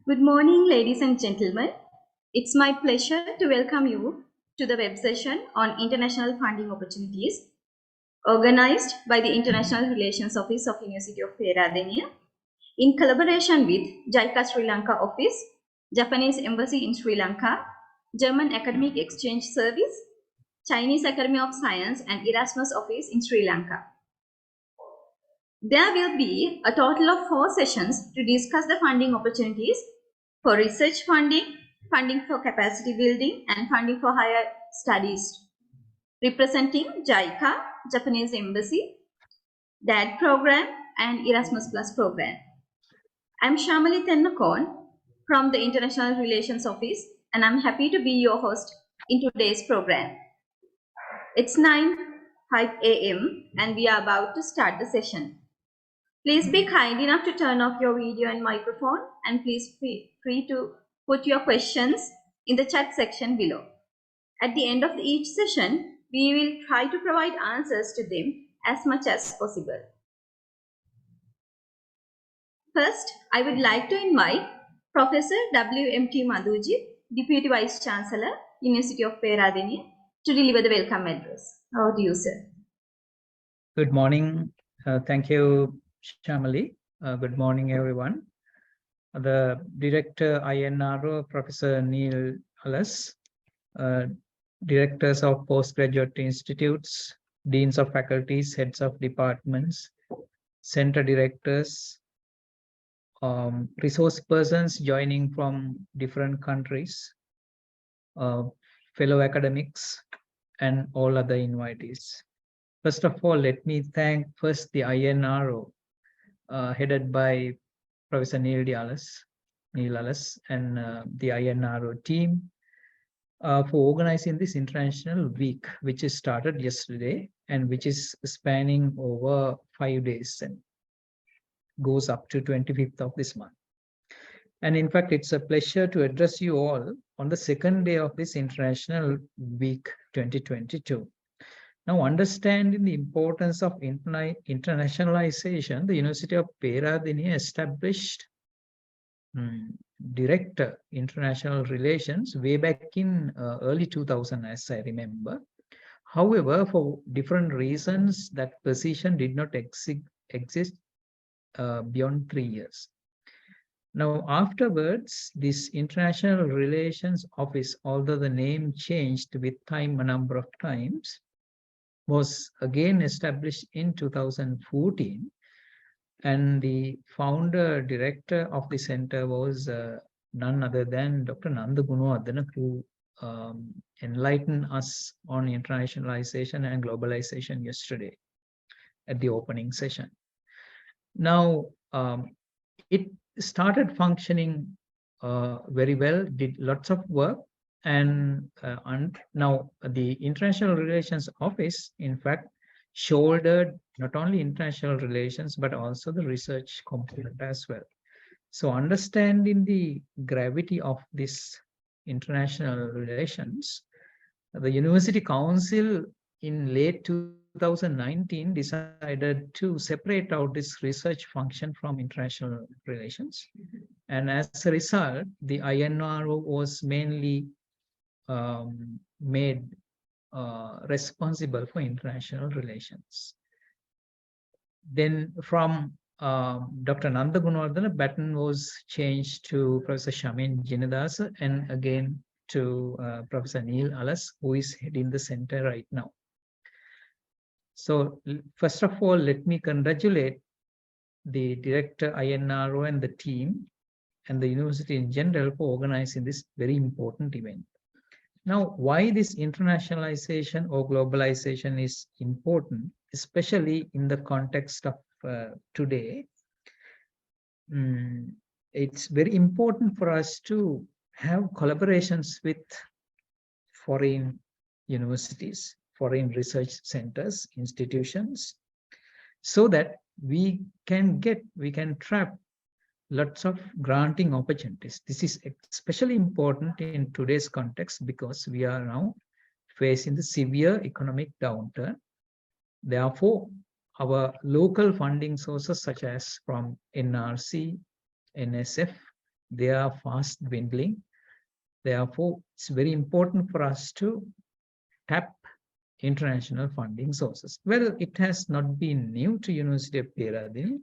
Good morning, ladies and gentlemen. It's my pleasure to welcome you to the web session on international funding opportunities organized by the International Relations Office of University of Peradeniya in collaboration with JICA Sri Lanka Office, Japanese Embassy in Sri Lanka, German Academic Exchange Service, Chinese Academy of Science and Erasmus Office in Sri Lanka. There will be a total of 4 sessions to discuss the funding opportunities for research funding, funding for capacity building, and funding for higher studies. Representing JICA, Japanese Embassy, DAD program, and Erasmus Plus program. I'm Shamali Tennakon from the International Relations Office, and I'm happy to be your host in today's program. It's 9:05 a.m. and we are about to start the session. Please be kind enough to turn off your video and microphone, and please feel free to put your questions in the chat section below. At the end of each session, we will try to provide answers to them as much as possible. First, I would like to invite Professor W.M.T. Mudhujith, Deputy Vice-chancellor, University of Peradeniya, to deliver the welcome address. Over to you, sir. Good morning. Thank you, Shamali. Good morning, everyone. The Director INRO, Professor Neil Allis, Directors of Postgraduate Institutes, Deans of Faculties, Heads of Departments, Center Directors, resource persons joining from different countries, fellow academics, and all other invitees. First of all, let me thank first the INRO, headed by Professor Neil Allis, and the INRO team for organizing this international week, which is started yesterday and which is spanning over 5 days and goes up to 25th of this month. And in fact, it's a pleasure to address you all on the second day of this International Week 2022. Now, understanding the importance of internationalization, the University of Peradeniya established Director International Relations way back in early 2000, as I remember. However, for different reasons, that position did not exist beyond 3 years. Now, afterwards, this International Relations Office, although the name changed with time a number of times, was again established in 2014, and the founder director of the center was none other than Dr. Nanda Gunawardena, who enlightened us on internationalization and globalization yesterday at the opening session. Now, it started functioning very well, did lots of work, and now the International Relations Office, in fact, shouldered not only international relations, but also the research component as well. So understanding the gravity of this international relations, the University Council in late 2019 decided to separate out this research function from international relations. And as a result, the INRO was mainly made responsible for international relations. Then from Dr. Nanda Gunawardena, baton was changed to Professor Shamin Jinadasa, and again to Professor Neil Allis, who is heading the center right now. So first of all, let me congratulate the Director INRO and the team and the university in general for organizing this very important event. Now, why this internationalization or globalization is important, especially in the context of today? It's very important for us to have collaborations with foreign universities, foreign research centers, institutions, so that we can trap lots of granting opportunities. This is especially important in today's context because we are now facing the severe economic downturn. Therefore, our local funding sources such as from NRC, NSF, they are fast dwindling. Therefore, it's very important for us to tap international funding sources. Well, it has not been new to University of Peradeniya.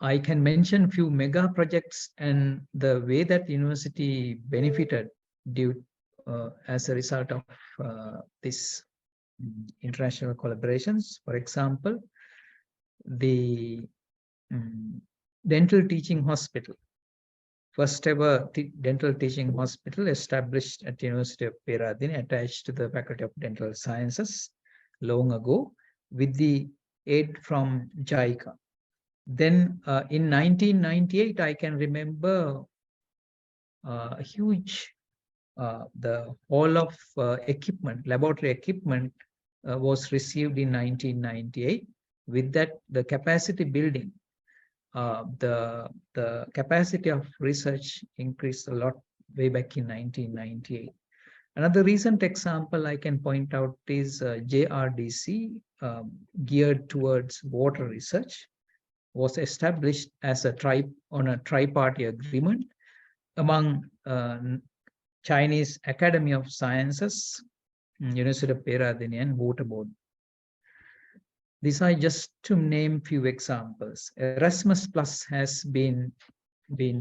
I can mention few mega projects and the way that university benefited due as a result of this international collaborations. For example, the dental teaching hospital, first ever dental teaching hospital established at University of Peradeniya, attached to the Faculty of Dental Sciences long ago with the aid from JICA. Then in 1998, I can remember a huge, the all of equipment, laboratory equipment was received in 1998. With that, the capacity building, the capacity of research increased a lot way back in 1998. Another recent example I can point out is JRDC, geared towards water research, was established as a tri-party agreement among Chinese Academy of Sciences, University of Peradeniya, and Water Board. These are just to name few examples. Erasmus Plus has been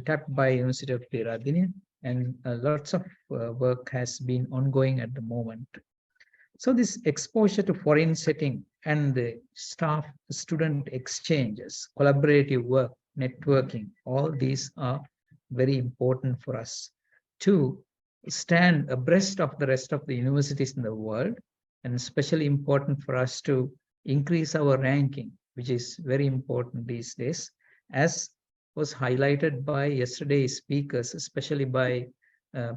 tapped by University of Peradeniya, and lots of work has been ongoing at the moment. So this exposure to foreign setting and the staff student exchanges, collaborative work, networking, all these are very important for us to stand abreast of the rest of the universities in the world, and especially important for us to increase our ranking, which is very important these days, as was highlighted by yesterday's speakers, especially by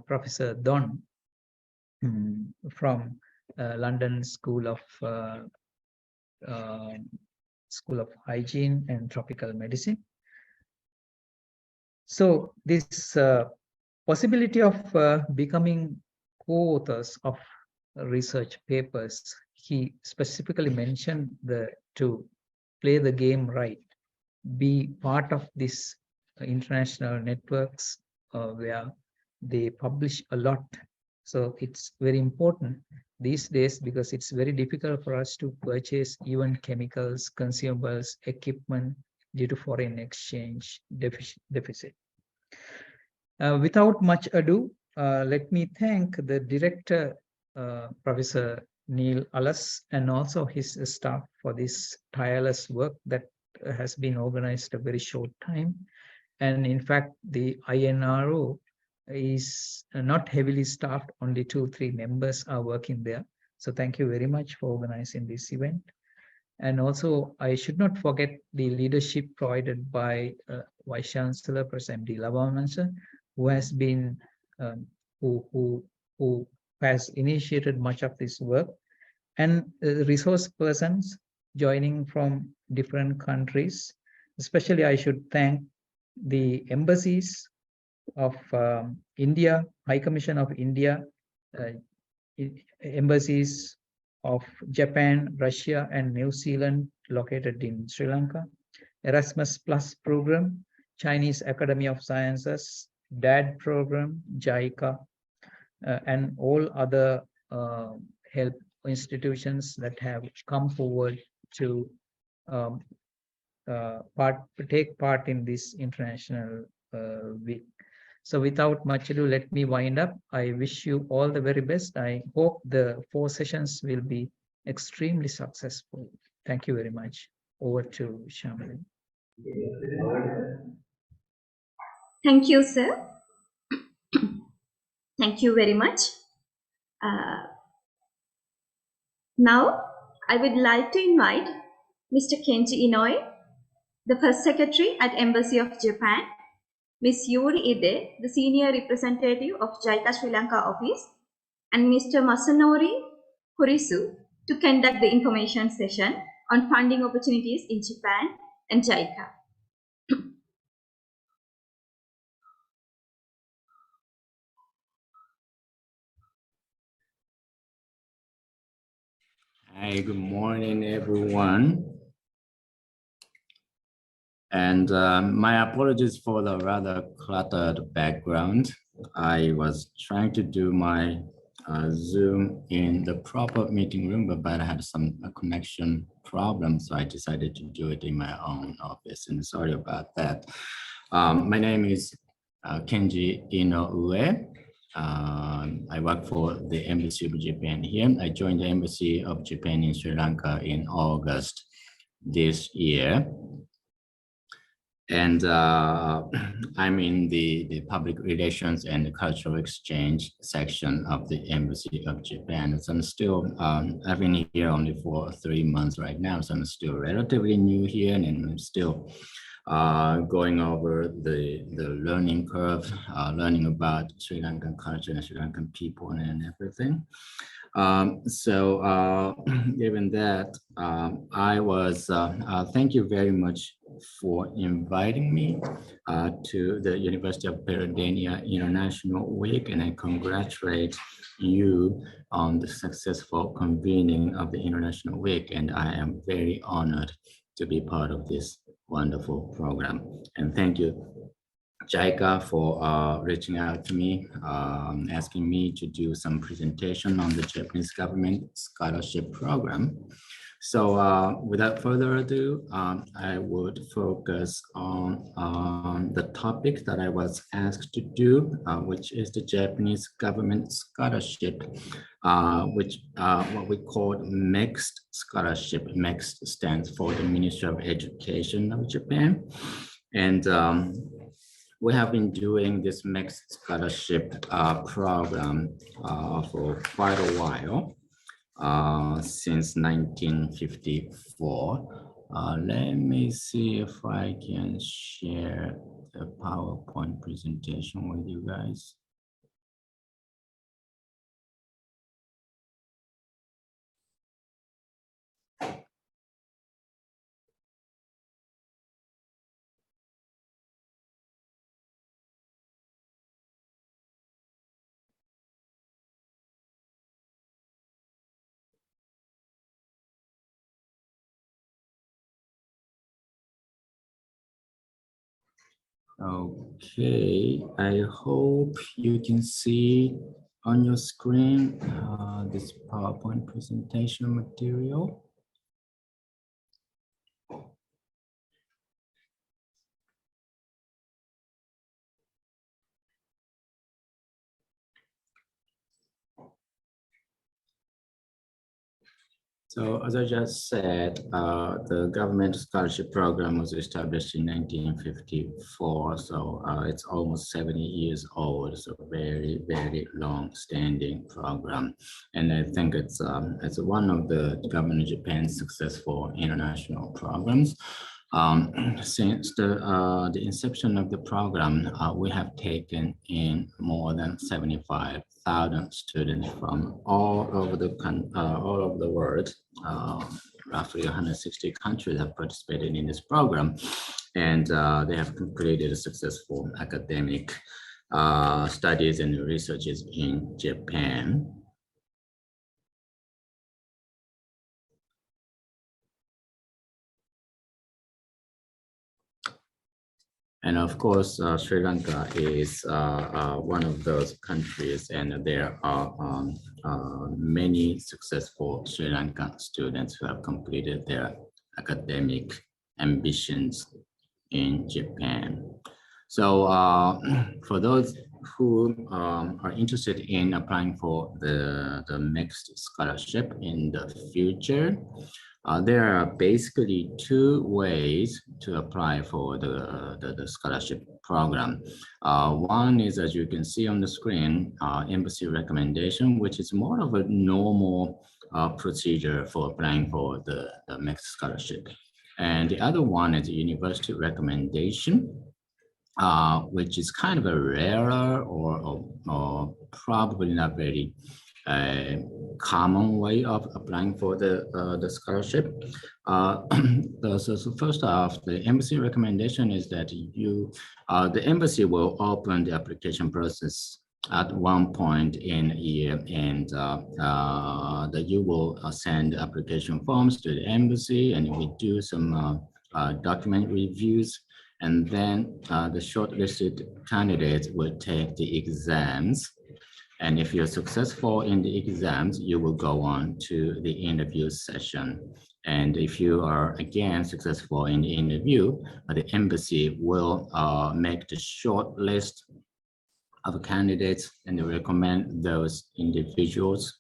Professor Don from London School of Hygiene and Tropical Medicine. So this possibility of becoming co-authors of research papers, he specifically mentioned to play the game right, be part of this international networks where they publish a lot. So it's very important these days because it's very difficult for us to purchase even chemicals, consumables, equipment due to foreign exchange deficit. Without much ado, let me thank the director, Professor Neil Allas, and also his staff for this tireless work that has been organized a very short time. And in fact, the INRO is not heavily staffed, only 2-3 members are working there. So thank you very much for organizing this event. And also, I should not forget the leadership provided by Vice-chancellor, Prof. M.D. Lavamansa, who has been, who has initiated much of this work, and resource persons joining from different countries. Especially, I should thank the embassies of India, High Commission of India, embassies of Japan, Russia, and New Zealand located in Sri Lanka, Erasmus Plus program, Chinese Academy of Sciences, DAD program, JICA, and all other help institutions that have come forward to take part in this international week. So without much ado, let me wind up. I wish you all the very best. I hope the 4 sessions will be extremely successful. Thank you very much. Over to Shamali. Thank you, sir. Thank you very much. Now, I would like to invite Mr. Kenji Inoue, the First Secretary at Embassy of Japan, Ms. Yuri Ide, the Senior Representative of JICA Sri Lanka Office, and Mr. Masanori Kurisu to conduct the information session on funding opportunities in Japan and JICA. Hi, good morning, everyone. And my apologies for the rather cluttered background. I was trying to do my Zoom in the proper meeting room, but I had some connection problems, so I decided to do it in my own office, and sorry about that. My name is Kenji Inoue. I work for the Embassy of Japan here. I joined the Embassy of Japan in Sri Lanka in August this year. And I'm in the public relations and cultural exchange section of the Embassy of Japan. So I'm still, I've been here only for 3 months right now, so I'm still relatively new here, and I'm still going over the learning curve, learning about Sri Lankan culture and Sri Lankan people and everything. Given that, thank you very much for inviting me to the University of Peradeniya International Week, and I congratulate you on the successful convening of the International Week, and I am very honored to be part of this wonderful program. And thank you, JICA, for reaching out to me, asking me to do some presentation on the Japanese government scholarship program. So without further ado, I would focus on the topic that I was asked to do, which is the Japanese government scholarship, which what we call mixed scholarship. Mixed stands for the Ministry of Education of Japan. And we have been doing this mixed scholarship program for quite a while, since 1954. Let me see if I can share the PowerPoint presentation with you guys. Okay, I hope you can see on your screen this PowerPoint presentation material. So as I just said, the government scholarship program was established in 1954. So it's almost 70 years old. So very, very long-standing program. And I think it's one of the government of Japan's successful international programs. Since the inception of the program, we have taken in more than 75,000 students from all over the world. Roughly 160 countries have participated in this program, and they have completed a successful academic studies and researches in Japan. And of course, Sri Lanka is one of those countries, and there are many successful Sri Lankan students who have completed their academic ambitions in Japan. So for those who are interested in applying for the mixed scholarship in the future, there are basically two ways to apply for the scholarship program. One is, as you can see on the screen, embassy recommendation, which is more of a normal procedure for applying for the mixed scholarship. And the other one is a university recommendation, which is kind of a rarer or probably not very common way of applying for the scholarship. So first off, the embassy recommendation is that the embassy will open the application process at one point in a year, and that you will send application forms to the embassy, and we do some document reviews And then the shortlisted candidates will take the exams. And if you're successful in the exams, you will go on to the interview session. And if you are again successful in the interview, the embassy will make the short list of candidates and recommend those individuals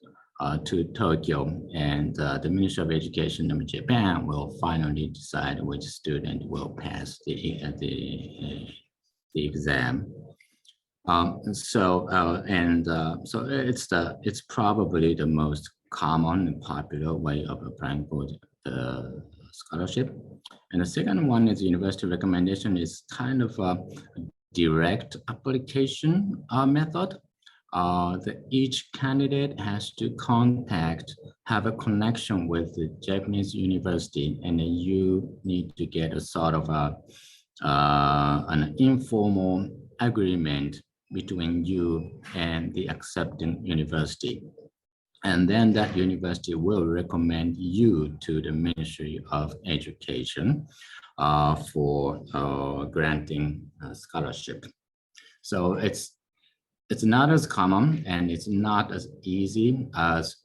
to Tokyo, and the Ministry of Education of Japan will finally decide which student will pass the exam. So it's probably the most common and popular way of applying for the scholarship. And the second one is university recommendation is kind of a direct application method. Each candidate has to have a connection with the Japanese university, and then you need to get a sort of an informal agreement between you and the accepting university. And then that university will recommend you to the Ministry of Education for granting a scholarship. So it's not as common and it's not as easy as,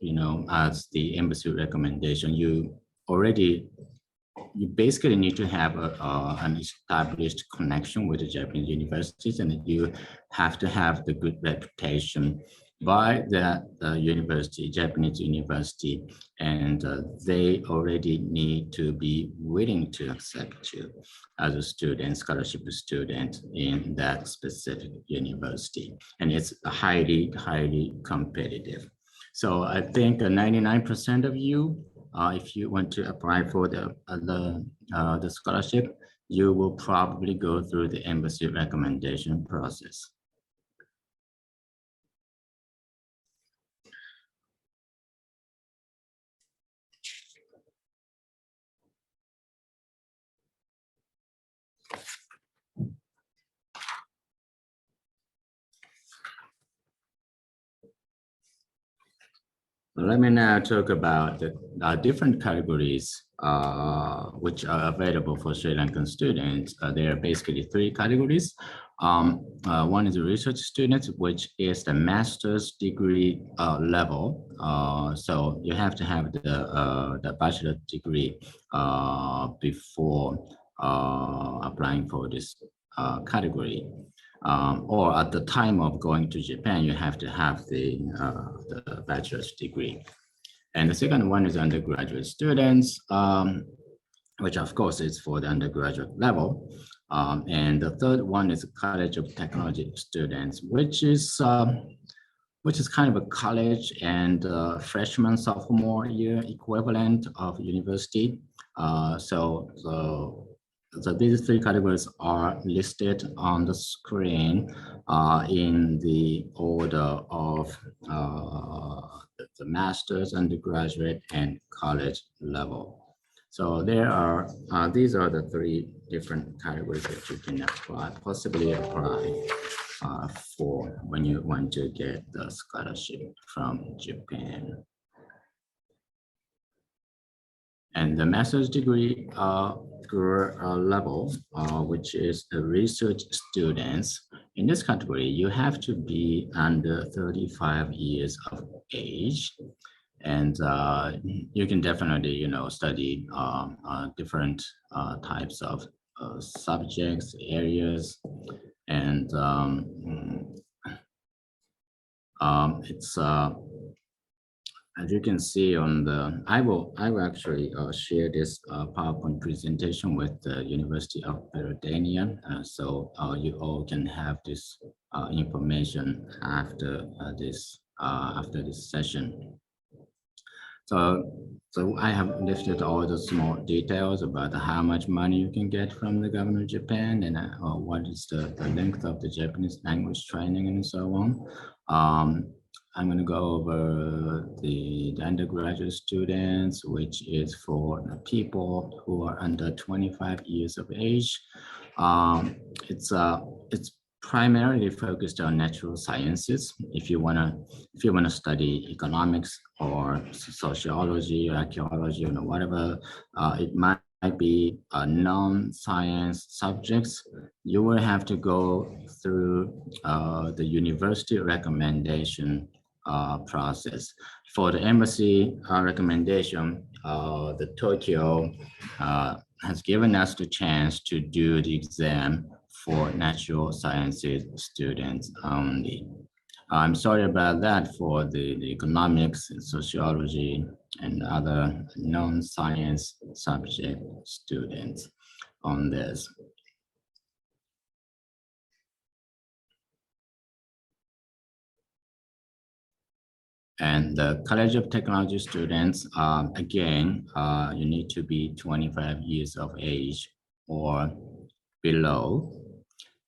as the embassy recommendation. You basically need to have an established connection with the Japanese universities, and you have to have the good reputation by the Japanese university, and they already need to be willing to accept you as a student, scholarship student in that specific university. And it's highly, highly competitive. So I think 99% of you, if you want to apply for the scholarship, you will probably go through the embassy recommendation process. Let me now talk about the different categories which are available for Sri Lankan students. There are basically three categories. One is research students, which is the master's degree level. So you have to have the bachelor degree before applying for this category. Or at the time of going to Japan, you have to have the bachelor's degree. And the second one is undergraduate students, which of course is for the undergraduate level. And the third one is College of Technology students, which is kind of a college and freshman, sophomore year equivalent of university. So these three categories are listed on the screen in the order of the master's, undergraduate, and college level. So these are the three different categories that you can possibly apply for when you want to get the scholarship from Japan. And the master's degree level, which is the research students, in this category, you have to be under 35 years of age. And you can definitely, study different types of subjects, areas, and it's as you can see on I will actually share this PowerPoint presentation with the University of Peradeniya, so you all can have this information after this session. So I have listed all the small details about how much money you can get from the government of Japan, and what is the length of the Japanese language training and so on. I'm going to go over the undergraduate students, which is for the people who are under 25 years of age. It's primarily focused on natural sciences. If you wanna study economics or sociology or archaeology or whatever, it might be non-science subjects, you will have to go through the university recommendation process. For the embassy recommendation, the Tokyo has given us the chance to do the exam for natural sciences students only. I'm sorry about that for the economics, sociology, and other non-science subject students on this. And the College of Technology students, again, you need to be 25 years of age or below.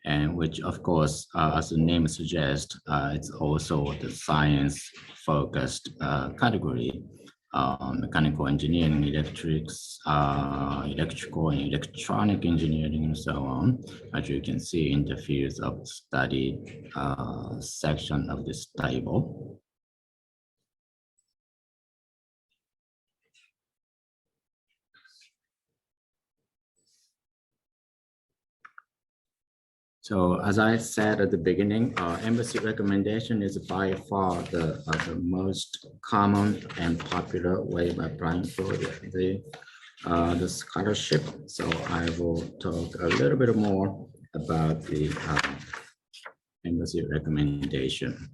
And which, of course, as the name suggests, it's also the science-focused category, mechanical engineering, electrics, electrical and electronic engineering, and so on, as you can see in the fields of study section of this table. So as I said at the beginning, embassy recommendation is by far the most common and popular way of applying for the scholarship. So I will talk a little bit more about the embassy recommendation.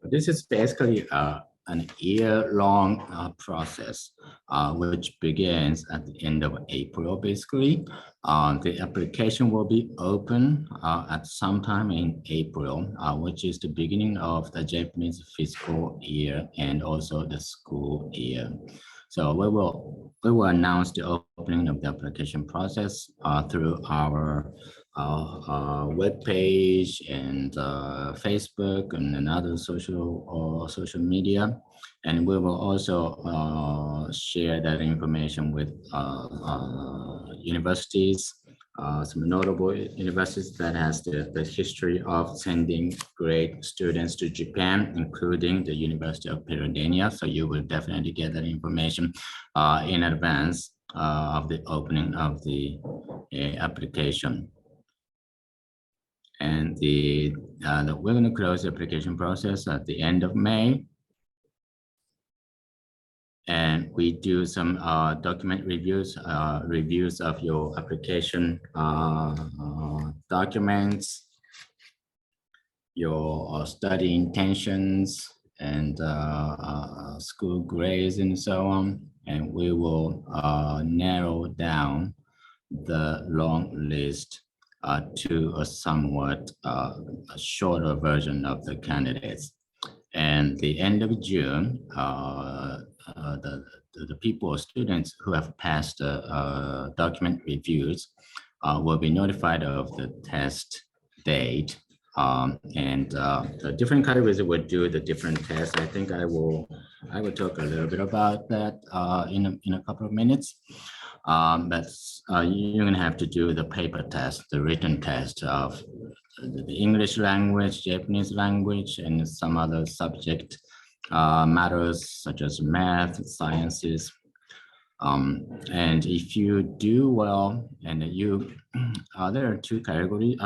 This is basically an year-long process, which begins at the end of April, basically. The application will be open at some time in April, which is the beginning of the Japanese fiscal year and also the school year. So we will announce the opening of the application process through our web page and Facebook and another social media, and we will also share that information with universities, some notable universities that has the history of sending great students to Japan, including the University of Peradeniya. So you will definitely get that information in advance of the opening of the application. And we're going to close the application process at the end of May. And we do some document reviews of your application documents, your study intentions, and school grades, and so on. And we will narrow down the long list to a somewhat shorter version of the candidates. And the end of June, the people or students who have passed document reviews will be notified of the test date. And the different categories will do the different tests. I think I will talk a little bit about that in a couple of minutes. But you're gonna have to do the paper test, the written test of the English language, Japanese language, and some other subject matters such as math, sciences. And if you do well, and there are two categories,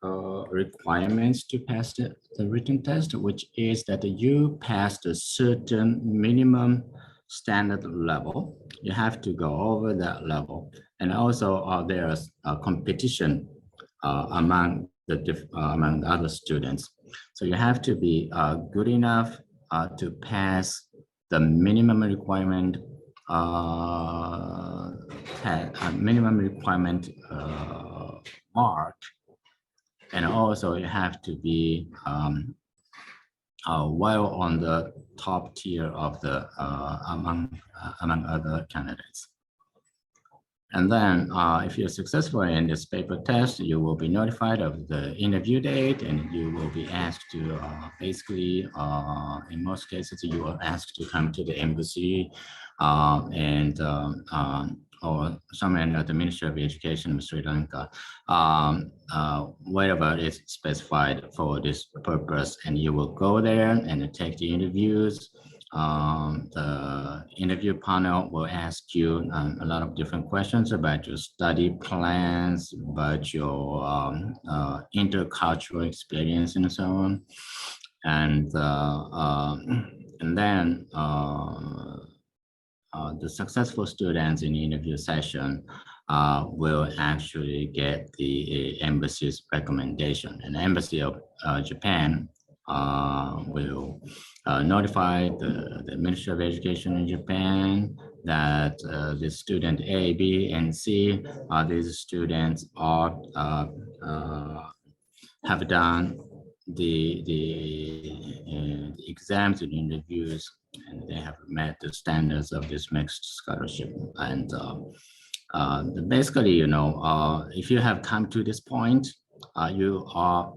requirements to pass the written test, which is that you passed a certain minimum standard level. You have to go over that level. And also there's a competition among the other students. So you have to be good enough to pass the minimum requirement mark. And also you have to be well on the top tier of the among other candidates. And then if you're successful in this paper test, you will be notified of the interview date, and you will be asked to basically, in most cases, you are asked to come to the embassy and or somewhere at the Ministry of Education of Sri Lanka, wherever is specified for this purpose, and you will go there and take the interviews. The interview panel will ask you a lot of different questions about your study plans, about your intercultural experience, and so on. And then the successful students in the interview session will actually get the embassy's recommendation. And the Embassy of Japan will notify the Ministry of Education in Japan that the student A, B, and C, these students are have done the exams and interviews, and they have met the standards of this mixed scholarship. And basically, you know, if you have come to this point, you are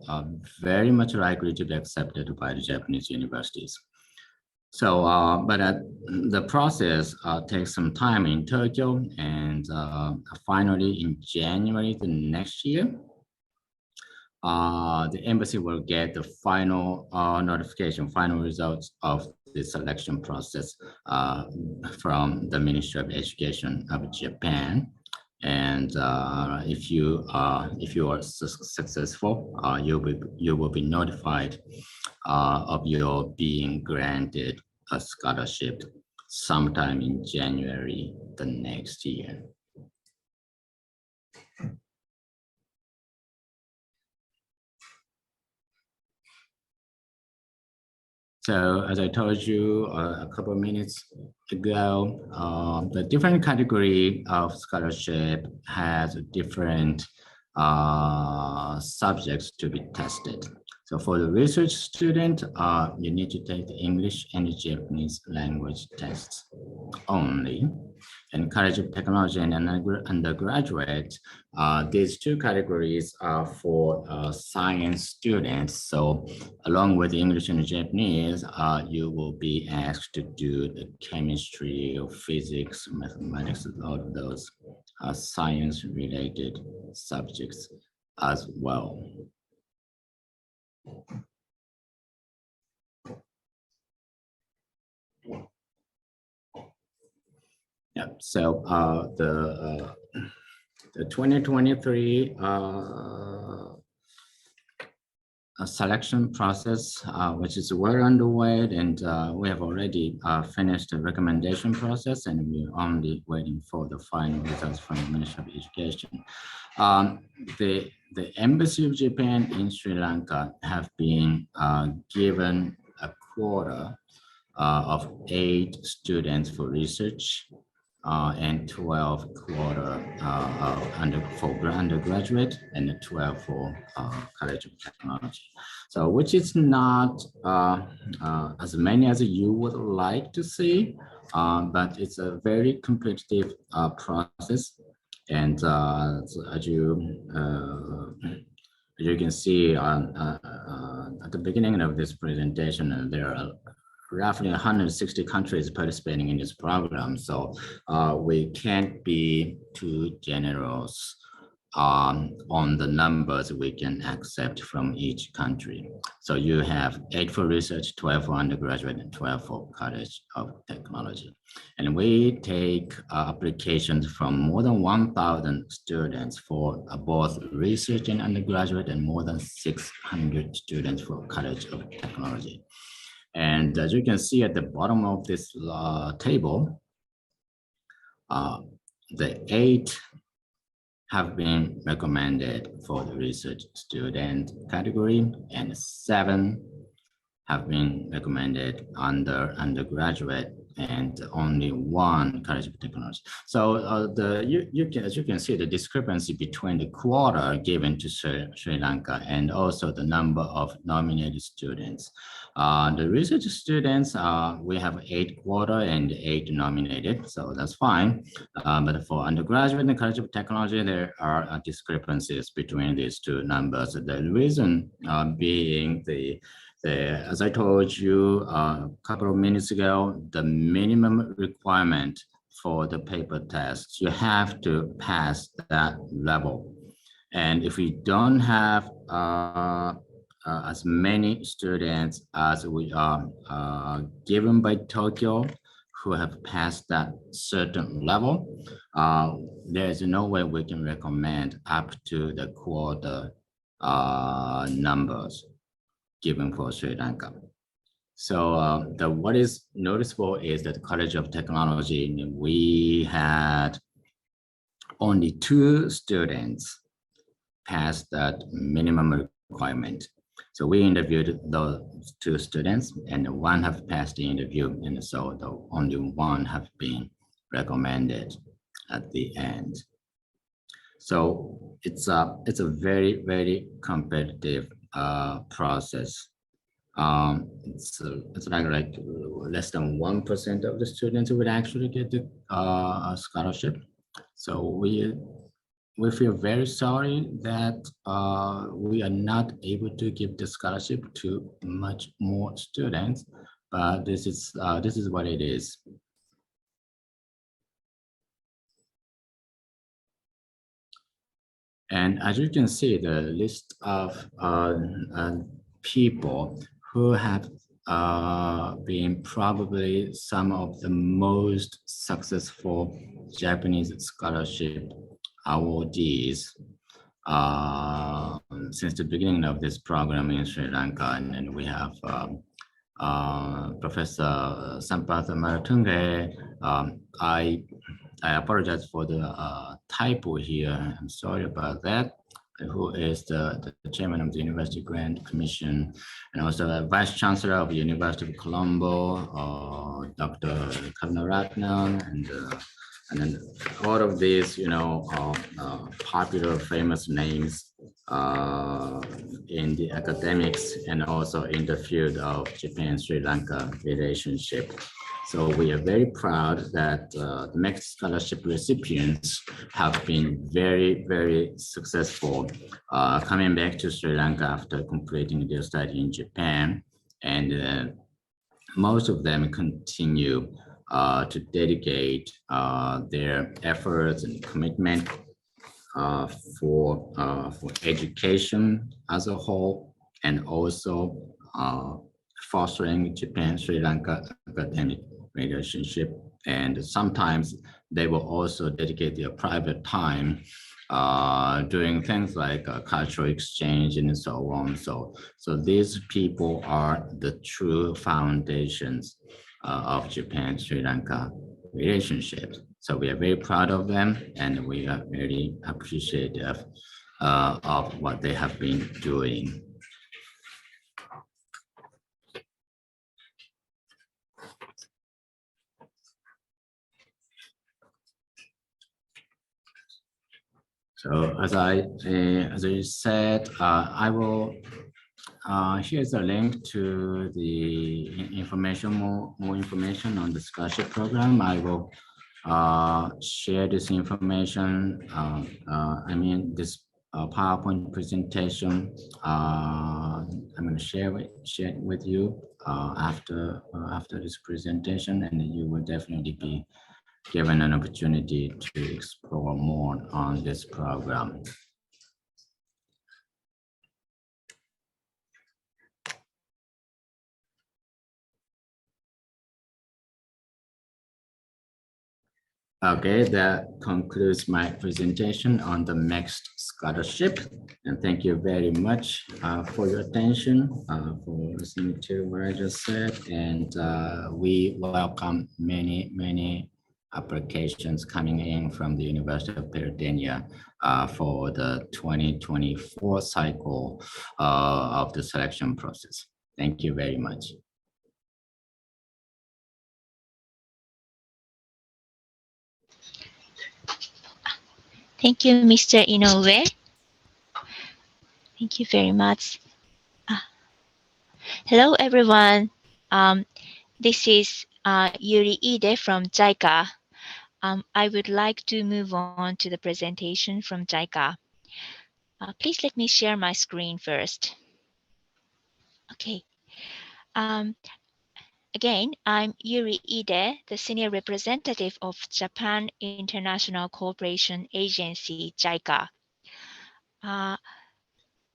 very much likely to be accepted by the Japanese universities. So, but the process takes some time in Tokyo, and finally in January the next year, the embassy will get the final notification, final results of the selection process from the Ministry of Education of Japan. And if you are successful, you will be notified of your being granted a scholarship sometime in January the next year. So as I told you a couple of minutes ago, the different category of scholarship has different subjects to be tested. So for the research student, you need to take the English and the Japanese language tests only. And College of Technology and undergraduate, these two categories are for science students. So along with English and Japanese, you will be asked to do the chemistry or physics, mathematics, all of those science-related subjects as well. Yeah, so the 2023 selection process, which is well underway, and we have already finished the recommendation process, and we're only waiting for the final results from the Ministry of Education. The Embassy of Japan in Sri Lanka have been given a quota of 8 students for research and 12 quota for undergraduate, and 12 for College of Technology. So which is not as many as you would like to see, but it's a very competitive process. And as you can see at the beginning of this presentation, there are roughly 160 countries participating in this program. So we can't be too generous on the numbers we can accept from each country. So you have 8 for research, 12 for undergraduate, and 12 for College of Technology. And we take applications from more than 1,000 students for both research and undergraduate, and more than 600 students for College of Technology. And as you can see at the bottom of this table, the 8 have been recommended for the research student category, and 7 have been recommended under undergraduate, and only 1 College of Technology. So as you can see, the discrepancy between the quota given to Sri Lanka and also the number of nominated students. The research students, we have 8 quota and 8 nominated, so that's fine. But for undergraduate and College of Technology, there are discrepancies between these two numbers. The reason being as I told you a couple of minutes ago, the minimum requirement for the paper test, you have to pass that level. And if we don't have as many students as we are given by Tokyo who have passed that certain level, there is no way we can recommend up to the quarter numbers given for Sri Lanka. So what is noticeable is that College of Technology, we had only 2 students pass that minimum requirement. So we interviewed those 2 students and 1 have passed the interview, and so the only 1 have been recommended at the end. So it's a very, very competitive process. It's like less than 1% of the students would actually get the scholarship. So we feel very sorry that we are not able to give the scholarship to much more students, but this is what it is. And as you can see, the list of people who have been probably some of the most successful Japanese scholarship awardees since the beginning of this program in Sri Lanka. And then we have Professor Sampatha Maratunge. I apologize for the typo here. I'm sorry about that. Who is the chairman of the University Grant Commission, and also the Vice-chancellor of the University of Colombo, Dr. Karnaratnan, and then all of these, popular, famous names in the academics and also in the field of Japan-Sri Lanka relationship. So we are very proud that the next scholarship recipients have been very, very successful coming back to Sri Lanka after completing their study in Japan. And most of them continue to dedicate their efforts and commitment for education as a whole, and also fostering Japan-Sri Lanka academic relationship. And sometimes they will also dedicate their private time doing things like cultural exchange and so on. So these people are the true foundations of Japan-Sri Lanka relationships. So we are very proud of them, and we are very appreciative of what they have been doing. So as I said, I will. Here's a link to the information, more information on the scholarship program. I will share this information. This PowerPoint presentation. I'm going to share it with you after this presentation, and you will definitely be given an opportunity to explore more on this program. Okay, that concludes my presentation on the next scholarship. And thank you very much for your attention, for listening to what I just said. And we welcome many applications coming in from the University of Peradeniya for the 2024 cycle of the selection process. Thank you very much. Thank you, Mr. Inoue. Thank you very much. Hello, everyone. This is Yuri from JICA. I would like to move on to the presentation from JICA. Please let me share my screen first. Okay. Again, I'm Yuri Ide, the Senior Representative of Japan International Cooperation Agency, JICA.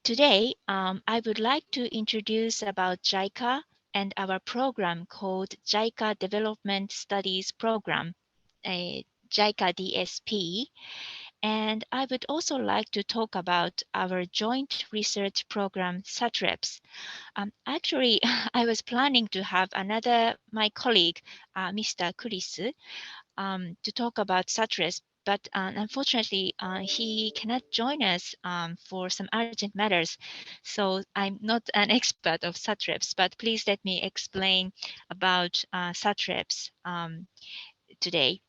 Today, I would like to introduce about JICA and our program called JICA Development Studies Program, JICA DSP. And I would also like to talk about our joint research program, SATREPS. Actually, I was planning to have my colleague, Mr. Chris, to talk about SATREPS, but unfortunately, he cannot join us for some urgent matters. So I'm not an expert of SATREPS, but please let me explain about SATREPS today.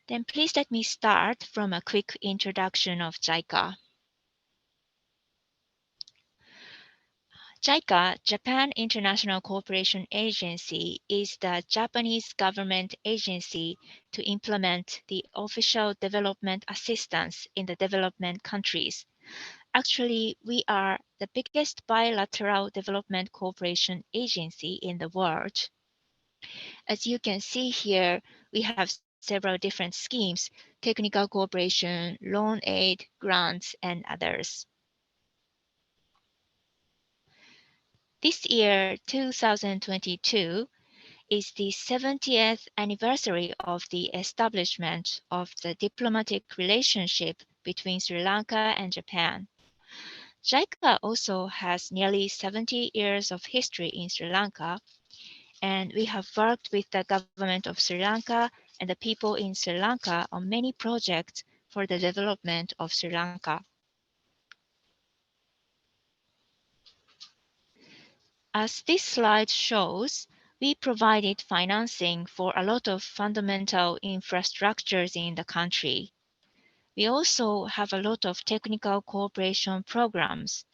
Then please let me start from a quick introduction of JICA. JICA, Japan International Cooperation Agency, is the Japanese government agency to implement the official development assistance in the development countries. Actually, we are the biggest bilateral development cooperation agency in the world. As you can see here, we have several different schemes: technical cooperation, loan aid, grants, and others. This year, 2022, is the 70th anniversary of the establishment of the diplomatic relationship between Sri Lanka and Japan. JICA also has nearly 70 years of history in Sri Lanka, and we have worked with the government of Sri Lanka and the people in Sri Lanka on many projects for the development of Sri Lanka. As this slide shows, we provided financing for a lot of fundamental infrastructures in the country. We also have a lot of technical cooperation programs.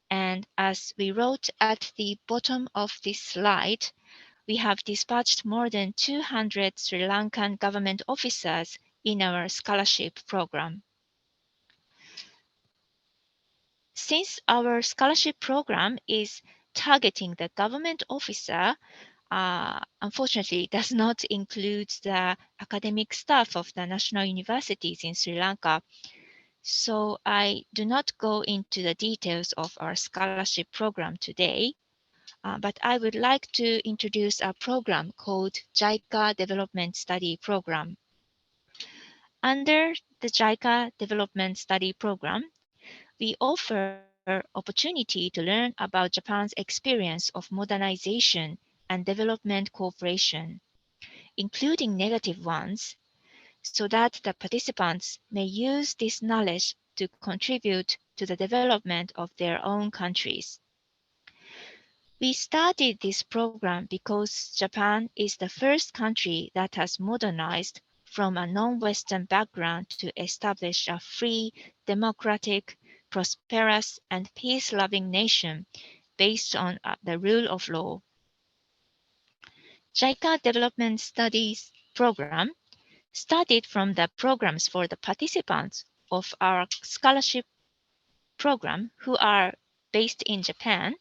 And as we wrote at the bottom of this slide, we have dispatched more than 200 Sri Lankan government officers in our scholarship program. Since our scholarship program is targeting the government officer, unfortunately does not include the academic staff of the national universities in Sri Lanka. So I do not go into the details of our scholarship program today, but I would like to introduce a program called JICA Development Study Program. Under the JICA Development Study Program, we offer opportunity to learn about Japan's experience of modernization and development cooperation, including negative ones, so that the participants may use this knowledge to contribute to the development of their own countries. We started this program because Japan is the first country that has modernized from a non-Western background to establish a free, democratic, prosperous, and peace-loving nation based on the rule of law. JICA Development Studies Program started from the programs for the participants of our scholarship program who are based in Japan.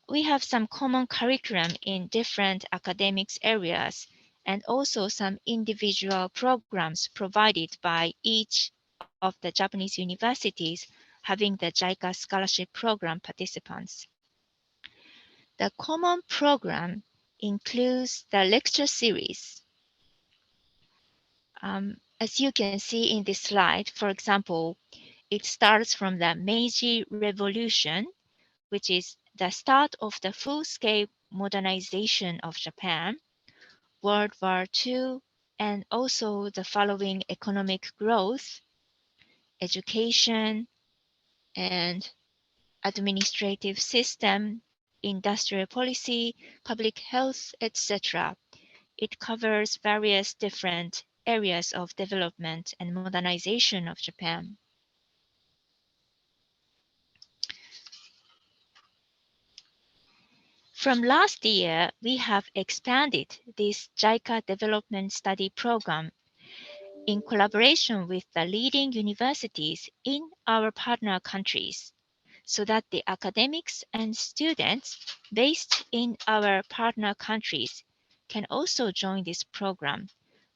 We have some common curriculum in different academics areas and also some individual programs provided by each of the Japanese universities having the JICA scholarship program participants. The common program includes the lecture series. As you can see in this slide, for example, it starts from the Meiji Revolution, which is the start of the full-scale modernization of Japan, World War II, and also the following economic growth, education, and administrative system, industrial policy, public health, etc. It covers various different areas of development and modernization of Japan. From last year, we have expanded this JICA Development Study Program in collaboration with the leading universities in our partner countries. so that the academics and students based in our partner countries can also join this program.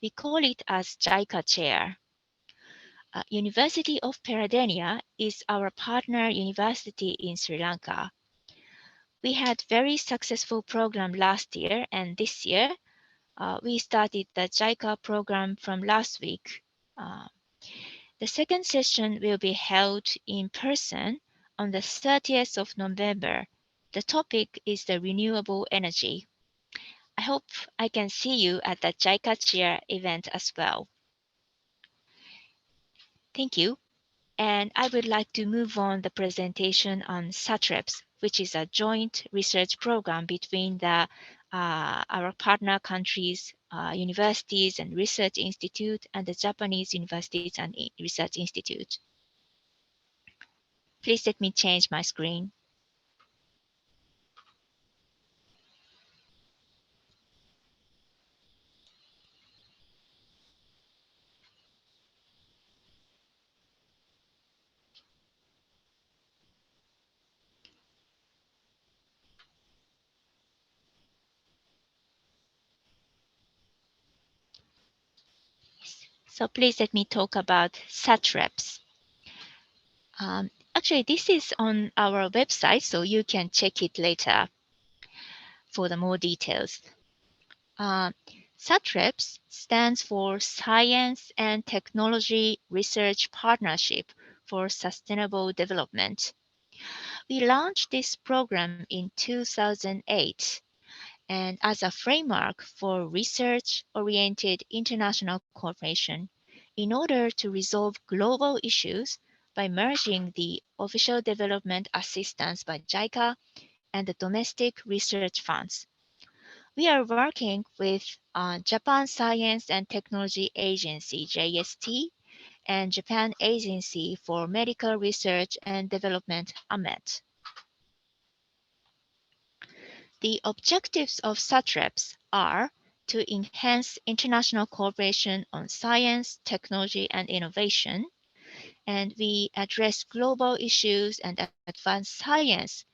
We call it as JICA Chair. University of Peradeniya is our partner university in Sri Lanka. We had very successful program last year, and this year we started the JICA program from last week. The second session will be held in person on the 30th of November. The topic is the renewable energy. I hope I can see you at the JICA Chair event as well. Thank you. And I would like to move on the presentation on SATREPS, which is a joint research program between our partner countries, universities and research institute, and the Japanese universities and research institute. Please let me change my screen. So please let me talk about SATREPS. Actually, this is on our website, so you can check it later for the more details. SATREPS stands for Science and Technology Research Partnership for Sustainable Development. We launched this program in 2008 and as a framework for research-oriented international cooperation in order to resolve global issues by merging the official development assistance by JICA and the domestic research funds. We are working with Japan Science and Technology Agency, JST, and Japan Agency for Medical Research and Development, AMET. The objectives of SATREPS are to enhance international cooperation on science, technology, and innovation, and we address global issues and advance science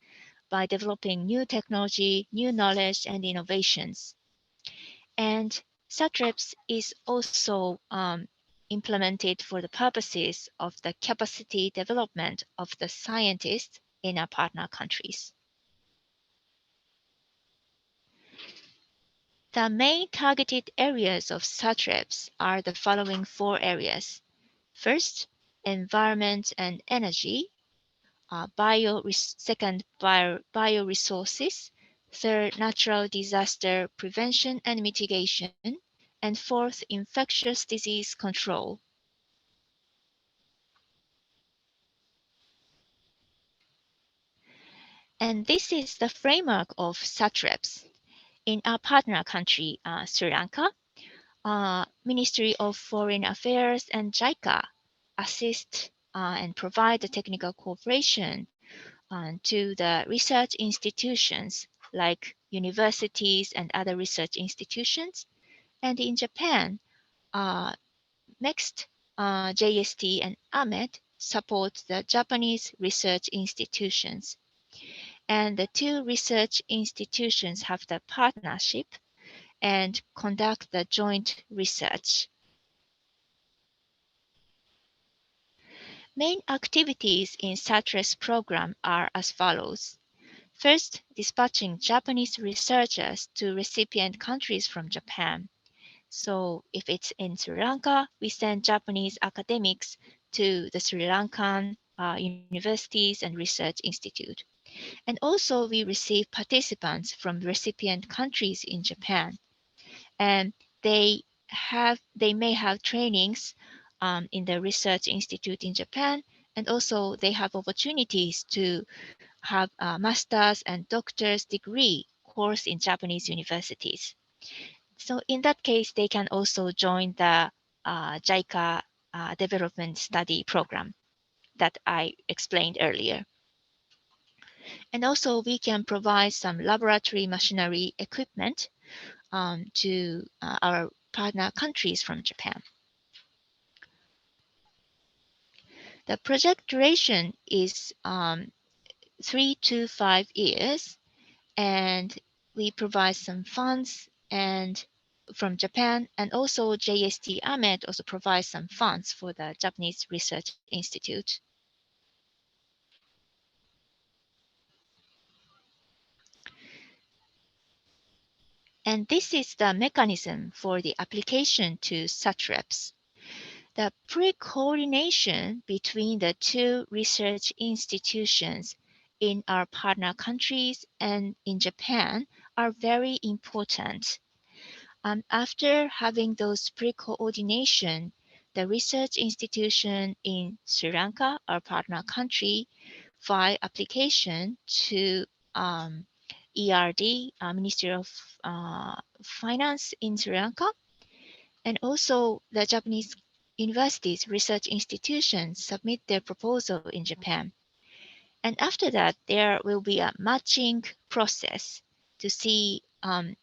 by developing new technology, new knowledge, and innovations. And SATREPS is also implemented for the purposes of the capacity development of the scientists in our partner countries. The main targeted areas of SATREPS are the following 4 areas. First, environment and energy. Second, bioresources. Third, natural disaster prevention and mitigation. And fourth, infectious disease control. And this is the framework of SATREPS. In our partner country, Sri Lanka, Ministry of Foreign Affairs and JICA assist and provide the technical cooperation to the research institutions like universities and other research institutions. And in Japan, next, JST and AMET support the Japanese research institutions. And the 2 research institutions have the partnership and conduct the joint research. Main activities in SATREPS program are as follows. First, dispatching Japanese researchers to recipient countries from Japan. So if it's in Sri Lanka, we send Japanese academics to the Sri Lankan universities and research institute. And also we receive participants from recipient countries in Japan. And they may have trainings in the research institute in Japan, and also they have opportunities to have a master's and doctor's degree course in Japanese universities. So in that case, they can also join the JICA development study program that I explained earlier. And also we can provide some laboratory machinery equipment to our partner countries from Japan. The project duration is 3 to 5 years, and we provide some funds and from Japan, and also JST Ahmed also provides some funds for the Japanese Research Institute. And this is the mechanism for the application to SATREPS. The pre-coordination between the two research institutions in our partner countries and in Japan are very important. After having those pre-coordination, the research institution in Sri Lanka, our partner country, file application to ERD, Ministry of Finance in Sri Lanka, and also the Japanese universities, research institutions submit their proposal in Japan. And after that, there will be a matching process to see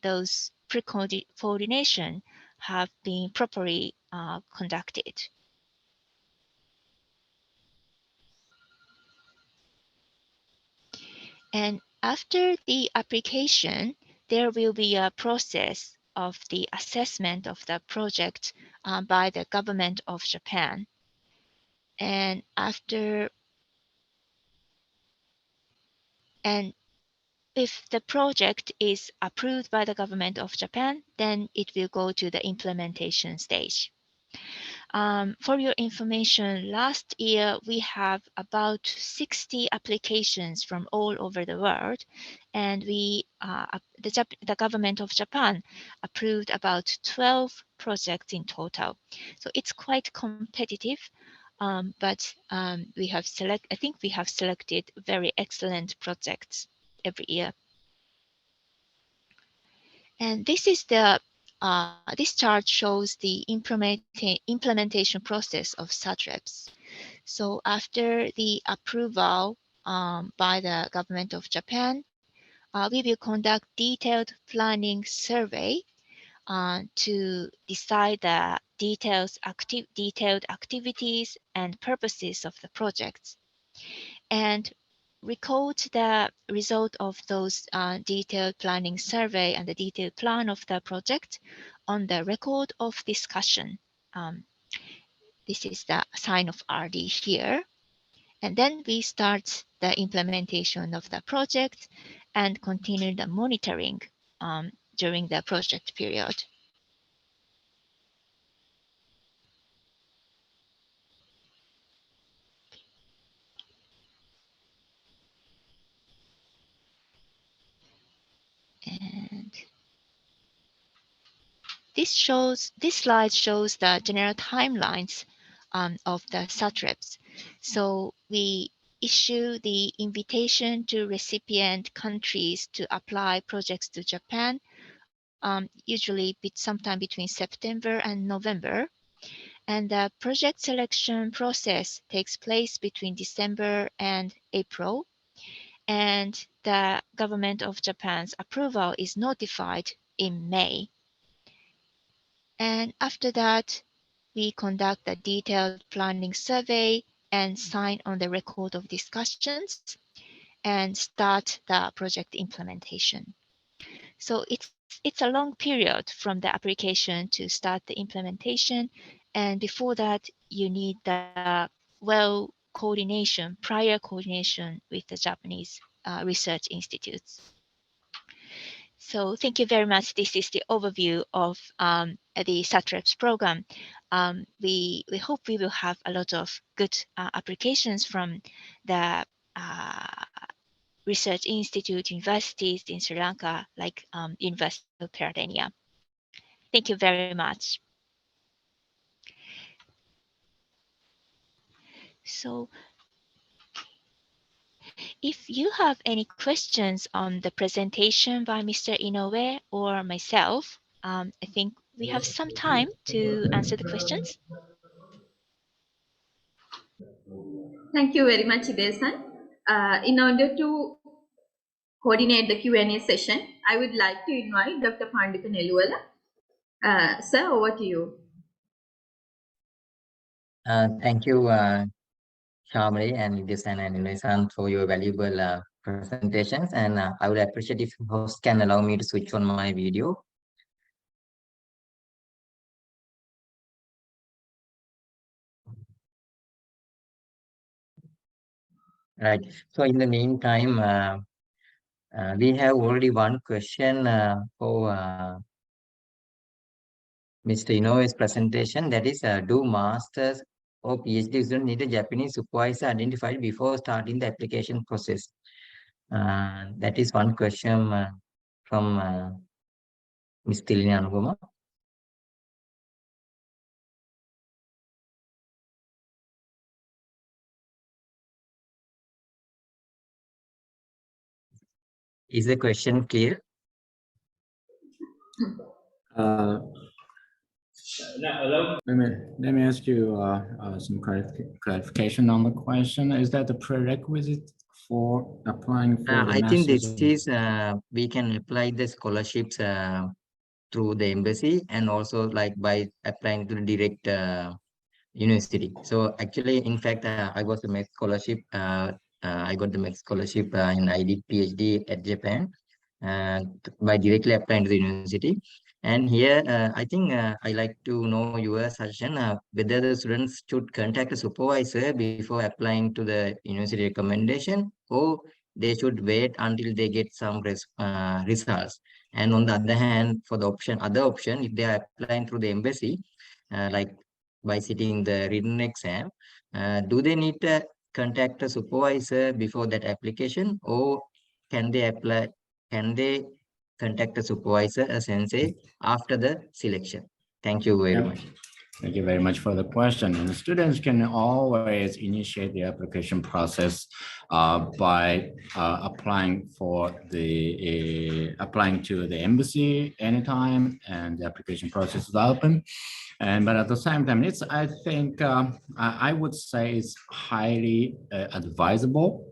those pre-coordination have been properly conducted. And after the application, there will be a process of the assessment of the project by the government of Japan. And if the project is approved by the government of Japan, then it will go to the implementation stage. For your information, last year we have about 60 applications from all over the world, and the government of Japan approved about 12 projects in total. So it's quite competitive, but I think we have selected very excellent projects every year. And this is this chart shows the implementation process of SATREPS. So after the approval by the government of Japan, we will conduct detailed planning survey to decide the detailed activities and purposes of the projects, and record the result of those detailed planning survey and the detailed plan of the project on the record of discussion. This is the sign of RD here. And then we start the implementation of the project and continue the monitoring during the project period. And this slide shows the general timelines of the SATREPS. So we issue the invitation to recipient countries to apply projects to Japan, usually sometime between September and November. And the project selection process takes place between December and April. And the government of Japan's approval is notified in May. And after that, we conduct a detailed planning survey and sign on the record of discussions and start the project implementation. So it's a long period from the application to start the implementation. And before that, you need the prior coordination with the Japanese research institutes. So thank you very much. This is the overview of the SATREPS program. We hope we will have a lot of good applications from the research institute universities in Sri Lanka, like University of Peradeniya. Thank you very much. So if you have any questions on the presentation by Mr. Inoue or myself, I think we have some time to answer the questions. Thank you very much, Ide-san. In order to coordinate the Q&A session, I would like to invite Dr. Pandita Neluwala. Sir, over to you. Thank you, Shamri and Ide-san and Inoue-san, for your valuable presentations, and I would appreciate if host can allow me to switch on my video. Right. So in the meantime, we have already one question for Mr. Inoue's presentation. That is, do masters or PhD students need a Japanese supervisor identified before starting the application process? That is one question from Ms. Tilini Anuguma. Is the question clear? Let me ask you some clarification on the question. Is that the prerequisite for applying for the I think this master's? is we can apply the scholarships through the embassy and also like by applying to the direct university. So actually, in fact, I was a MEX scholarship. I got the MEX scholarship and I did PhD at Japan by directly applying to the university. And here, I think I like to know your suggestion whether the students should contact a supervisor before applying to the university recommendation, or they should wait until they get some results. And on the other hand, for the other option, if they are applying through the embassy, like by sitting the written exam, do they need to contact a supervisor before that application, or can they apply? Can they contact a supervisor, a sensei, after the selection? Thank you very much. Thank you very much for the question. And the students can always initiate the application process by applying to the embassy anytime, and the application process is open. But at the same time, I think I would say it's highly advisable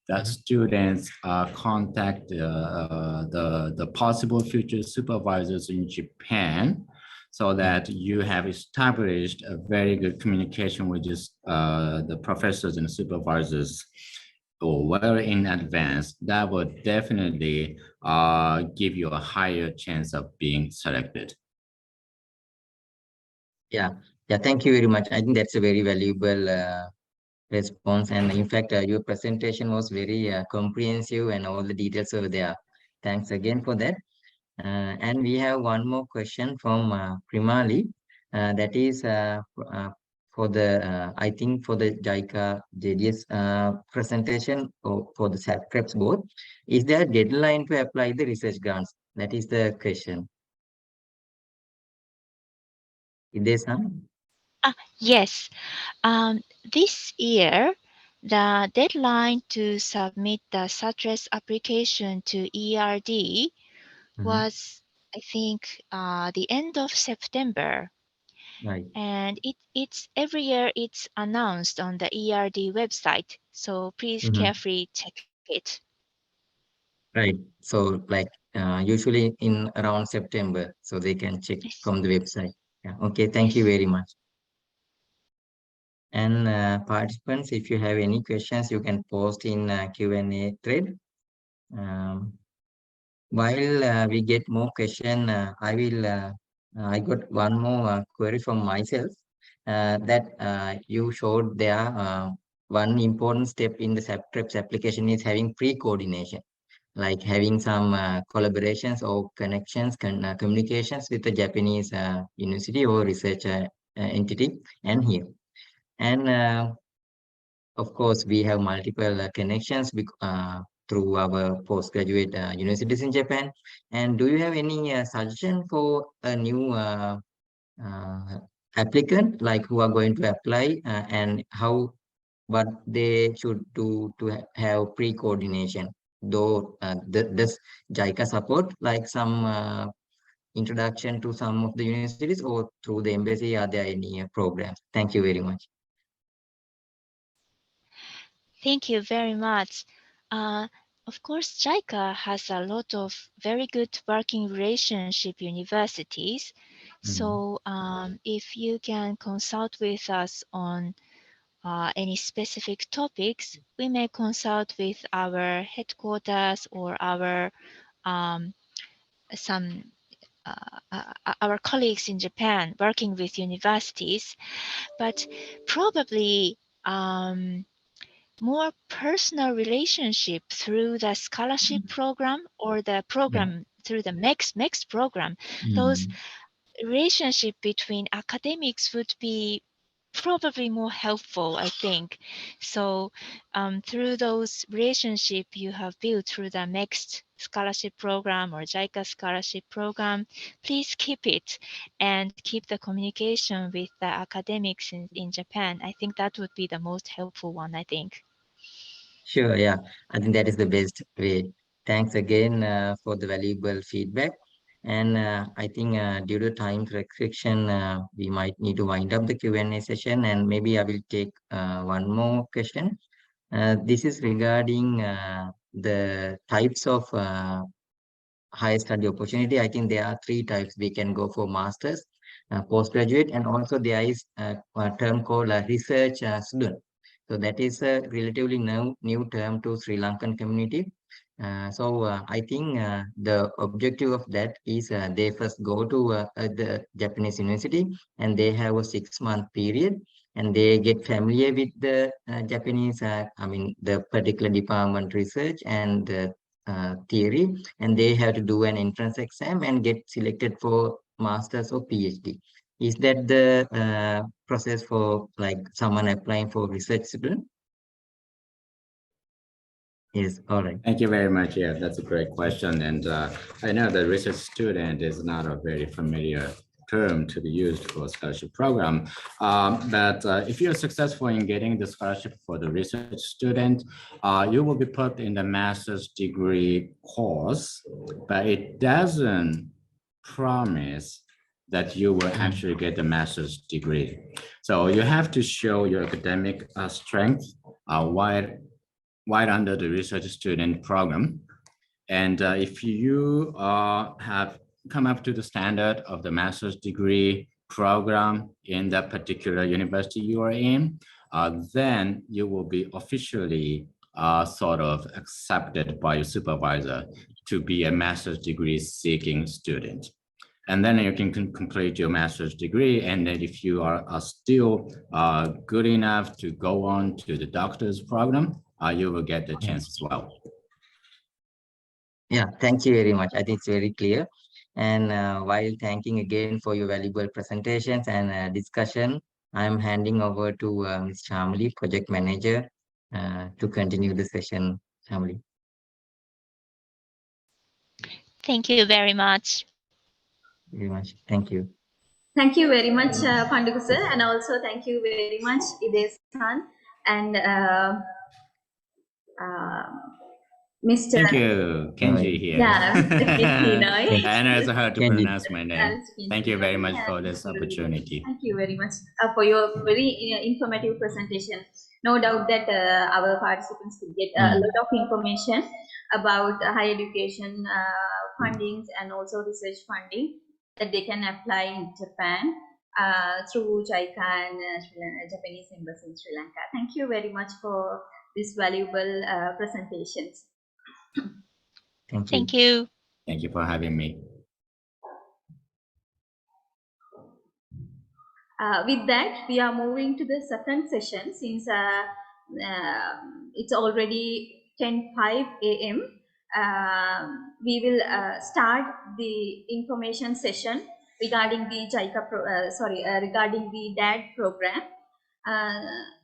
that students contact the possible future supervisors in Japan, so that you have established a very good communication with the professors and supervisors well in advance. That would definitely give you a higher chance of being selected. Yeah, thank you very much. I think that's a very valuable response. And in fact, your presentation was very comprehensive and all the details over there. Thanks again for that. And we have one more question from Primali. That is for the, I think for the JICA JDS presentation for the SATCREPS board. Is there a deadline to apply the research grants? That is the question. Is there some? Yes. This year, the deadline to submit the SATRES application to ERD was, I think, the end of September. Right. And it's every year it's announced on the ERD website. So please carefully check it. Right. So like usually in around September, so they can check from the website. Yeah. Okay. Thank you very much. And participants, if you have any questions, you can post in Q&A thread. While we get more question, I got one more query from myself that you showed there. One important step in the SATREPS application is having pre-coordination, like having some collaborations or connections, communications with the Japanese university or research entity and here. And of course, we have multiple connections through our postgraduate universities in Japan. And do you have any suggestion for a new applicant, like who are going to apply and what they should do to have pre-coordination? Though does JICA support like some introduction to some of the universities, or through the embassy, are there any programs? Thank you very much. Thank you very much. Of course, JICA has a lot of very good working relationship universities. So if you can consult with us on any specific topics, we may consult with our headquarters or our our colleagues in Japan working with universities, but probably more personal relationship through the scholarship program or the program through the MEX program. Those relationship between academics would be probably more helpful, I think. So through those relationship you have built through the next scholarship program or JICA scholarship program, please keep it and keep the communication with the academics in Japan. I think that would be the most helpful one, I think. Sure, yeah, I think that is the best way. Thanks again for the valuable feedback. And I think due to time restriction, we might need to wind up the Q&A session, and maybe I will take one more question. This is regarding the types of higher study opportunity. I think there are 3 types. We can go for masters, postgraduate, and also there is a term called a research student. So that is a relatively new term to Sri Lankan community. I think the objective of that is they first go to the Japanese university, and they have a 6-month period, and they get familiar with the Japanese, the particular department research and the theory, and they have to do an entrance exam and get selected for master's or PhD. Is that the process for like someone applying for research student? Yes, all right. Thank you very much. Yeah, that's a great question. And I know the research student is not a very familiar term to be used for a scholarship program. But if you're successful in getting the scholarship for the research student, you will be put in the master's degree course, but it doesn't promise that you will actually get the master's degree. So you have to show your academic strength while under the research student program. And if you have come up to the standard of the master's degree program in that particular university you are in, then you will be officially sort of accepted by your supervisor to be a master's degree seeking student. And then you can complete your master's degree. And then if you are still good enough to go on to the doctor's program, you will get the chance as well. Yeah, thank you very much. I think it's very clear. And while thanking again for your valuable presentations and discussion, I'm handing over to Ms. Shamli, Project Manager, to continue the session. Shamli. Thank you very much. Very much. Thank you. Thank you very much, Panduku sir, and also thank you very much, Ide-san and Mr. Thank you, Kenji here. Yeah, Inoue. I know it's hard to Kenji. pronounce my name. Thank you very much for this opportunity. Thank you very much for your very informative presentation. No doubt that our participants could get a lot of information about higher education fundings and also research funding that they can apply in Japan through JICA and Japanese Embassy in Sri Lanka. Thank you very much for these valuable presentations. Thank you. Thank you. Thank you for having me. With that, we are moving to the second session since it's already 10:05 a.m. We will start the information session regarding the JICA regarding the DAD program.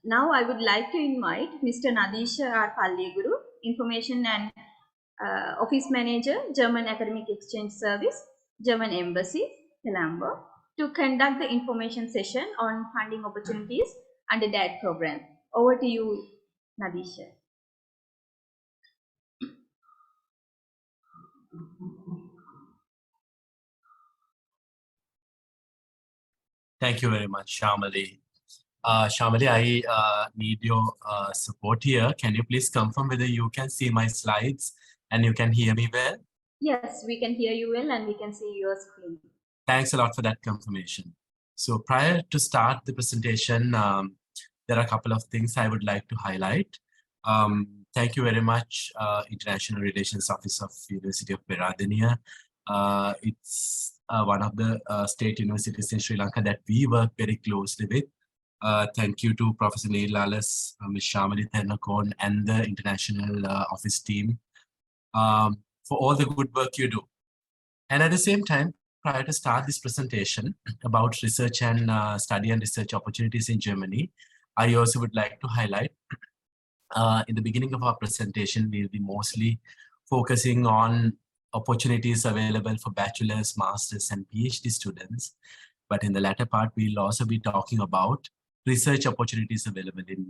Now I would like to invite Mr. Nadeesha Palliyaguru, Information and Office Manager, German Academic Exchange Service, German Embassy, Colombo, to conduct the information session on funding opportunities under DAD program. Over to you, Nadeesha. Thank you very much, Shamali. Shamali, I need your support here. Can you please confirm whether you can see my slides and you can hear me well? Yes, we can hear you well and we can see your screen. Thanks a lot for that confirmation. So prior to start the presentation, there are a couple of things I would like to highlight. Thank you very much, International Relations Office of University of Peradeniya. It's one of the state universities in Sri Lanka that we work very closely with. Thank you to Professor Neil Lalas, Ms. Shamali Thenakon, and the international office team for all the good work you do. And at the same time, prior to start this presentation about research and study and research opportunities in Germany, I also would like to highlight in the beginning of our presentation, we'll be mostly focusing on opportunities available for bachelor's, master's, and PhD students. But in the latter part, we'll also be talking about research opportunities available in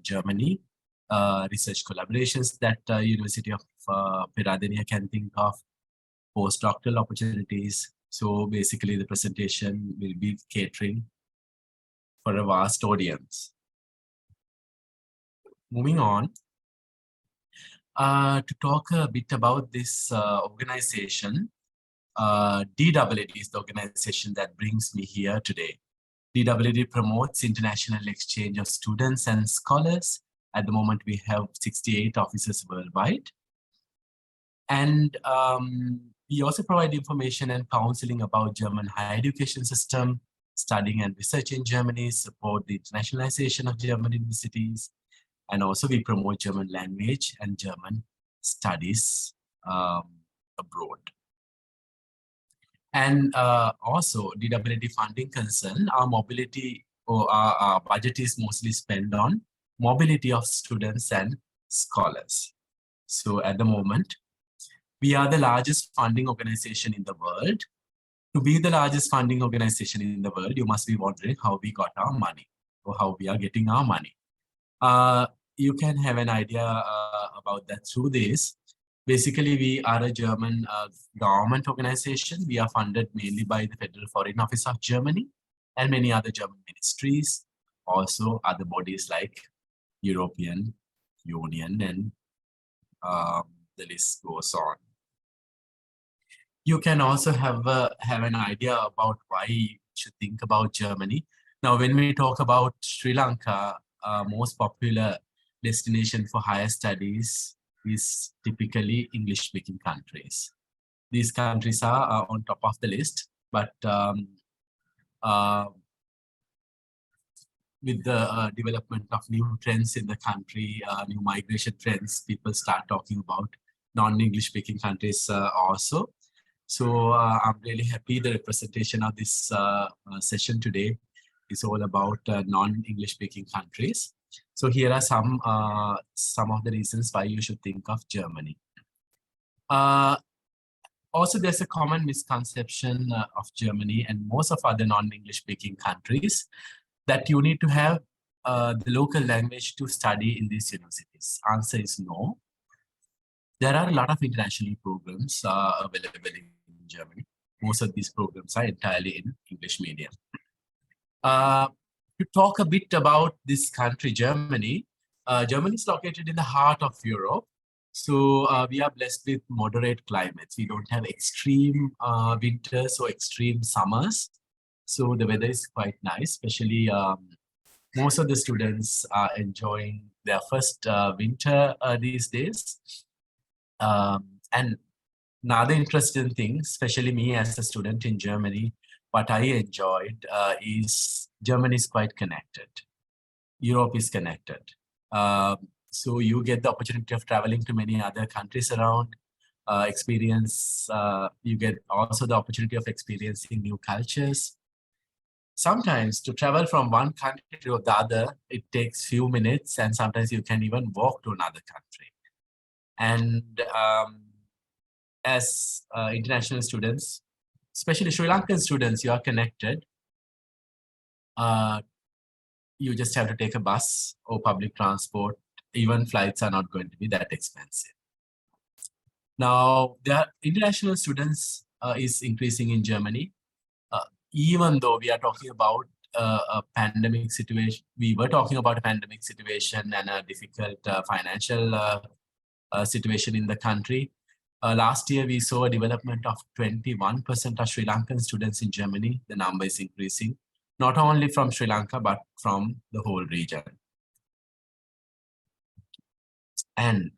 Germany, research collaborations that University of Peradeniya can think of, postdoctoral opportunities. So basically the presentation will be catering for a vast audience. Moving on, to talk a bit about this organization, DWD is the organization that brings me here today. DWD promotes international exchange of students and scholars. At the moment, we have 68 offices worldwide. And we also provide information and counseling about German higher education system, studying and research in Germany, support the internationalization of German universities, and also we promote German language and German studies abroad. And also DWD funding concern, our mobility or our budget is mostly spent on mobility of students and scholars. So at the moment, we are the largest funding organization in the world. To be the largest funding organization in the world, you must be wondering how we got our money or how we are getting our money. You can have an idea about that through this. Basically, we are a German government organization. We are funded mainly by the Federal Foreign Office of Germany and many other German ministries, also other bodies like European Union, and the list goes on. You can also have an idea about why you should think about Germany. Now, when we talk about Sri Lanka, most popular destination for higher studies is typically English-speaking countries. These countries are on top of the list, but with the development of new trends in the country, new migration trends, people start talking about non-English speaking countries also. So I'm really happy the representation of this session today is all about non-English speaking countries. So here are some of the reasons why you should think of Germany. Also, there's a common misconception of Germany and most of other non-English speaking countries that you need to have the local language to study in these universities. Answer is no. There are a lot of international programs available in Germany. Most of these programs are entirely in English medium. To talk a bit about this country, Germany, Germany is located in the heart of Europe. So we are blessed with moderate climates. We don't have extreme winters or extreme summers. So the weather is quite nice, especially most of the students are enjoying their first winter these days. And another interesting thing, especially me as a student in Germany, what I enjoyed is Germany is quite connected. Europe is connected. So you get the opportunity of traveling to many other countries around, you get also the opportunity of experiencing new cultures. Sometimes to travel from one country to the other, it takes few minutes, and sometimes you can even walk to another country. And as international students, especially Sri Lankan students, you are connected. You just have to take a bus or public transport. Even flights are not going to be that expensive. Now, the international students is increasing in Germany. Even though we are talking about a pandemic situation, we were talking about a pandemic situation and a difficult financial situation in the country. Last year, we saw a development of 21% of Sri Lankan students in Germany. The number is increasing. not only from Sri Lanka, but from the whole region. And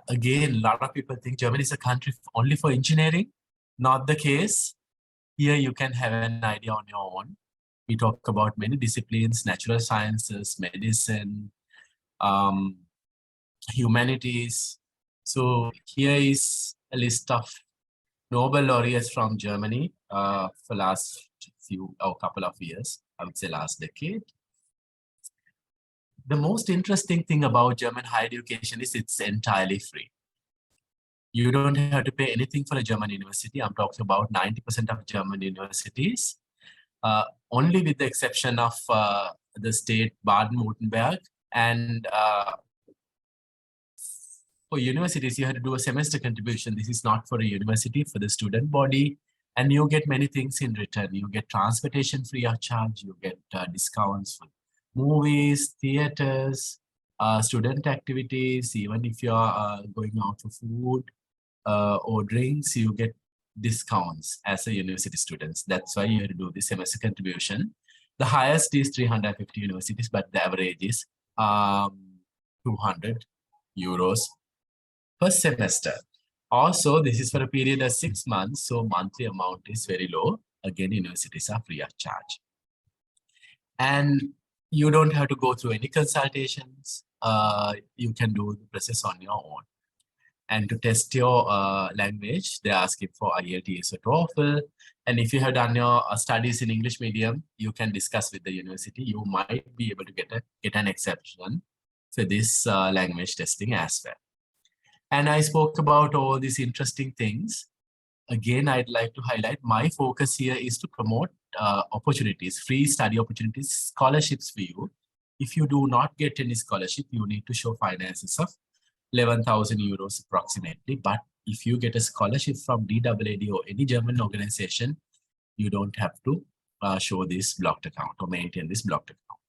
again, a lot of people think Germany is a country only for engineering. Not the case. Here you can have an idea on your own. We talk about many disciplines, natural sciences, medicine, humanities. So here is a list of Nobel laureates from Germany for last couple of years, I would say last decade. The most interesting thing about German higher education is it's entirely free. You don't have to pay anything for a German university. I'm talking about 90% of German universities, only with the exception of the state Baden-Württemberg. And for universities, you have to do a semester contribution. This is not for a university, for the student body. And you get many things in return. You get transportation free of charge. You get discounts for movies, theaters, student activities. Even if you're going out for food or drinks, you get discounts as a university students. That's why you have to do the semester contribution. The highest is 350 universities, but the average is 200 euros per semester. Also, this is for a period of 6 months, so monthly amount is very low. Again, universities are free of charge. And you don't have to go through any consultations. You can do the process on your own. And to test your language, they're asking for IELTS or TOEFL. And if you have done your studies in English medium, you can discuss with the university. You might be able to get an exception for this language testing as well. And I spoke about all these interesting things. Again, I'd like to highlight my focus here is to promote opportunities, free study opportunities, scholarships for you. If you do not get any scholarship, you need to show finances of 11,000 euros approximately. But if you get a scholarship from DAAD or any German organization, you don't have to show this blocked account or maintain this blocked account.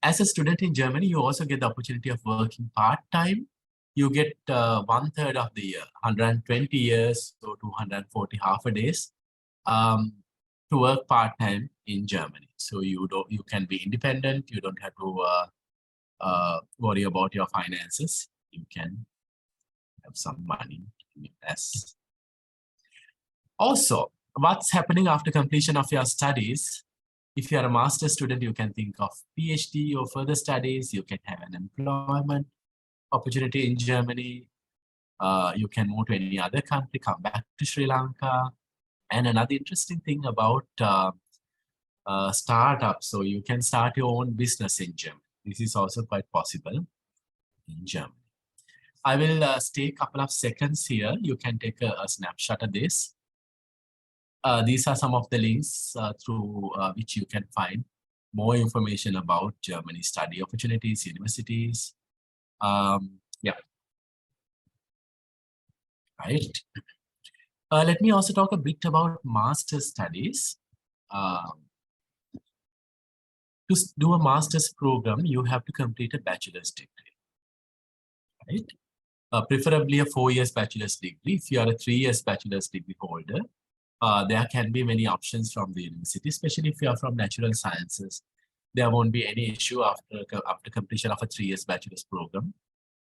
As a student in Germany, you also get the opportunity of working part-time. You get 1/3 of the year, 120 years, so 240 half a days to work part-time in Germany. So you can be independent. You don't have to worry about your finances. You can have some money in invest. Also, what's happening after completion of your studies? If you're a master's student, you can think of PhD or further studies. You can have an employment opportunity in Germany. You can move to any other country, come back to Sri Lanka. And another interesting thing about startups, so you can start your own business in Germany. This is also quite possible in Germany. I will stay a couple of seconds here. You can take a snapshot of this. These are some of the links through which you can find more information about Germany study opportunities, universities. Yeah. Right. Let me also talk a bit about master's studies. To do a master's program, you have to complete a bachelor's degree, right? Preferably a 4 years bachelor's degree. If you are a 3 years bachelor's degree holder, there can be many options from the university, especially if you are from natural sciences. There won't be any issue after completion of a 3 years bachelor's program.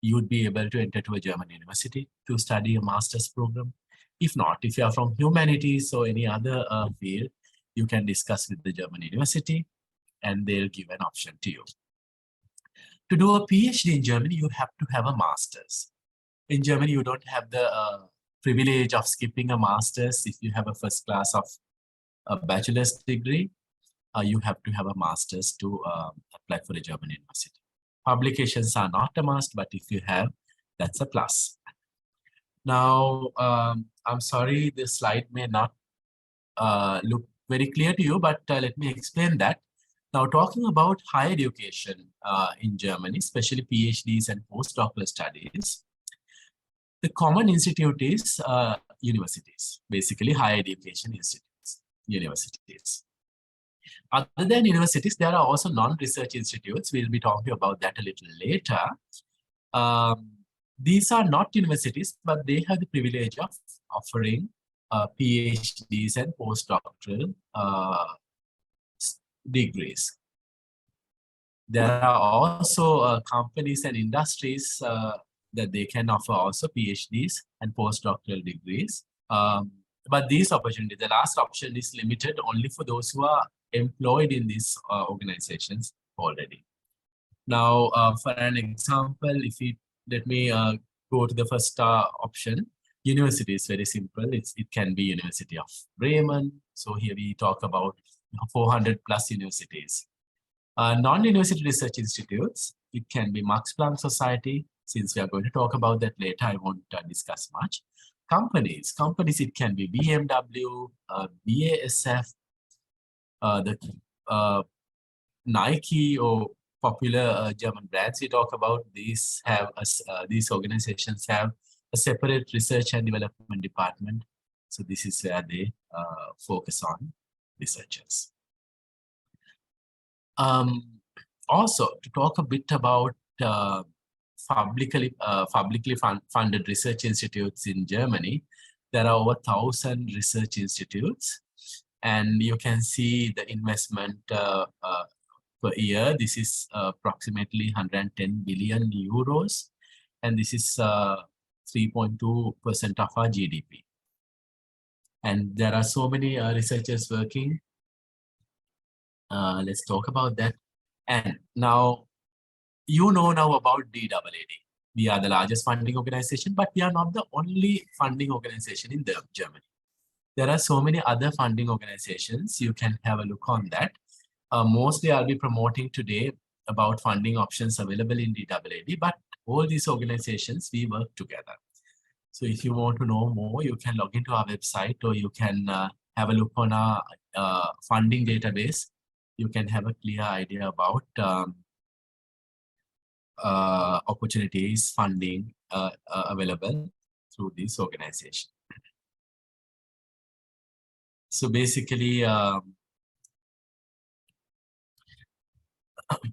You would be able to enter to a German university to study a master's program. If not, if you are from humanities or any other field, you can discuss with the German university and they'll give an option to you. To do a PhD in Germany, you have to have a master's. In Germany, you don't have the privilege of skipping a master's. If you have a first class of a bachelor's degree, you have to have a master's to apply for a German university. Publications are not a must, but if you have, that's a plus. Now, I'm sorry, this slide may not look very clear to you, but let me explain that. Now, talking about higher education in Germany, especially PhDs and postdoctoral studies, the common institute is universities, basically higher education institutes, universities. Other than universities, there are also non-research institutes. We'll be talking about that a little later. These are not universities, but they have the privilege of offering PhDs and postdoctoral degrees. There are also companies and industries that they can offer also PhDs and postdoctoral degrees. But these opportunities, the last option is limited only for those who are employed in these organizations already. Now, for an example, if you let me go to the first option, university is very simple. It can be University of Bremen. So here we talk about 400 plus universities. Non-university research institutes, it can be Max Planck Society. Since we are going to talk about that later, I won't discuss much. Companies, it can be BMW, BASF, the Nike or popular German brands we talk about. These organizations have a separate research and development department. So this is where they focus on researchers. Also, to talk a bit about publicly funded research institutes in Germany, there are over 1,000 research institutes, and you can see the investment per year. This is approximately 110 billion euros, and this is 3.2% of our GDP. And there are so many researchers working. Let's talk about that. And now, you know now about DAAD. We are the largest funding organization, but we are not the only funding organization in Germany. There are so many other funding organizations. You can have a look on that. Mostly I'll be promoting today about funding options available in DAAD, but all these organizations, we work together. So if you want to know more, you can log into our website, or you can have a look on our funding database. You can have a clear idea about opportunities, funding available through this organization. So basically,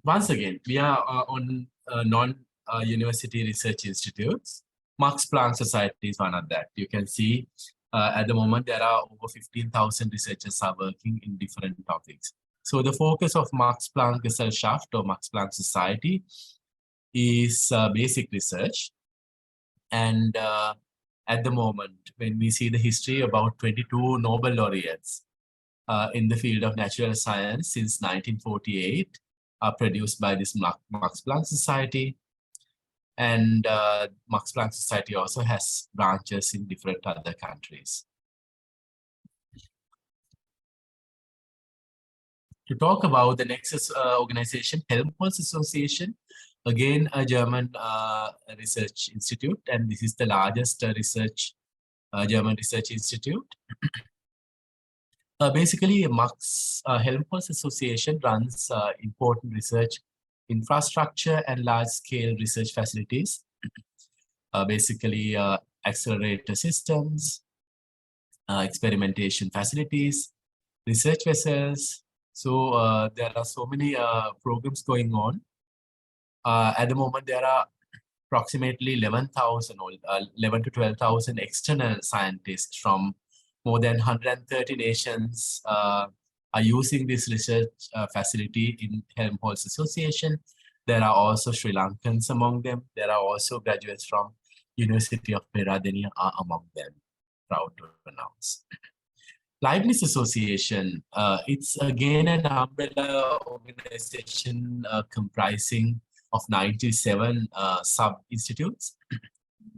once again, we are on non-university research institutes. Max Planck Society is one of that. You can see at the moment there are over 15,000 researchers are working in different topics. So the focus of Max Planck Gesellschaft or Max Planck Society is basic research. And at the moment, when we see the history, about 22 Nobel laureates in the field of natural science since 1948 are produced by this Max Planck Society. And Max Planck Society also has branches in different other countries. To talk about the next organization, Helmholtz Association, again a German research institute, and this is the largest German research institute. Basically, Helmholtz Association runs important research infrastructure and large-scale research facilities. Basically, accelerator systems, experimentation facilities, research vessels. So there are so many programs going on. At the moment, there are approximately 11,000 or 11 to 12,000 external scientists from more than 130 nations are using this research facility in Helmholtz Association. There are also Sri Lankans among them. There are also graduates from University of Peradeniya are among them, proud to announce. Leibniz Association, it's again an umbrella organization comprising of 97 sub-institutes.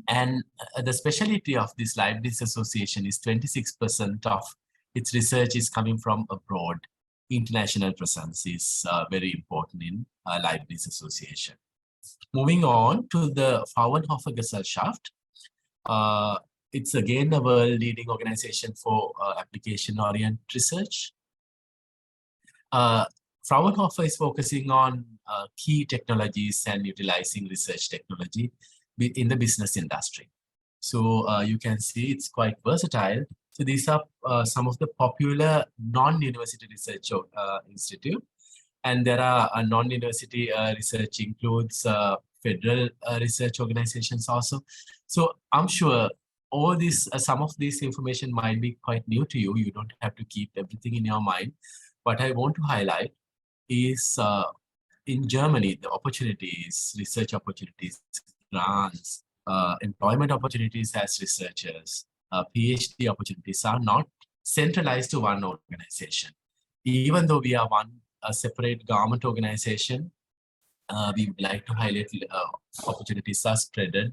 And the specialty of this Leibniz Association is 26% of its research is coming from abroad. International presence is very important in Leibniz Association. Moving on to the Fraunhofer Gesellschaft. It's again a world-leading organization for application-oriented research. Fraunhofer is focusing on key technologies and utilizing research technology in the business industry. So you can see it's quite versatile. So these are some of the popular non-university research institute. And there are non-university research includes federal research organizations also. So I'm sure all this, some of this information might be quite new to you. You don't have to keep everything in your mind. What I want to highlight is in Germany, the opportunities, research opportunities, grants, employment opportunities as researchers, PhD opportunities are not centralized to one organization. Even though we are a separate government organization, we would like to highlight opportunities are spreaded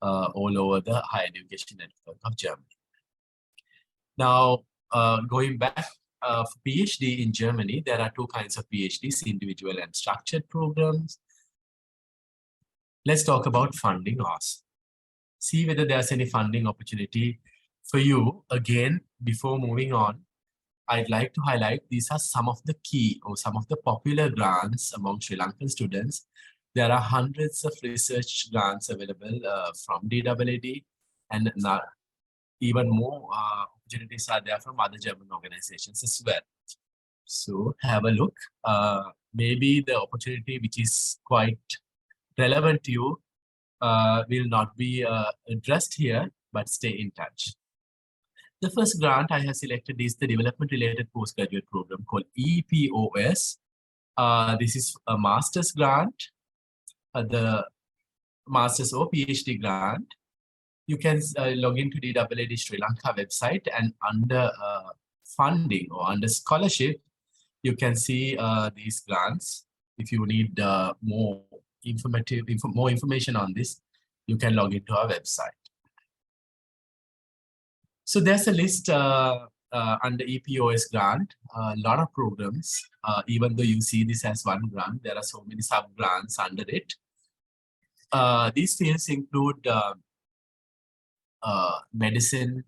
all over the higher education network of Germany. Now, going back for PhD in Germany, there are two kinds of PhDs, individual and structured programs. Let's talk about funding also. See whether there's any funding opportunity for you. Again, before moving on, I'd like to highlight these are some of the key or some of the popular grants among Sri Lankan students. There are hundreds of research grants available from DWD, and even more opportunities are there from other German organizations as well. So have a look. Maybe the opportunity which is quite relevant to you will not be addressed here, but stay in touch. The first grant I have selected is the development-related postgraduate program called EPOS. This is a master's grant, the master's or PhD grant. You can log into the DWD Sri Lanka website, and under funding or under scholarship, you can see these grants. If you need more information on this, you can log into our website. So there's a list under EPOS grant, a lot of programs. Even though you see this as one grant, there are so many sub-grants under it. These fields include medicine,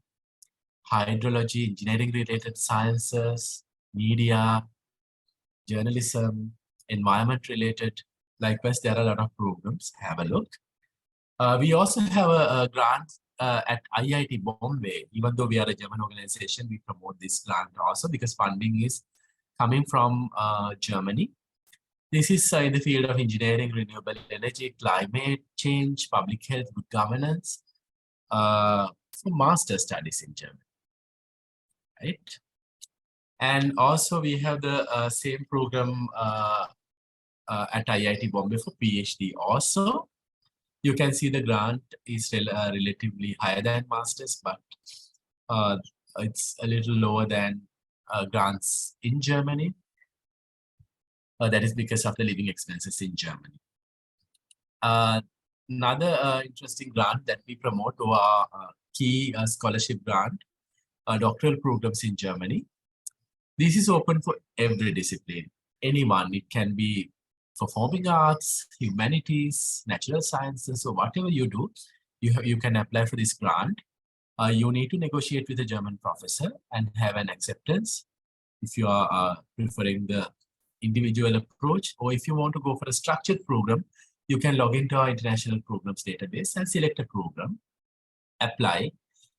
hydrology, engineering-related sciences, media, journalism, environment-related. Likewise, there are a lot of programs. Have a look. We also have a grant at IIT Bombay. Even though we are a German organization, we promote this grant also because funding is coming from Germany. This is in the field of engineering, renewable energy, climate change, public health, good governance, for master studies in Germany, right? And also we have the same program at IIT Bombay for PhD also. You can see the grant is relatively higher than masters, but it's a little lower than grants in Germany. That is because of the living expenses in Germany. Another interesting grant that we promote to our key scholarship grant, doctoral programs in Germany. This is open for every discipline, anyone. It can be performing arts, humanities, natural sciences, or whatever you do, you can apply for this grant. You need to negotiate with a German professor and have an acceptance if you are preferring the individual approach, or if you want to go for a structured program, you can log into our international programs database and select a program, apply.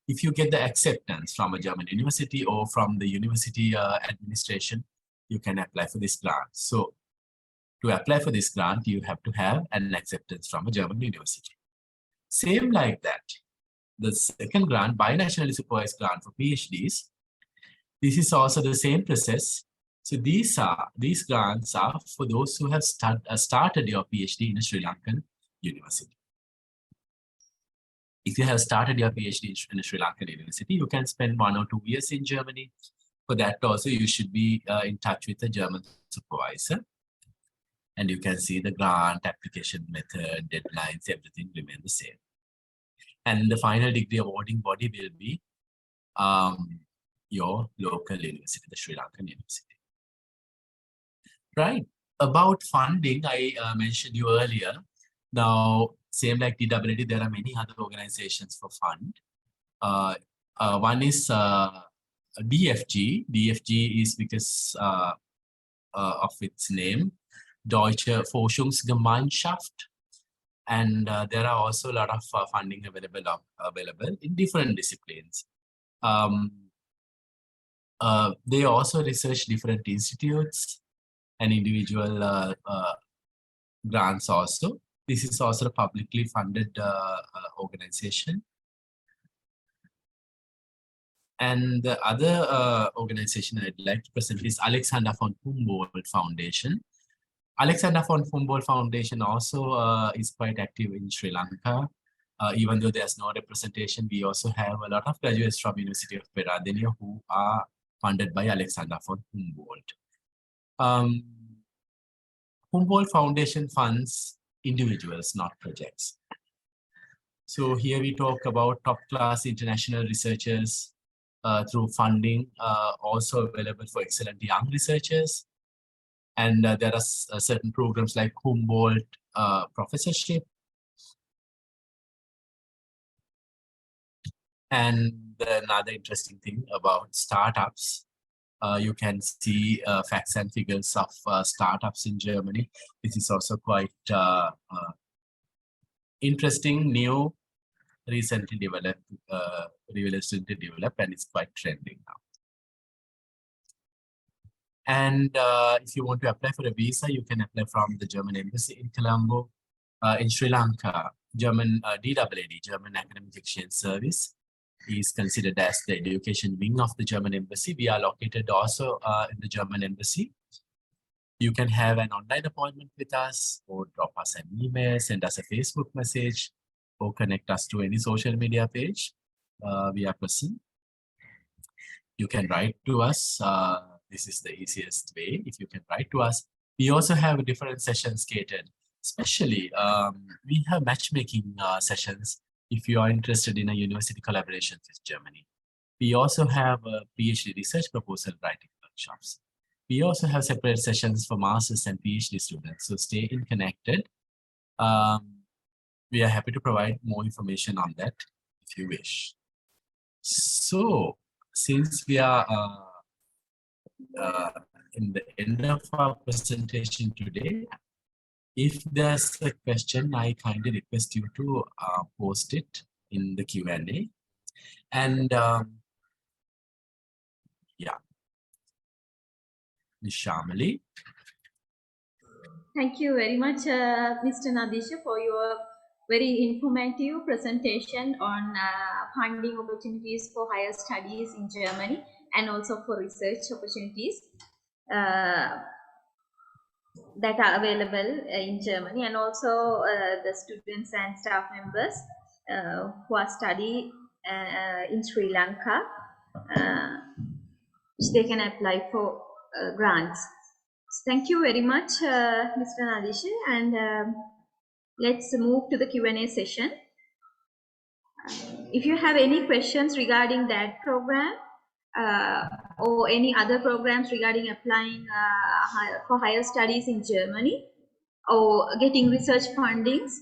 If you get the acceptance from a German university or from the university administration, you can apply for this grant. So to apply for this grant, you have to have an acceptance from a German university. Same like that. The second grant, binationally supervised grant for PhDs, this is also the same process. So these grants are for those who have started your PhD in a Sri Lankan university. If you have started your PhD in a Sri Lankan university, you can spend 1 or 2 years in Germany. For that also, you should be in touch with a German supervisor. And you can see the grant, application method, deadlines, everything remain the same. And the final degree awarding body will be your local university, the Sri Lankan university. Right. About funding, I mentioned you earlier. Now, same like DWD, there are many other organizations for fund. One is DFG. DFG is because of its name, Deutsche Forschungsgemeinschaft. And there are also a lot of funding available in different disciplines. They also research different institutes and individual grants also. This is also a publicly funded organization. And the other organization I'd like to present is Alexander von Humboldt Foundation. Alexander von Humboldt Foundation also is quite active in Sri Lanka. Even though there's no representation, we also have a lot of graduates from University of Peradeniya who are funded by Alexander von Humboldt. Humboldt Foundation funds individuals, not projects. So here we talk about top-class international researchers through funding, also available for excellent young researchers. And there are certain programs like Humboldt Professorship. And another interesting thing about startups, you can see facts and figures of startups in Germany. This is also quite interesting, new, recently developed, and it's quite trending now. And if you want to apply for a visa, you can apply from the German embassy in Colombo. In Sri Lanka, German DAAD, German Academic Exchange Service, is considered as the education wing of the German embassy. We are located also in the German embassy. You can have an online appointment with us, or drop us an email, send us a Facebook message, or connect us to any social media page. We are present. You can write to us. This is the easiest way. If you can write to us. We also have different sessions catered. Especially, we have matchmaking sessions if you are interested in a university collaboration with Germany. We also have PhD research proposal writing workshops. We also have separate sessions for masters and PhD students. So stay connected. We are happy to provide more information on that if you wish. So since we are in the end of our presentation today, if there's a question, I kindly request you to post it in the Q&A. And yeah, Ms. Shamali. Thank you very much, Mr. Nadeesha, for your very informative presentation on funding opportunities for higher studies in Germany and also for research opportunities that are available in Germany, and also the students and staff members who are studying in Sri Lanka, which they can apply for grants. Thank you very much, Mr. Nadeesha, and let's move to the Q&A session. If you have any questions regarding that program or any other programs regarding applying for higher studies in Germany or getting research fundings,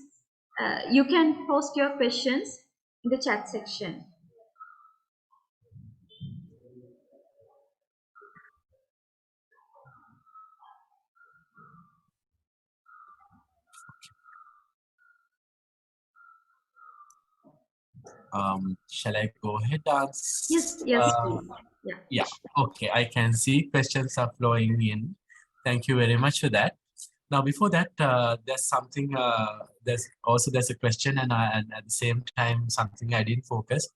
you can post your questions in the chat section. Shall I go ahead and Yes, please. Yeah, okay, I can see questions are flowing in. Thank you very much for that. Now, before that, there's something, there's a question, and at the same time, something I didn't focus.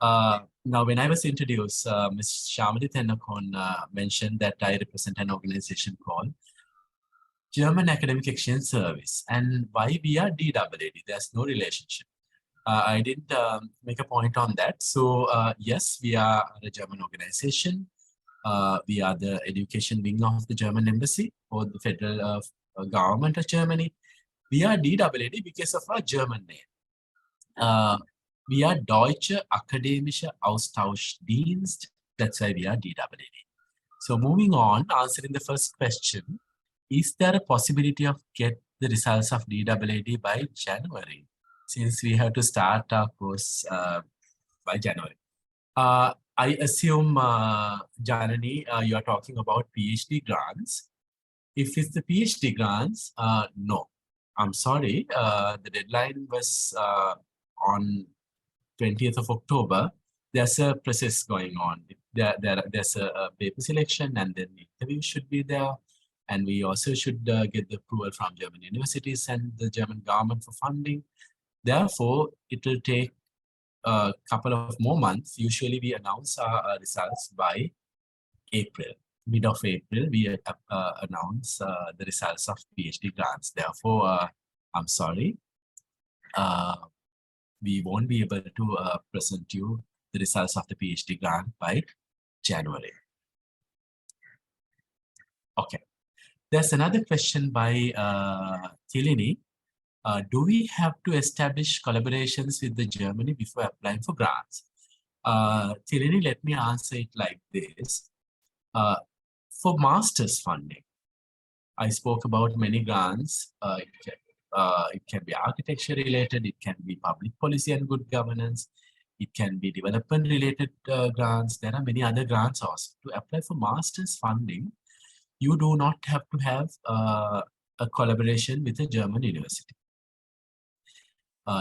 Now, when I was introduced, Ms. Shamali Tennakon mentioned that I represent an organization called German Academic Exchange Service. And why we are DAAD? There's no relationship. I didn't make a point on that. So yes, we are a German organization. We are the education wing of the German embassy or the federal government of Germany. We are DAAD because of our German name. We are Deutsche Akademische Austauschdienst. That's why we are DAAD. So moving on, answering the first question, is there a possibility of get the results of DAAD by January? Since we have to start our course by January. I assume, Janani, you are talking about PhD grants. If it's the PhD grants, no. I'm sorry, the deadline was on 20th of October. There's a process going on. There's a paper selection, and then the interview should be there. And we also should get the approval from German universities and the German government for funding. Therefore, it will take a couple of more months. Usually we announce our results by April. Mid of April, we announce the results of PhD grants. Therefore, I'm sorry, we won't be able to present you the results of the PhD grant by January. Okay. There's another question by Tilini. Do we have to establish collaborations with the Germany before applying for grants? Tilini, let me answer it like this. For master's funding, I spoke about many grants. It can be architecture related, it can be public policy and good governance, it can be development related grants. There are many other grants also. To apply for master's funding, you do not have to have a collaboration with a German university.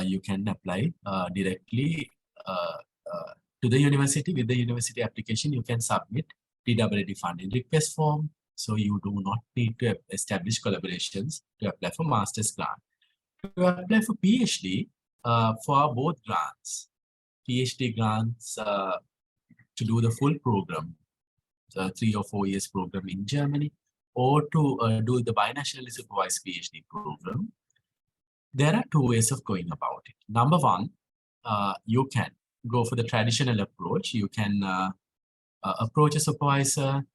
You can apply directly to the university. With the university application, you can submit DWD funding request form. So you do not need to establish collaborations to apply for master's grant. To apply for PhD, for both grants, PhD grants to do the full program, 3 or 4 years program in Germany, or to do the binationally supervised PhD program, there are 2 ways of going about it. Number one, you can go for the traditional approach. You can approach a supervisor.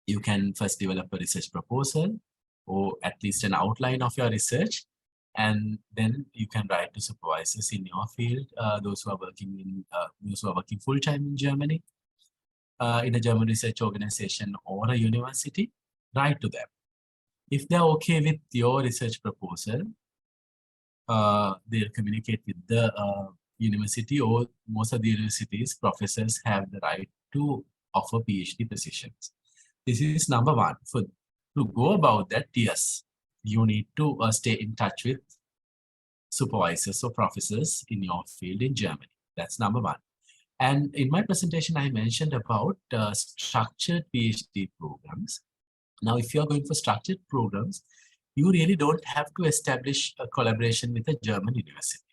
You can first develop a research proposal or at least an outline of your research, and then you can write to supervisors in your field, those who are working full-time in Germany, in a German research organization or a university. Write to them. If they're okay with your research proposal, they'll communicate with the university, or most of the universities, professors have the right to offer PhD positions. This is number one. To go about that, yes, you need to stay in touch with supervisors or professors in your field in Germany. That's number one. And in my presentation, I mentioned about structured PhD programs. Now, if you're going for structured programs, you really don't have to establish a collaboration with a German university.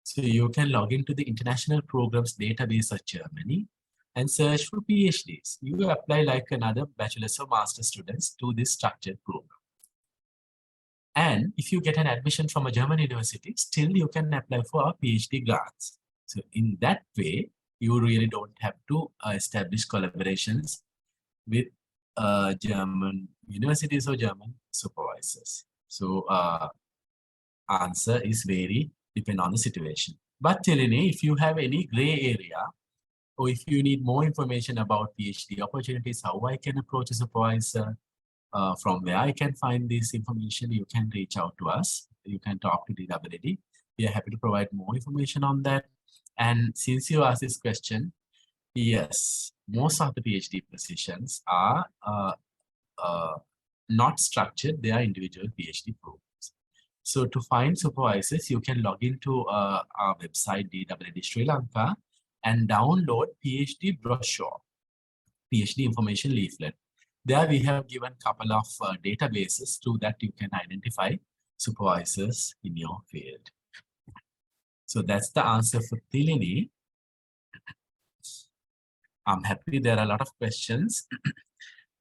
So you can log into the International Programs Database of Germany and search for PhDs. You apply like another bachelor's or master's students to this structured program. And if you get an admission from a German university, still you can apply for a PhD grants. So in that way, you really don't have to establish collaborations with German universities or German supervisors. So answer is very depend on the situation. But Telene, if you have any gray area, or if you need more information about PhD opportunities, how I can approach a supervisor, from where I can find this information, you can reach out to us. You can talk to DWD. We are happy to provide more information on that. And since you asked this question, yes, most of the PhD positions are not structured, they are individual PhD programs. So to find supervisors, you can log into our website, DWD Sri Lanka, and download PhD brochure, PhD information leaflet. There we have given a couple of databases through that you can identify supervisors in your field. So that's the answer for Tilini. I'm happy there are a lot of questions.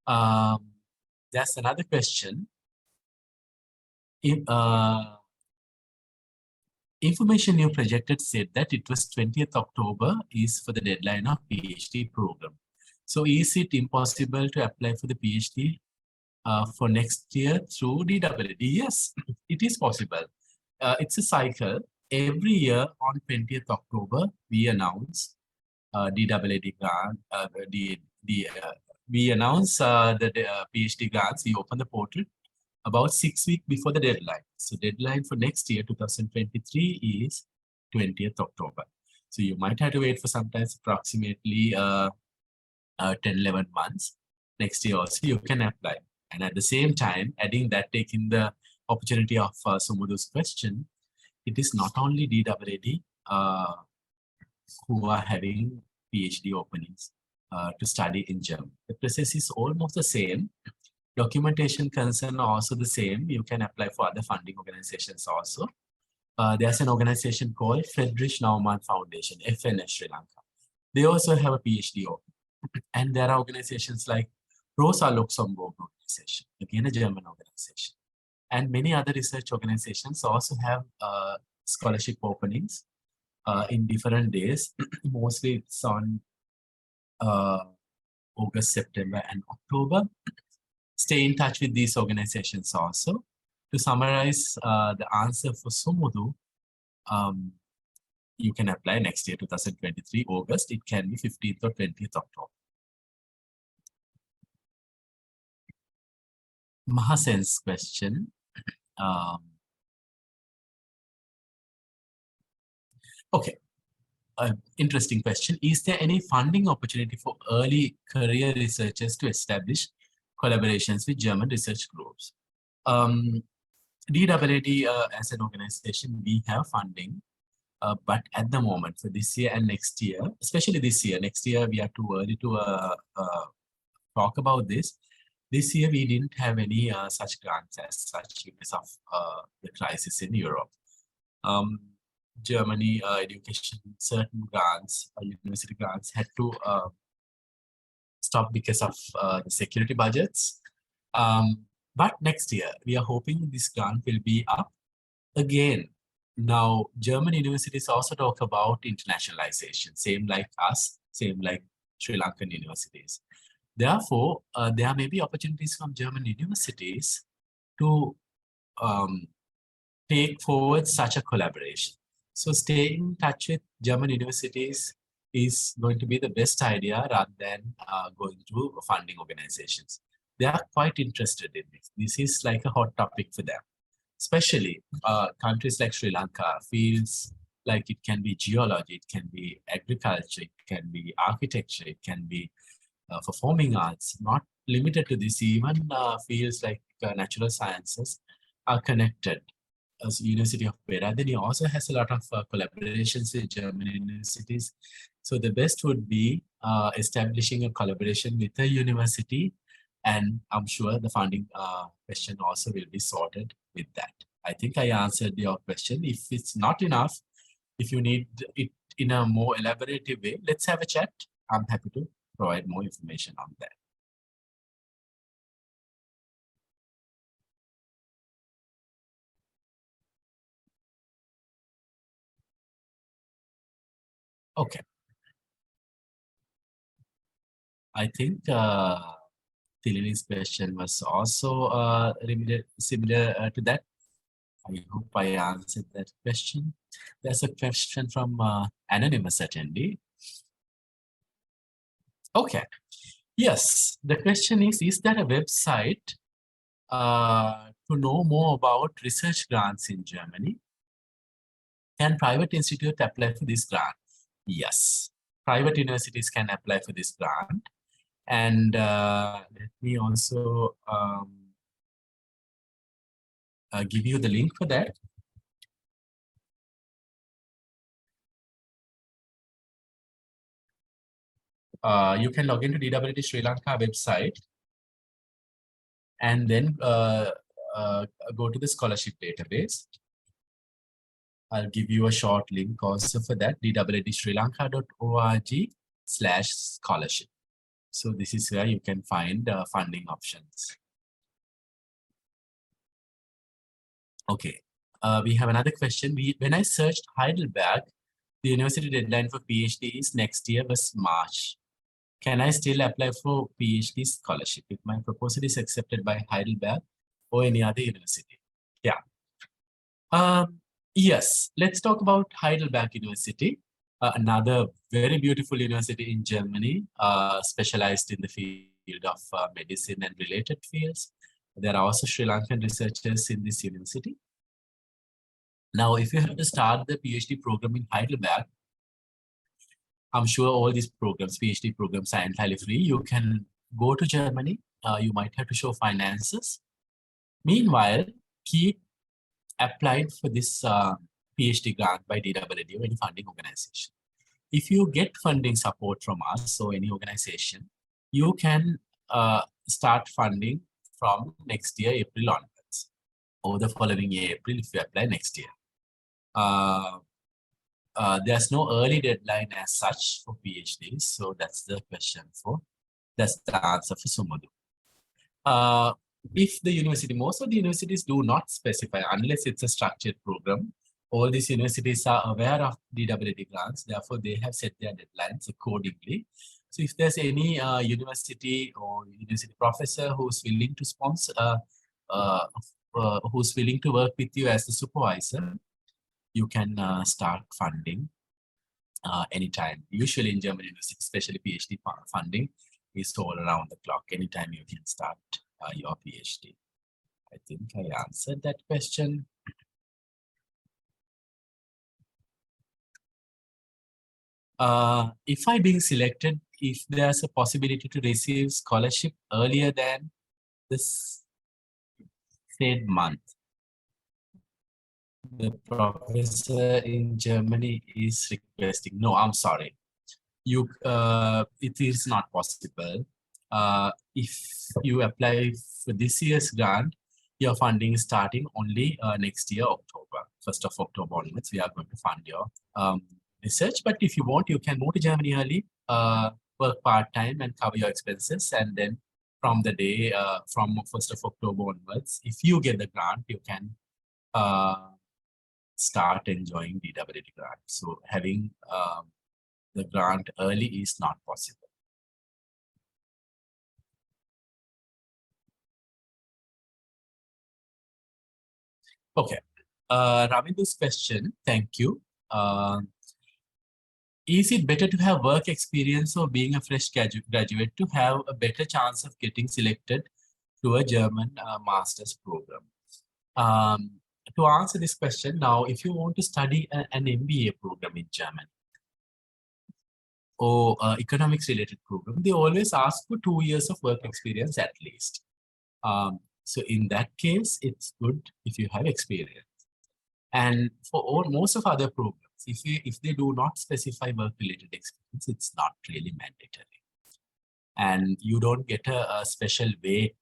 There's another question. Information you projected said that it was 20th October is for the deadline of PhD program. So is it impossible to apply for the PhD for next year through DWD? Yes, it is possible. It's a cycle. Every year on 20th October, we announce DWD grant. We announce the PhD grants. We open the portal about 6 weeks before the deadline. So deadline for next year, 2023, is 20th October. So you might have to wait for sometimes approximately 10-11 months. Next year also you can apply. And at the same time, adding that, taking the opportunity of Sumudhu's question, it is not only DWD who are having PhD openings to study in German. The process is almost the same. Documentation concern are also the same. You can apply for other funding organizations also. There's an organization called Friedrich Naumann Foundation, FNS Sri Lanka. They also have a PhD open. And there are organizations like Rosa Luxemburg organization, again a German organization. And many other research organizations also have scholarship openings in different days. Mostly it's on August, September, and October. Stay in touch with these organizations also. To summarize the answer for Sumudu, you can apply next year, 2023, August. It can be 15th or 20th October. Mahasen's question. Okay, interesting question. Is there any funding opportunity for early career researchers to establish collaborations with German research groups? DWD as an organization, we have funding, but at the moment for this year and next year, especially this year, next year we are too early to talk about this. This year we didn't have any such grants as such because of the crisis in Europe. Germany education, certain grants, university grants had to stop because of the security budgets. But next year, we are hoping this grant will be up again. Now, German universities also talk about internationalization, same like us, same like Sri Lankan universities. Therefore, there may be opportunities from German universities to take forward such a collaboration. So staying in touch with German universities is going to be the best idea rather than going to funding organizations. They are quite interested in this. This is like a hot topic for them. Especially countries like Sri Lanka feels like it can be geology, it can be agriculture, it can be architecture, it can be performing arts, not limited to this, even fields like natural sciences are connected. As University of Peradeniya also has a lot of collaborations with German universities. So the best would be establishing a collaboration with a university, and I'm sure the funding question also will be sorted with that. I think I answered your question. If it's not enough, if you need it in a more elaborative way, let's have a chat. I'm happy to provide more information on that. Okay. I think Tilini's question was also similar to that. I hope I answered that question. There's a question from anonymous attendee. Okay. Yes, the question is there a website to know more about research grants in Germany? Can private institutes apply for this grant? Yes, private universities can apply for this grant. And let me also give you the link for that. You can log into DWT Sri Lanka website and then go to the scholarship database. I'll give you a short link also for that, dwtsrilanka.org/scholarship. So this is where you can find funding options. Okay, we have another question. When I searched Heidelberg, the university deadline for PhD is next year was March. Can I still apply for PhD scholarship if my proposal is accepted by Heidelberg or any other university? Yeah. Yes, let's talk about Heidelberg University, another very beautiful university in Germany, specialized in the field of medicine and related fields. There are also Sri Lankan researchers in this university. Now, if you have to start the PhD program in Heidelberg, I'm sure all these programs, PhD programs, are entirely free. You can go to Germany. You might have to show finances. Meanwhile, keep applied for this PhD grant by DWD or any funding organization. If you get funding support from us or any organization, you can start funding from next year, April onwards, or the following year, April, if you apply next year. There's no early deadline as such for PhDs. So that's the answer for Sumadu. If the university, most of the universities do not specify unless it's a structured program. All these universities are aware of DWD grants, therefore they have set their deadlines accordingly. So if there's any university or university professor who's willing to sponsor, who's willing to work with you as the supervisor, you can start funding anytime. Usually in German university, especially PhD funding, is all around the clock. Anytime you can start your PhD. I think I answered that question. If I being selected, if there's a possibility to receive scholarship earlier than this said month, the professor in Germany is requesting. No, I'm sorry. It is not possible. If you apply for this year's grant, your funding is starting only next year, October. 1st of October onwards, we are going to fund your research. But if you want, you can move to Germany early, work part-time and cover your expenses. And then from the day, from 1st of October onwards, if you get the grant, you can start enjoying DWD grant. So having the grant early is not possible. Okay, Ravindu's question, thank you. Is it better to have work experience or being a fresh graduate to have a better chance of getting selected to a German master's program? To answer this question, now, if you want to study an MBA program in Germany or economics related program, they always ask for 2 years of work experience at least. So in that case, it's good if you have experience. And for most of other programs, if they do not specify work-related experience, it's not really mandatory. And you don't get a special weight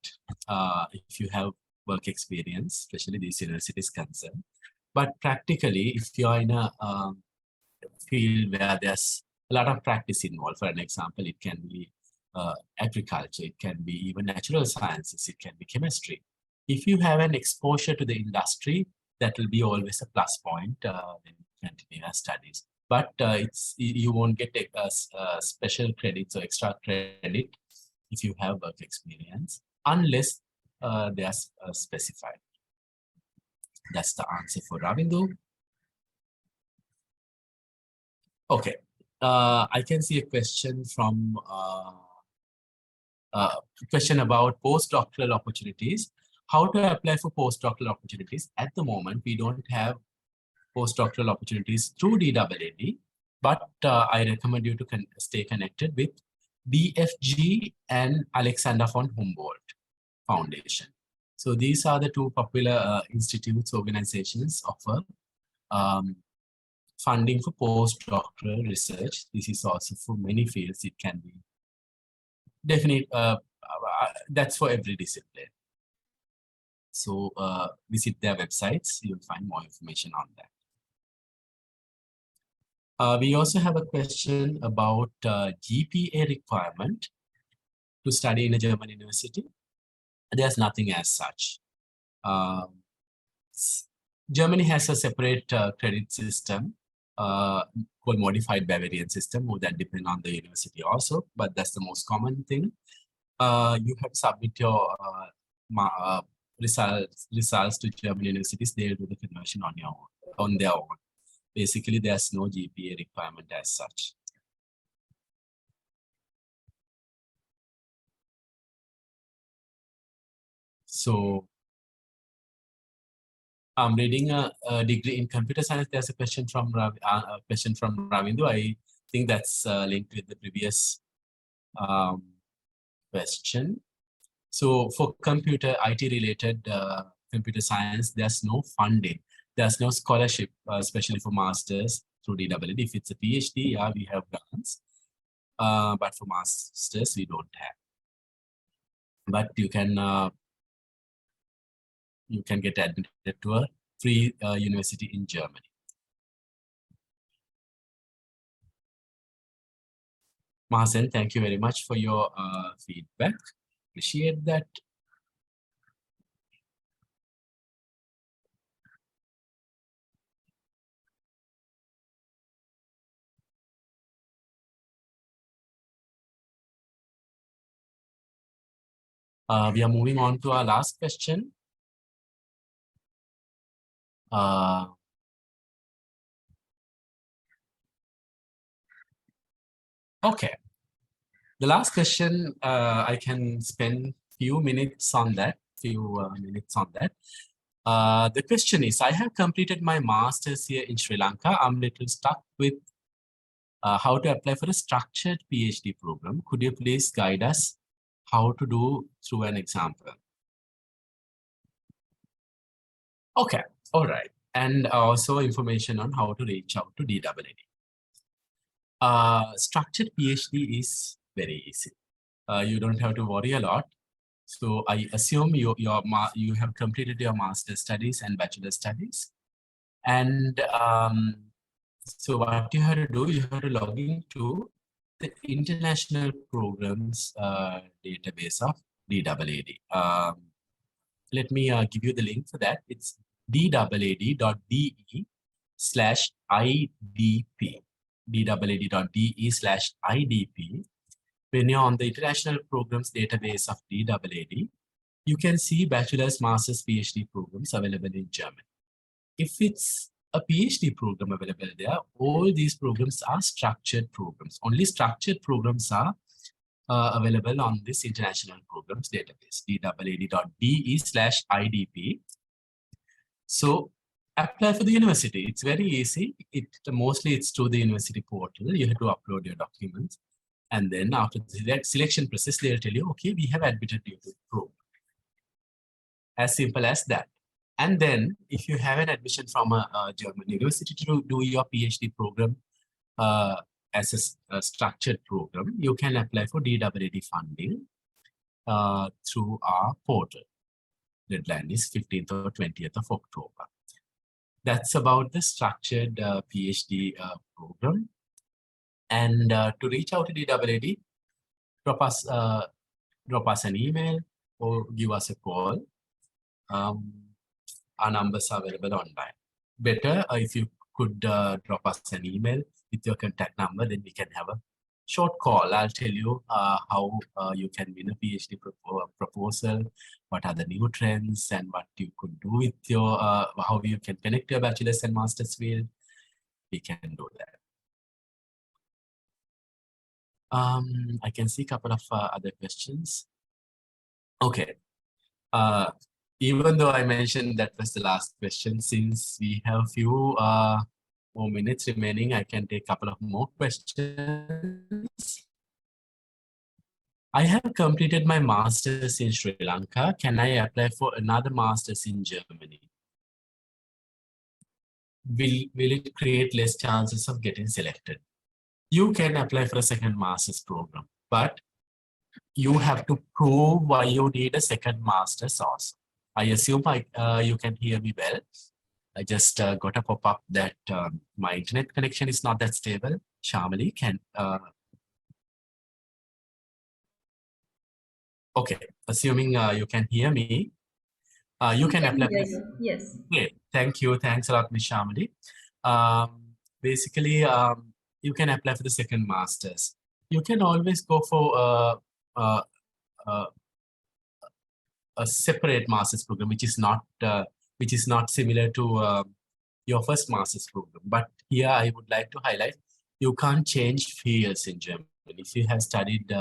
if you have work experience, especially these universities concerned. But practically, if you are in a field where there's a lot of practice involved, for an example, it can be agriculture, it can be even natural sciences, it can be chemistry. If you have an exposure to the industry, that will be always a plus point when you continue your studies. But you won't get special credits or extra credit if you have work experience, unless they are specified. That's the answer for Ravindu. Okay, I can see a question from question about postdoctoral opportunities. How to apply for postdoctoral opportunities? At the moment, we don't have postdoctoral opportunities through DWD, but I recommend you to stay connected with BFG and Alexander von Humboldt Foundation. So these are the two popular institutes, organizations offer funding for postdoctoral research. This is also for many fields. It can be definite. That's for every discipline. So visit their websites. You'll find more information on that. We also have a question about GPA requirement to study in a German university. There's nothing as such. Germany has a separate credit system called modified Bavarian system, that depend on the university also, but that's the most common thing. You have to submit your results to German universities. They'll do the conversion on their own. Basically, there's no GPA requirement as such. So I'm reading a degree in computer science. There's a question from Ravindu. I think that's linked with the previous question. So for computer IT related computer science, there's no funding. There's no scholarship, especially for masters through DWD. If it's a PhD, yeah, we have grants. But for masters, we don't have. But you can get admitted to a free university in Germany. Mahasen, thank you very much for your feedback. Appreciate that. We are moving on to our last question. Okay. The last question, I can spend few minutes on that. The question is, I have completed my master's here in Sri Lanka. I'm a little stuck with how to apply for a structured PhD program. Could you please guide us how to do through an example? Okay, all right. And also information on how to reach out to DWD. Structured PhD is very easy. You don't have to worry a lot. So I assume you have completed your master's studies and bachelor studies. And so what you have to do, you have to log into the international programs database of DWD. Let me give you the link for that. It's dwad.de/IDP. dwad.de/IDP. When you're on the international programs database of DWD, you can see bachelor's, master's, PhD programs available in German. If it's a PhD program available there, all these programs are structured programs. Only structured programs are available on this international programs database, dwad.de/IDP. So apply for the university. It's very easy. Mostly it's through the university portal. You have to upload your documents. And then after the selection process, they'll tell you, okay, we have admitted you to the program. As simple as that. And then if you have an admission from a German university to do your PhD program as a structured program, you can apply for DWD funding through our portal. Deadline is 15th or 20th of October. That's about the structured PhD program. And to reach out to DWD, drop us an email or give us a call. Our numbers are available online. Better if you could drop us an email with your contact number, then we can have a short call. I'll tell you how you can win a PhD proposal, what are the new trends, and what you could do with your, how you can connect your bachelor's and master's field. We can do that. I can see a couple of other questions. Okay. Even though I mentioned that was the last question, since we have few more minutes remaining, I can take a couple of more questions. I have completed my master's in Sri Lanka. Can I apply for another master's in Germany? Will it create less chances of getting selected? You can apply for a second master's program, but you have to prove why you need a second master's also. I assume you can hear me well. I just got a pop-up that my internet connection is not that stable. Shamali can... okay, assuming you can hear me, you can apply. Yes. Great, thank you. Thanks a lot, Ms. Shamali. Basically, you can apply for the second master's. You can always go for a separate master's program, which is not similar to your first master's program. But here I would like to highlight, you can't change fields in Germany. If you have studied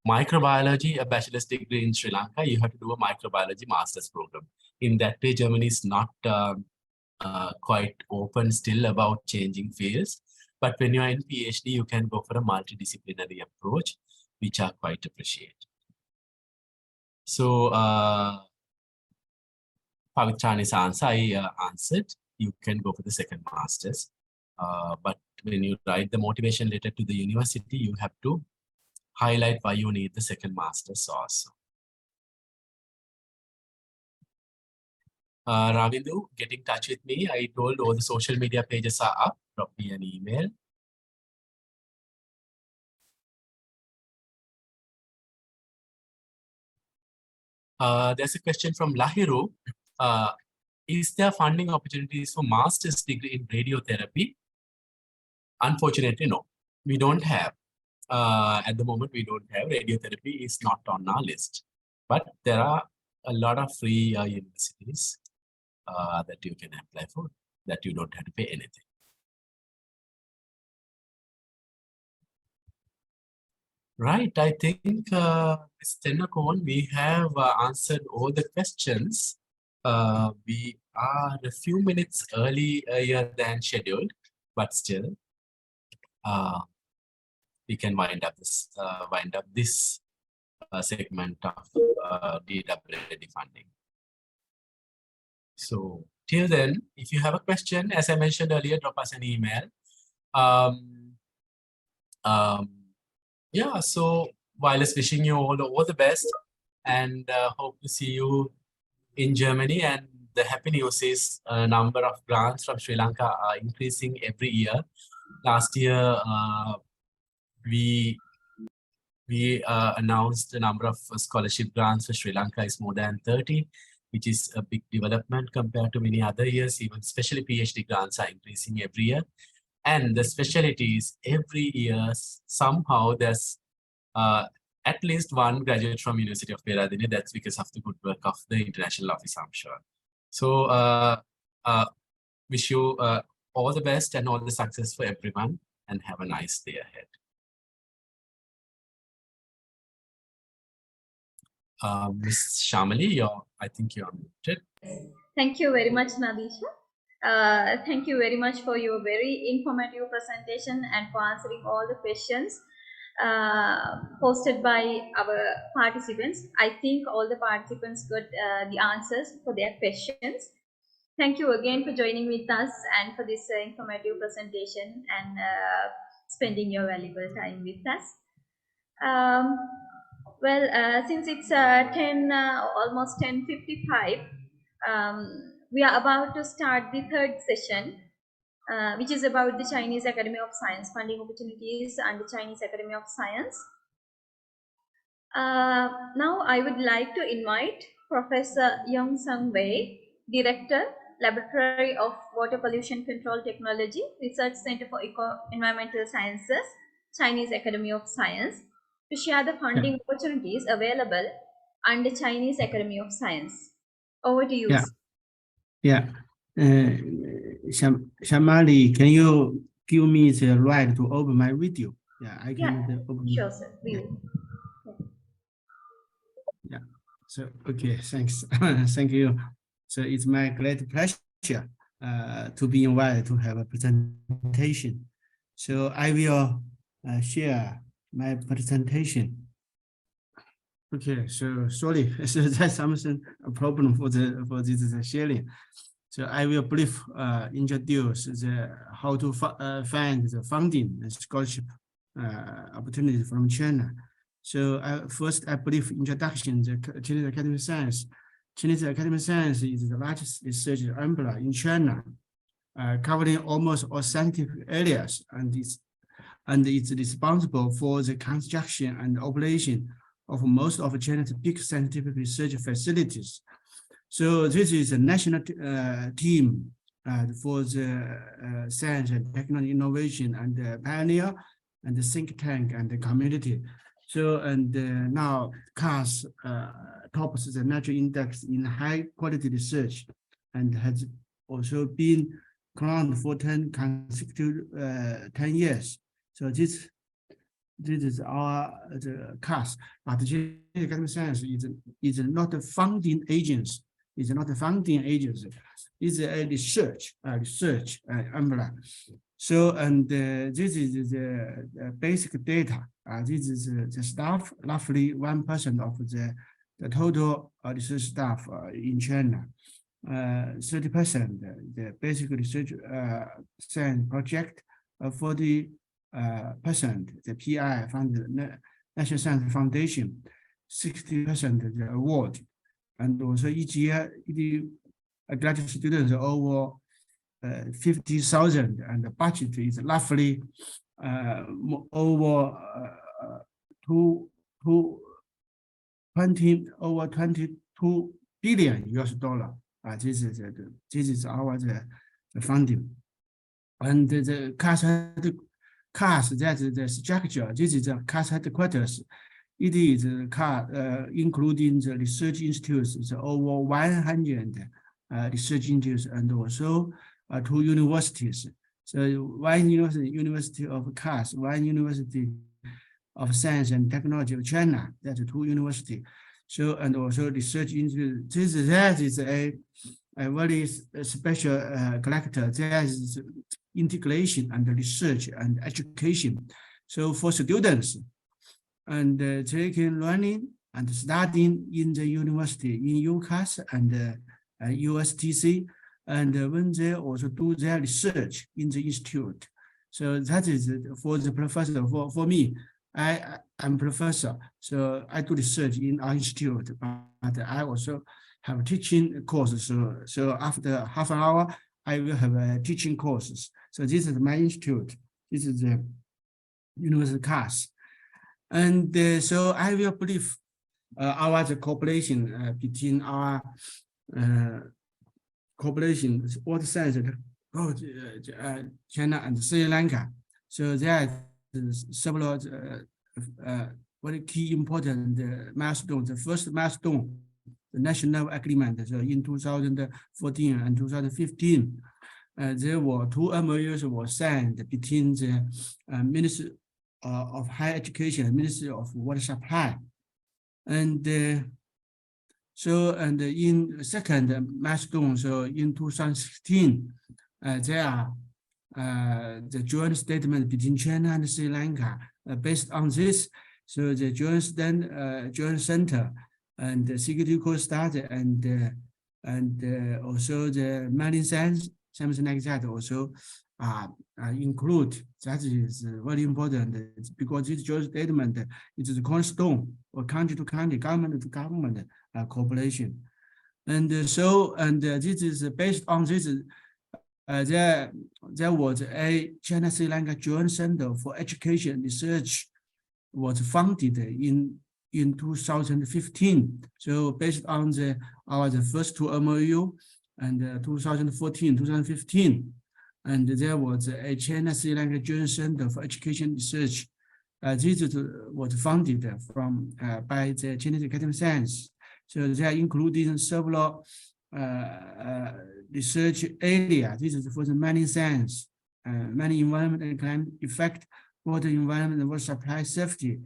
microbiology, a bachelor's degree in Sri Lanka, you have to do a microbiology master's program. In that way, Germany is not quite open still about changing fields. But when you are in PhD, you can go for a multidisciplinary approach, which are quite appreciated. So, Pavitrani's answer, I answered. You can go for the second master's. But when you write the motivation letter to the university, you have to highlight why you need the second master's also. Ravindu, get in touch with me. I told all the social media pages are up. Drop me an email. There's a question from Lahiru. Is there funding opportunities for master's degree in radiotherapy? Unfortunately, no. We don't have. At the moment, we don't have. Radiotherapy is not on our list. But there are a lot of free universities that you can apply for, that you don't have to pay anything. Right, I think Ms. Tennakoon, we have answered all the questions. We are a few minutes earlier than scheduled, but still, we can wind up this segment of DWD funding. So till then, if you have a question, as I mentioned earlier, drop us an email. Yeah, so Vile's wishing you all the best, and hope to see you in Germany. And the happy news is a number of grants from Sri Lanka are increasing every year. Last year, we announced the number of scholarship grants for Sri Lanka is more than 30, which is a big development compared to many other years. Even especially PhD grants are increasing every year. And the specialty is every year, somehow there's at least one graduate from University of Peradeniya. That's because of the good work of the international office, I'm sure. So wish you all the best and all the success for everyone, and have a nice day ahead. Ms. Shamali, I think you're muted. Thank you very much, Nadeesha. Thank you very much for your very informative presentation and for answering all the questions posted by our participants. I think all the participants got the answers for their questions. Thank you again for joining with us and for this informative presentation and spending your valuable time with us. Since it's almost 10:55, we are about to start the third session, which is about the Chinese Academy of Science, funding opportunities and the Chinese Academy of Science. Now I would like to invite Professor Yuansong, Director, Laboratory of Water Pollution Control Technology, Research Center for Environmental Sciences, Chinese Academy of Science, to share the funding opportunities available under Chinese Academy of Science. Over to you. Shamali, can you give me the right to open my video? I can open. Sure, sir. So, okay, thanks. Thank you. So it's my great pleasure to be invited to have a presentation. So I will share my presentation. Okay, so sorry, so there's something a problem for this sharing. So I will brief introduce how to find the funding and scholarship opportunities from China. So first, a brief introduction to Chinese Academy of Science. Chinese Academy of Science is the largest research umbrella in China, covering almost all scientific areas, and it's responsible for the construction and operation of most of China's big scientific research facilities. So this is a national team for the science and technology innovation and pioneer and the think tank and the community. So now CAS tops the national index in high quality research and has also been crowned for 10 consecutive 10 years. So this is our CAS, but the Chinese Academy of Science is not a funding agency. It's not a funding agency. It's a research umbrella. So this is the basic data. This is the staff, roughly 1% of the total research staff in China. 30% the basic research science project, 40% the PI funded National Science Foundation, 60% the award, and also each year graduate students over 50,000, and the budget is roughly over 22 2 billion US dollar. This is our the funding. And the CAS, that is the structure. This is the CAS headquarters. It is including the research institutes, it's over 100 research institutes, and also 2 universities. So one University of CAS, one University of Science and Technology of China, that's 2 universities. So, and also research institute. That is a very special character. There is integration and research and education. So for students, and they can learning and studying in the university in UCAS and USTC, and when they also do their research in the institute. So that is for the professor. For me, I'm professor, so I do research in our institute, but I also have teaching courses. So after half an hour, I will have teaching courses. So this is my institute. This is the University class. And so I will brief our cooperation between our cooperation, what sense China and Sri Lanka. So there are several very key important milestones. The first milestone, the national agreement. So in 2014 and 2015, there were 2 MOUs were signed between the Ministry of Higher Education and Ministry of Water Supply. And so, and in second milestone, so in 2016, there are the joint statement between China and Sri Lanka. Based on this, so the joint center and the security coast study and also the marine science, something like that also include. That is very important because this joint statement is the cornerstone of country to country, government to government cooperation. And so, and this is based on this. There was a China-Sri Lanka Joint Center for Education Research was founded in 2015. So based on the first 2 MOU and 2014, 2015, and there was a China-Sri Lanka Joint Center for Education Research. This was funded from by the Chinese Academy of Science. So they are including several research area. This is for the marine science, marine environment and climate effect, water environment and water supply safety,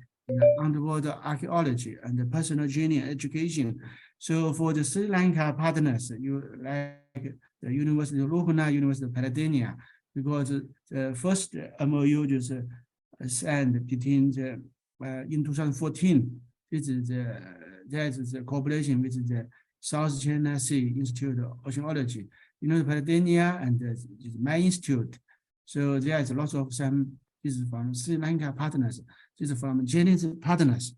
underwater archaeology, and the personal journey education. So for the Sri Lanka partners, like the University of Rupana, University of Peradeniya, because the first MOU just signed between the in 2014. This is there is the cooperation with the South China Sea Institute of Oceanology, University of Peradeniya, and my institute. So there is lots of some. This is from Sri Lanka partners. This is from Chinese partners.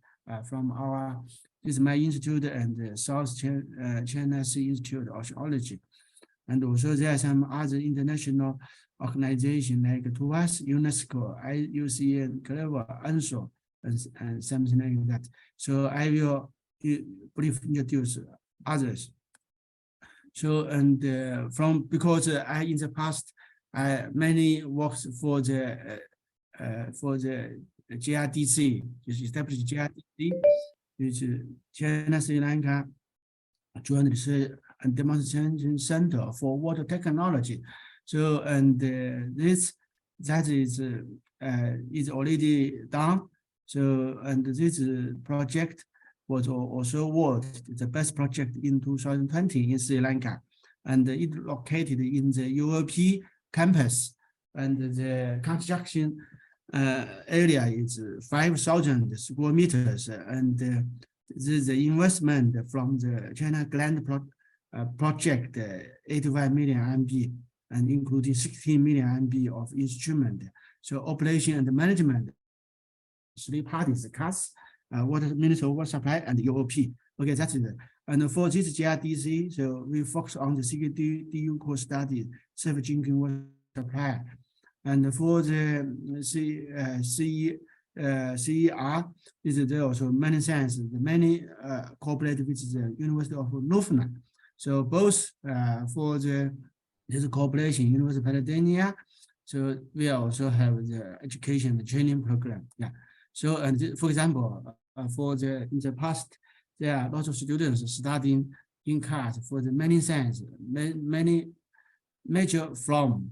From our, this is my institute and the South China Sea Institute of Oceanology. And also there are some other international organizations like TUAS, UNESCO, IUCN, Clever, ANSO, and something like that. So I will briefly introduce others. So, and because I in the past, many works for the JRDC, just established JRDC, which is China Sri Lanka Joint Research and Demonstration Center for Water Technology. So, and that is already done. So, and this project was also awarded the best project in 2020 in Sri Lanka, and it located in the UOP campus, and the construction area is 5,000 square meters, and the investment from the China Grant project 85 million RMB, and including 16 million RMB of instrument. So operation and management, 3 parties, CAS, Water Ministry of Water Supply, and UOP. Okay, that's it. And for this JRDC, so we focus on the CDU core study, safe drinking water supply. And for the CER is there also many science, many cooperated with the University of Louvain. So both for this cooperation, University of Peradeniya. So we also have the education and training program. Yeah. So and for example, in the past, there are lots of students studying in class for the many science, many major from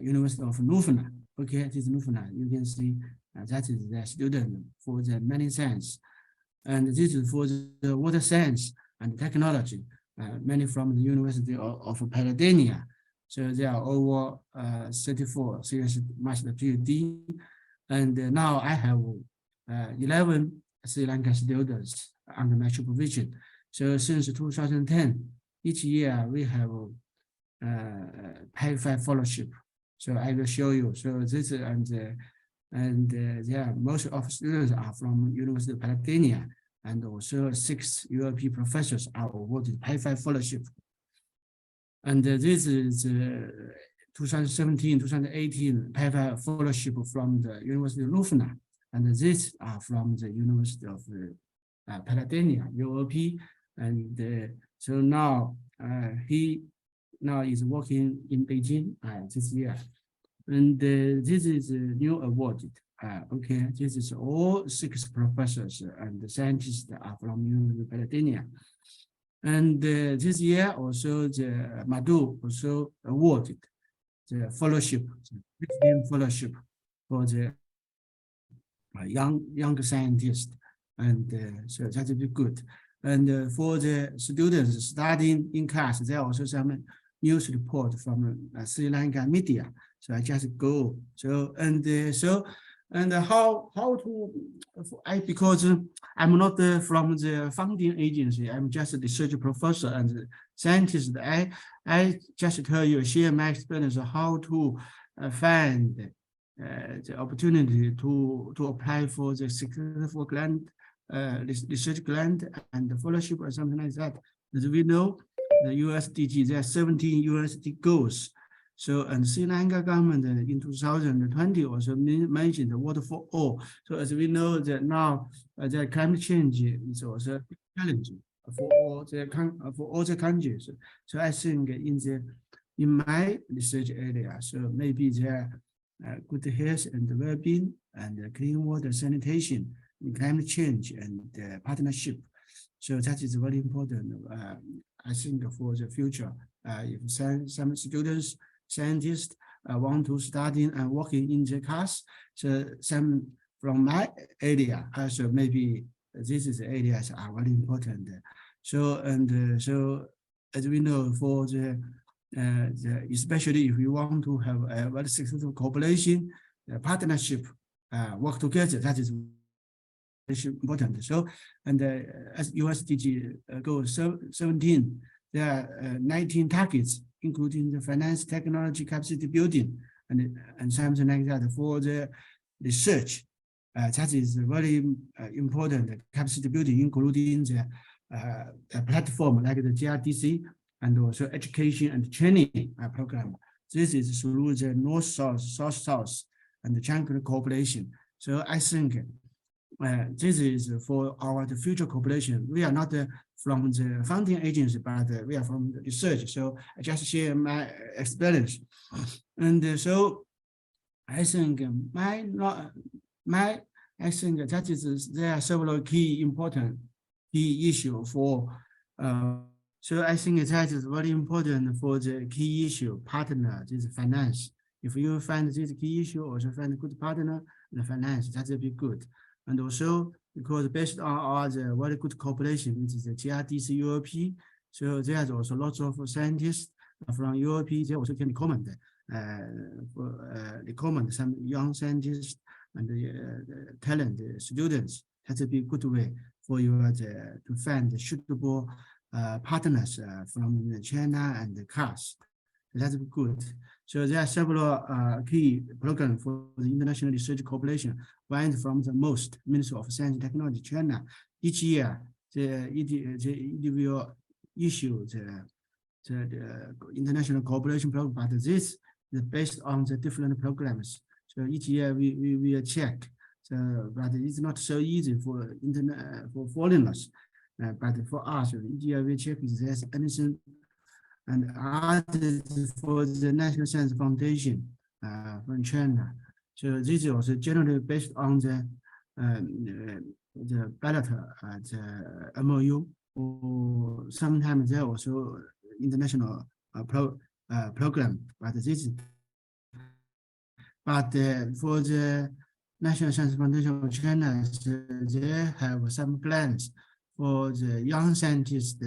University of Louvain. Okay, this is Louvain. You can see that is the student for the many science, and this is for the water science and technology. Many from the University of Peradeniya. So there are over 34 serious master PhD, and now I have 11 Sri Lanka students under my supervision. So since 2010, each year we have Pi-5 fellowship. So I will show you. So this yeah, most of students are from University of Peradeniya, and also 6 European professors are awarded Pi-5 fellowship. And this is 2017-2018 Pi-5 fellowship from the University of Louvain, and these are from the University of Peradeniya, UOP. And so now he is working in Beijing this year. And this is a new award. Okay, this is all 6 professors and scientists are from University of Peradeniya. And this year also the Madhu also awarded the fellowship, the fellowship for the young scientist, and so that will be good. And for the students studying in class, there are also some news report from Sri Lanka media. So I just go. So and how to because I'm not from the funding agency. I'm just a research professor and scientist. I just share my experience of how to find the opportunity to apply for the successful grant, research grant and the fellowship or something like that. As we know, the USDG, there are 17 USD goals. So, and Sri Lanka government in 2020 also mentioned the water for all. So as we know that now the climate change is also a big challenge for all the countries. So I think in my research area, so maybe there good health and well-being and clean water sanitation, climate change and partnership. So that is very important, I think, for the future. If some students, scientists want to study and working in the class, so some from my area also maybe this is areas are very important. So so as we know, for the especially if you want to have a very successful cooperation, partnership, work together, that is important. So and as USDG goal 17, there are 19 targets, including the finance, technology, capacity building, and something like that for the research. That is very important capacity building, including the platform like the GRDC and also education and training program. This is through the North-South, South-South, and the jungle cooperation. So I think this is for our future cooperation. We are not from the funding agency, but we are from the research. So I just share my experience. And so I think I think that is there are several key issue for so I think that is very important for the key issue partner, this is finance. If you find this key issue, also find a good partner, the finance, that will be good. And also because based on our very good cooperation with the GRDC UOP, so there's also lots of scientists from UOP. They also can recommend some young scientists and talent students. That will be a good way for you to find suitable partners from China and the class. That's good. So there are several key programs for the international research cooperation. One from the most Ministry of Science and Technology, China. Each year, the ED will issue the international cooperation program, but this is based on the different programs. So each year we will check So, but it's not so easy for internet for foreigners. But for us, each year we check if there's anything. And added for the National Science Foundation from China. So this is also generally based on the ballot, the MOU, or sometimes there also international program. But this, for the National Science Foundation of China, they have some plans for the young scientists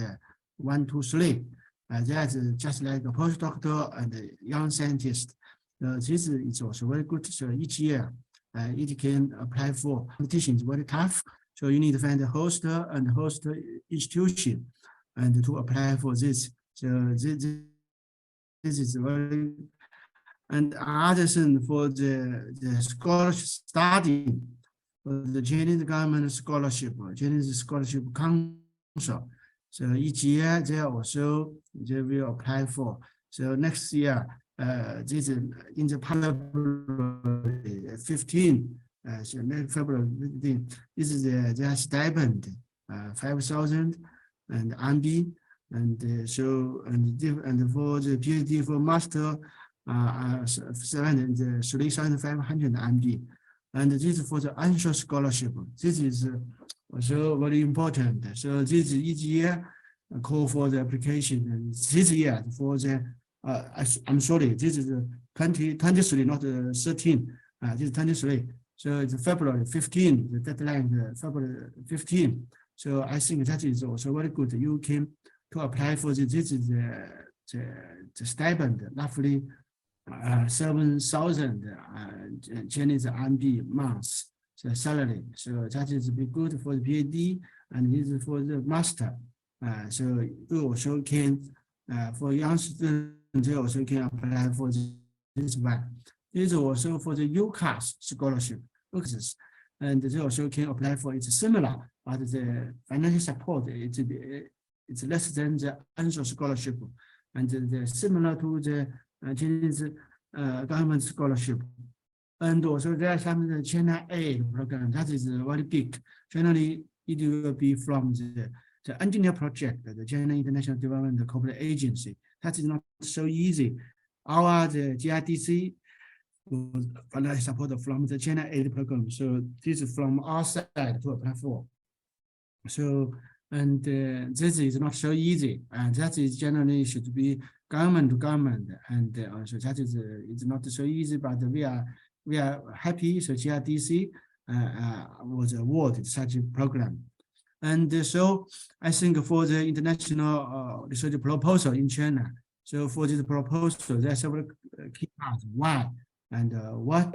1, 2, 3. That's just like a postdoctor and a young scientist. This is also very good. So each year, it can apply for competitions. Very tough. So you need to find a host and host institution, and to apply for this. So this is very. And other thing for the scholarship study, for the Chinese government scholarship, Chinese Scholarship Council. So each year they will apply for. So next year, this is in the February 15. So next February 15, this is their stipend, 5,000 and RMB, and so and for the PhD for master, 3,500 RMB, and this is for the onshore scholarship. This is also very important. So this each year call for the application, and this year for the I'm sorry, this is 23, not 13. This is 23. So it's February 15, the deadline, February 15. So I think that is also very good. You can to apply for this is the stipend, roughly 7,000 Chinese RMB months salary. So that is be good for the PhD, and this is for the master. So you also can for young students, they also can apply for this one. This is also for the UCAS scholarship, and they also can apply for it similar, but the financial support it's less than the onshore scholarship, and the similar to the Chinese government scholarship. And also there are some China aid program that is very big. Generally, it will be from the engineer project, the China International Development Corporate Agency. That is not so easy. The GIDC will financial support from the China aid program. So this is from our side to apply for. So, and this is not so easy. And that is generally should be government to government. And also that is it's not so easy, but we are happy. So GIDC was awarded such a program. And so I think for the international research proposal in China, so for this proposal, there are several key parts: why, and what,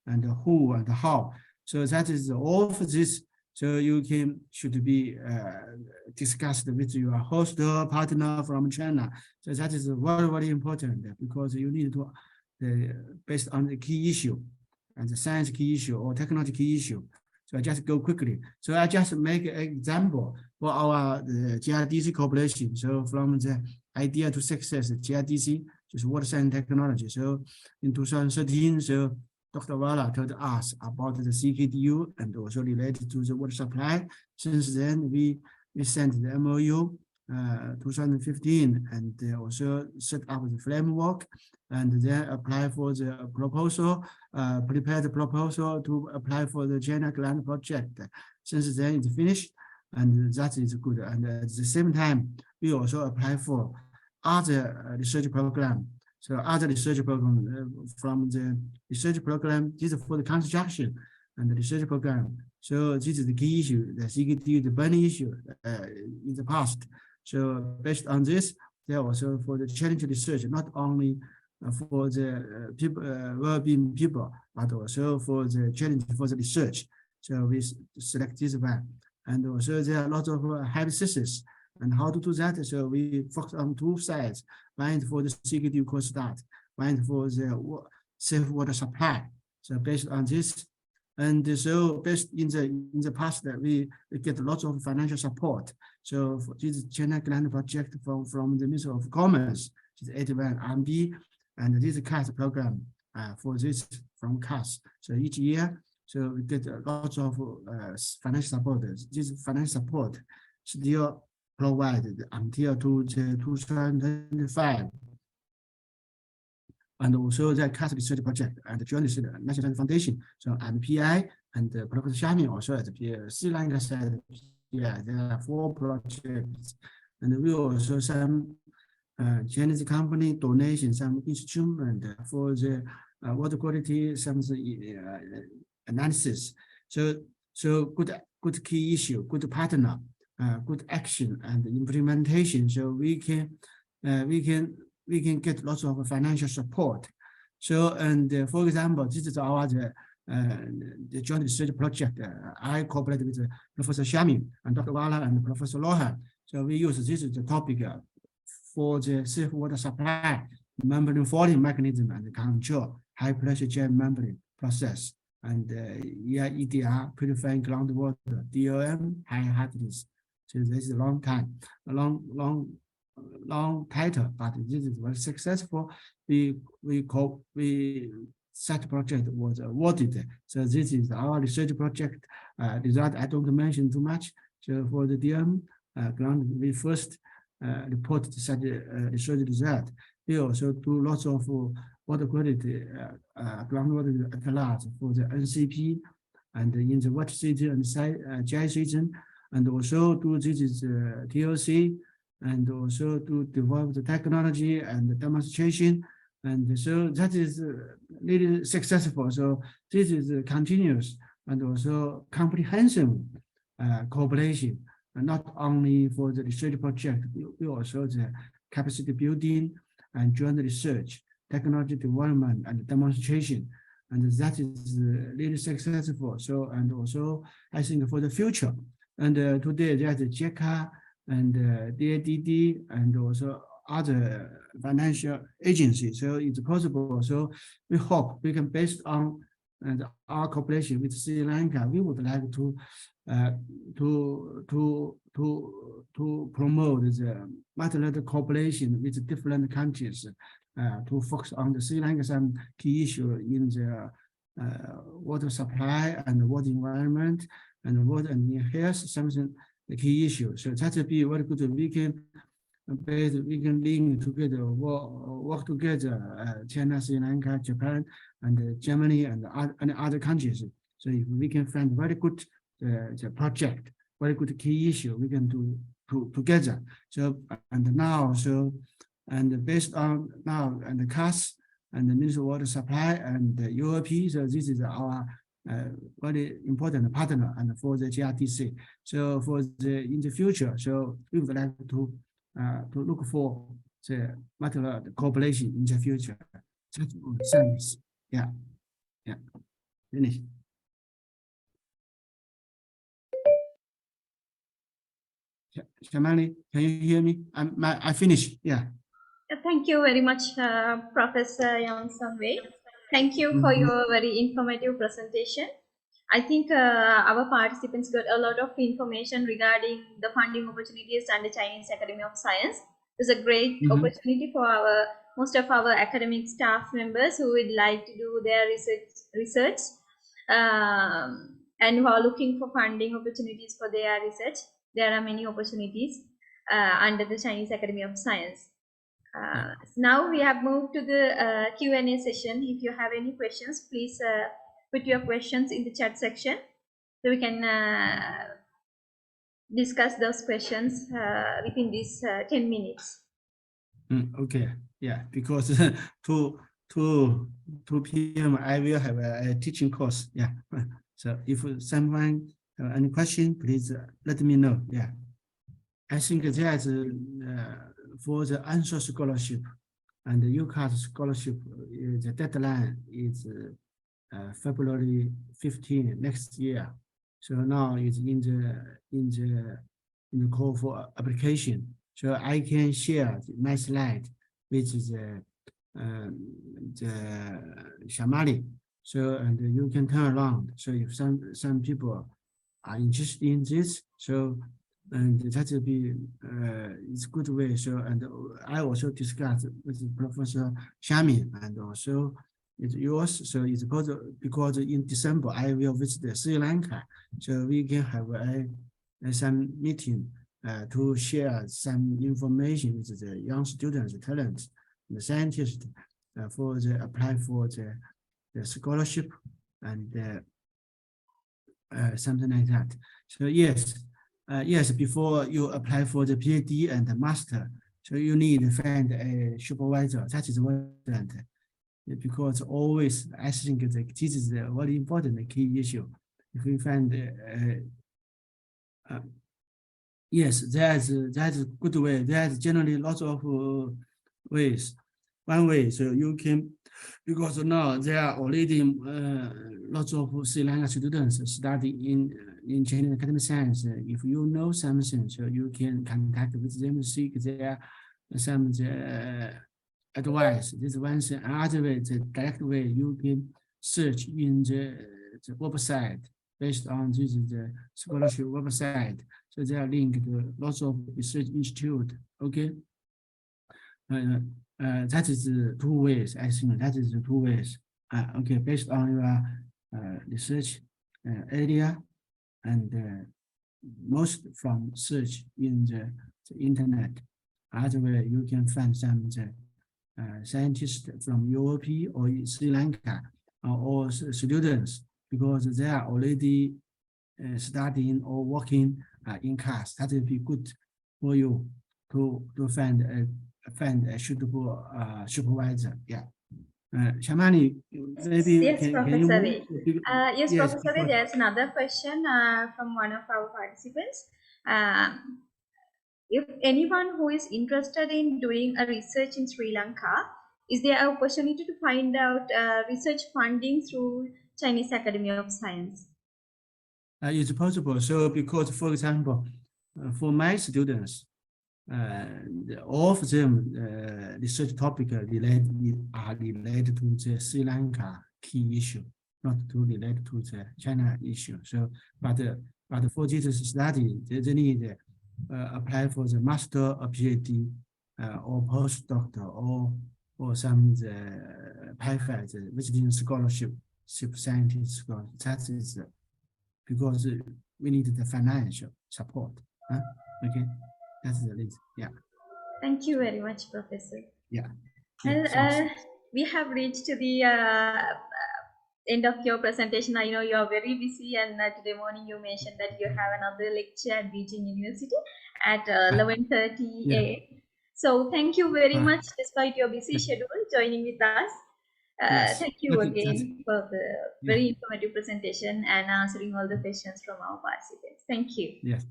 and who, and how. So that is all for this. So you should be discussed with your host partner from China. So that is very, very important, because you need to, based on the key issue, and the science key issue or technology key issue. So I just go quickly. So I just make an example for our GIDC Corporation. So from the idea to success, GIDC, just water science technology. So in 2013, so Dr. Veale told us about the CKDU and also related to the water supply. Since then, we sent the MOU 2015, and also set up the framework, and then apply for the proposal, prepare the proposal to apply for the China grant project. Since then it's finished, and that is good. And at the same time, we also apply for other research program. So other research program from the research program, this is for the construction and the research program. So this is the key issue, the CKD, the burning issue in the past. So based on this, there also for the challenge research, not only for the people, well-being people, but also for the challenge for the research. So we select this one. And also there are a lot of hypotheses and how to do that. So we focus on two sides: one for the CKD course start, one for the safe water supply. So based on this, and so based in the past that we get lots of financial support. So for this China grant project from the Ministry of Commerce, which is 81 RMB, and this CAS program for this from CAS. So each year So we get lots of financial support. This financial support still provided until 2025. And also the CAS research project and joint research national foundation. So MPI and Professor Shami also at the Sri Lanka side. Yeah, there are 4 projects, and we also some Chinese company donation some instrument for the water quality, some analysis. So good key issue, good partner, good action and implementation. So we can get lots of financial support. So, and for example, this is our the joint research project. I cooperate with Professor Shami and Dr. Veale and Professor Lohan. So we use this as the topic for the safe water supply, membrane folding mechanism and control high pressure jet membrane process, and EDR, purifying groundwater, DOM, high hardness. So this is a long time, a long title, but this is very successful. We such project was awarded. So this is our research project result. I don't mention too much. So for the DM ground, we first reported such research result. We also do lots of water quality groundwater atlas for the NCP and in the water city and JICA region, and also do this is TLC, and also to develop the technology and the demonstration. And so that is really successful. So this is continuous and also comprehensive cooperation, and not only for the research project, we also the capacity building and joint research, technology development and demonstration. And that is really successful. So, and also I think for the future. And today there's JICA and DADD and also other financial agencies. So it's possible. So we hope we can, based on our cooperation with Sri Lanka, we would like to promote the multilateral cooperation with different countries to focus on the Sri Lanka some key issue in the water supply and water environment and water and health, something the key issue. So that would be very good. We can link together, work together, China, Sri Lanka, Japan, and Germany, and other countries. So if we can find very good the project, very good key issue, we can do together. So and now, so and based on now and the CAS and the Ministry of Water Supply and the UOP, so this is our very important partner and for the GRDC. So for the in the future, so we would like to look for the multilateral cooperation in the future. Thanks. Yeah. Finish. Shamali, can you hear me? I finished. Yeah. Thank you very much, Professor Yuansong. Thank you for your very informative presentation. I think our participants got a lot of information regarding the funding opportunities and the Chinese Academy of Science. It's a great opportunity for most of our academic staff members who would like to do their research and who are looking for funding opportunities for their research. There are many opportunities under the Chinese Academy of Science. Now we have moved to the Q&A session. If you have any questions, please put your questions in the chat section so we can discuss those questions within these 10 minutes. Okay, yeah, because 2 p.m. I will have a teaching course. Yeah, so if someone have any question, please let me know. Yeah, I think that for the answer scholarship and the UCAS scholarship, the deadline is February 15 next year. So now it's in the call for application. So I can share my slide, which is the Shamali. So and you can turn around. So if some people are interested in this, so and that will be it's good way. So and I also discussed with Professor Shami and also it's yours. So it's because in December I will visit Sri Lanka, so we can have some meeting to share some information with the young students, talents, the scientists for the apply for the scholarship and something like that. So yes, yes, before you apply for the PhD and the master, so you need to find a supervisor. That is one thing. Because always I think that this is a very important key issue. If we find yes, that's a good way. There's generally lots of ways. One way, so you can, because now there are already lots of Sri Lanka students study in Chinese academic science. If you know something, so you can contact with them, seek their some advice. This is one thing. Another way, the direct way, you can search in the website based on this the scholarship website. So they are linked to lots of research institute. Okay. That is the two ways. I think that is the two ways. Okay, based on your research area and most from search in the internet. Other way, you can find some scientists from Europe or Sri Lanka or students, because they are already studying or working in class. That will be good for you to find a suitable supervisor. Yeah. Shamani, maybe Yes, can you Professor move? Yes, Yes, Professor Ray, there's another question from one of our participants. If anyone who is interested in doing a research in Sri Lanka, is there an opportunity to find out research funding through Chinese Academy of Science? It's possible. So because, for example, for my students, all of them research topic are related to the Sri Lanka key issue, not to relate to the China issue. So, but for this study, they need apply for the master or PhD or postdoctor or some PhD, the visiting scholarship scientist scholarship. That is because we need the financial support. Okay. That's the reason. Yeah. Thank you very much, Professor. Yeah. And we have reached to the end of your presentation. I know you are very busy, and today morning you mentioned that you have another lecture at Beijing University at 11:30 a.m. So thank you very much, despite your busy schedule, joining with us. Yes. Thank you again for the very informative presentation and answering all the questions from our participants. Thank you. Yes.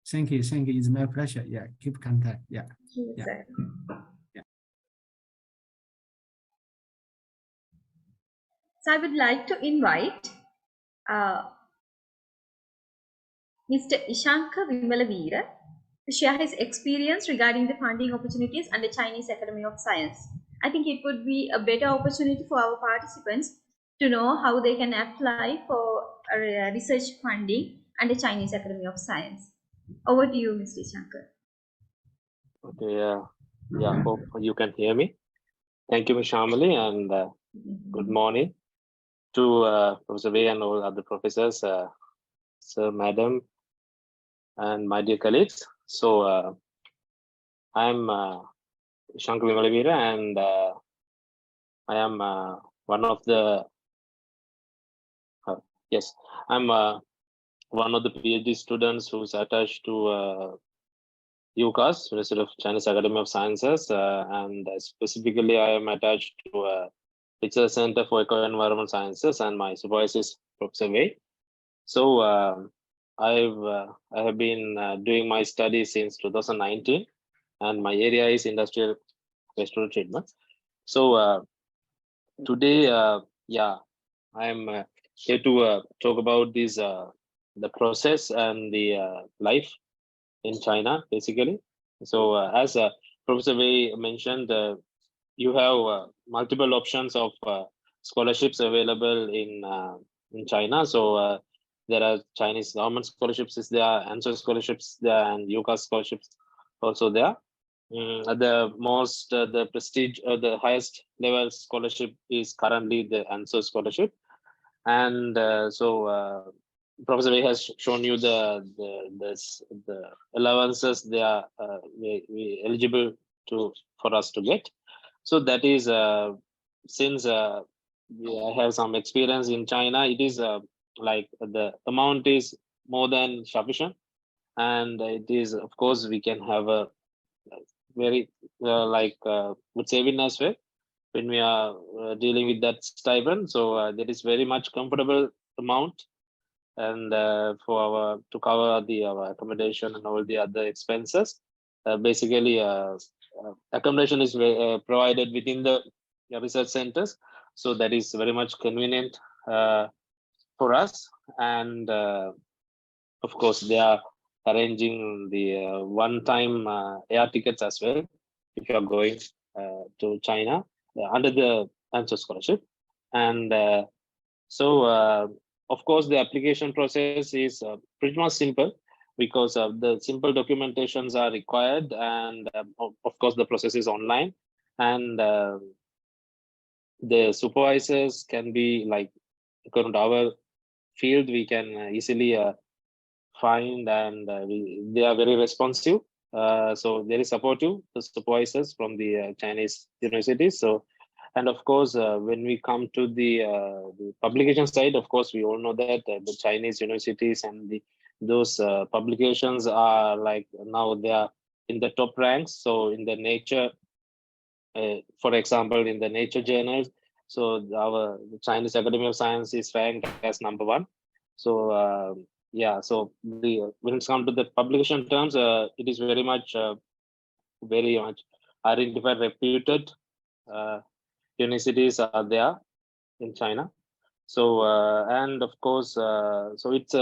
Thank you. Thank you. It's my pleasure. Yeah. Keep contact. Yeah. Thank you, Yeah. sir. Yeah. So I would like to invite Mr. Ishanka Vimalavira to share his experience regarding the funding opportunities under Chinese Academy of Science. I think it would be a better opportunity for our participants to know how they can apply for research funding under Chinese Academy of Science. Over to you, Mr. Ishanka. Okay, yeah, hope you can hear me. Thank you, Ms. Shamali, and good morning to Professor Veale and all other professors, sir, madam, and my dear colleagues. So I'm Ishanka Vimalavira, and I am one of the I'm one of the PhD students who's attached to UCAS, University of Chinese Academy of Sciences, and specifically I am attached to Research Center for Eco-Environmental Sciences, and my supervisor is Professor Veale. So I have been doing my studies since 2019, and my area is industrial wastewater treatment. So today, yeah, I am here to talk about this the process and the life in China, basically. So as Professor Wei mentioned, you have multiple options of scholarships available in China. So there are Chinese government scholarships is there, answer scholarships there, and UCAS scholarships also there. the most the prestige the highest level scholarship is currently the answer scholarship, and Professor Wei has shown you the allowances they are we eligible to for us to get. So that is since I have some experience in China, it is like the amount is more than sufficient, and it is, of course, we can have a very good saving as well when we are dealing with that stipend. So that is very much comfortable amount, and for our to cover the our accommodation and all the other expenses. Basically, accommodation is provided within the research centers, so that is very much convenient for us. And of course, they are arranging the one-time air tickets as well if you are going to China under the answer scholarship. And of course, the application process is pretty much simple because the simple documentations are required, and of course, the process is online, and the supervisors can be like according to our field, we can easily find, and they are very responsive. So very supportive, the supervisors from the Chinese universities. So, and of course, when we come to the publication side, of course, we all know that the Chinese universities and those publications are like now they are in the top ranks. So in the Nature, for example, in the Nature journals, so our Chinese Academy of Science is ranked as #1. So yeah, so when it comes to the publication terms, it is very much identified, reputed universities are there in China. So and of course, so it's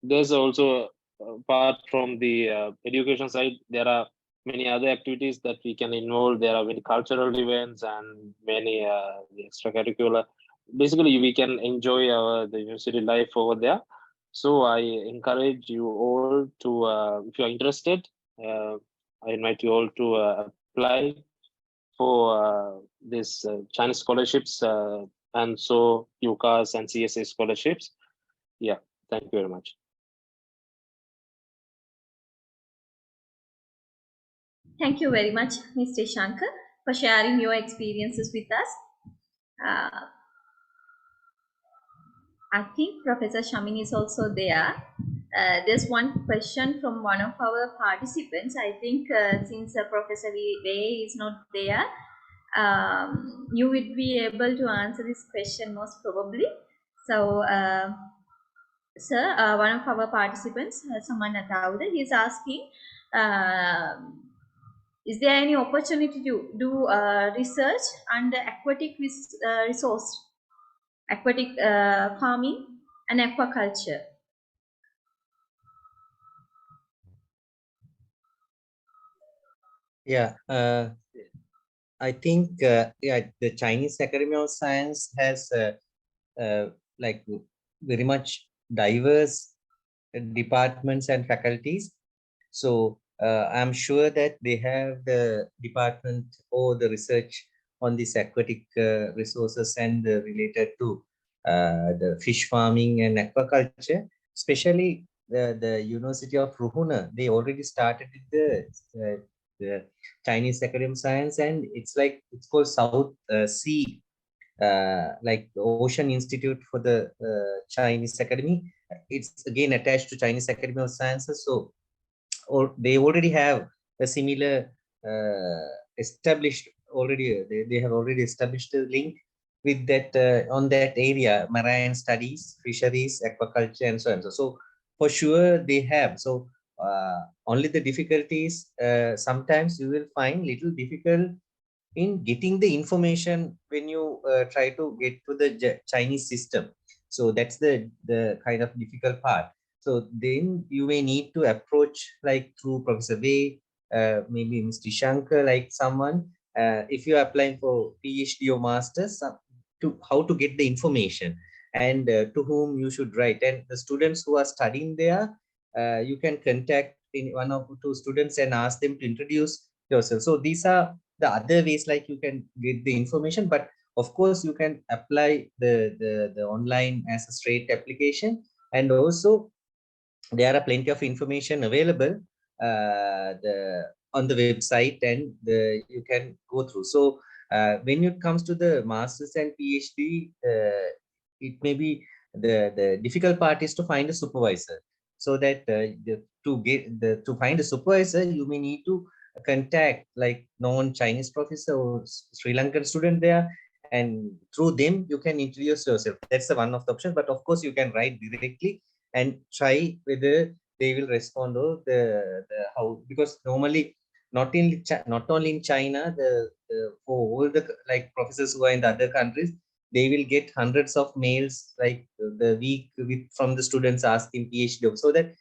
there's also apart from the education side, there are many other activities that we can involve. There are many cultural events and many extracurricular. Basically, we can enjoy the university life over there. So I encourage you all to, if you are interested, I invite you all to apply for this Chinese scholarships and so UCAS and CSA scholarships. Yeah, thank you very much. Thank you very much, Mr. Shankar, for sharing your experiences with us. I think Professor Shamin is also there. There's one question from one of our participants. I think since Professor Veale is not there, you would be able to answer this question most probably. So, sir, one of our participants, Samana Tauda, he is asking, is there any opportunity to do research under aquatic resource, aquatic farming and aquaculture? Yeah, I think yeah, the Chinese Academy of Science has like very much diverse departments and faculties. So I'm sure that they have the department or the research on this aquatic resources and related to the fish farming and aquaculture, especially the University of Ruhuna. They already started with the Chinese Academy of Science, and it's called South Sea, like the Ocean Institute for the Chinese Academy. It's again attached to Chinese Academy of Sciences. So, or they already have a similar established already. They have already established a link with that on that area, marine studies, fisheries, aquaculture, and so on. So for sure they have. So only the difficulties sometimes you will find little difficult in getting the information when you try to get to the Chinese system. So that's the kind of difficult part. So then you may need to approach like through Professor Wei, maybe Mr. Shankar, like someone, if you're applying for PhD or Masters, to how to get the information and to whom you should write. And the students who are studying there, you can contact in one or two students and ask them to introduce yourself. So these are the other ways like you can get the information, but of course you can apply the online as a straight application, and also there are plenty of information available on the website, and you can go through. So when it comes to the masters and PhD, it may be the difficult part is to find a supervisor. So that to find a supervisor, you may need to contact like non-Chinese professor or Sri Lankan student there, and through them you can introduce yourself. That's the one of the options. But of course you can write directly and try whether they will respond, or the how, because normally not only in China, for all the like professors who are in the other countries, they will get hundreds of mails like the week from the students asking PhD, so that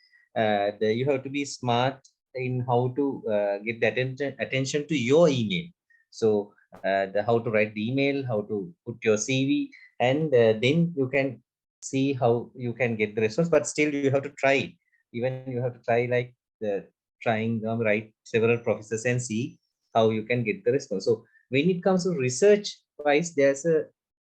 you have to be smart in how to get the attention to your email. So how to write the email, how to put your CV, and then you can see how you can get the response. But still you have to try. Even you have to try like write several professors and see how you can get the response. So when it comes to research wise, there's a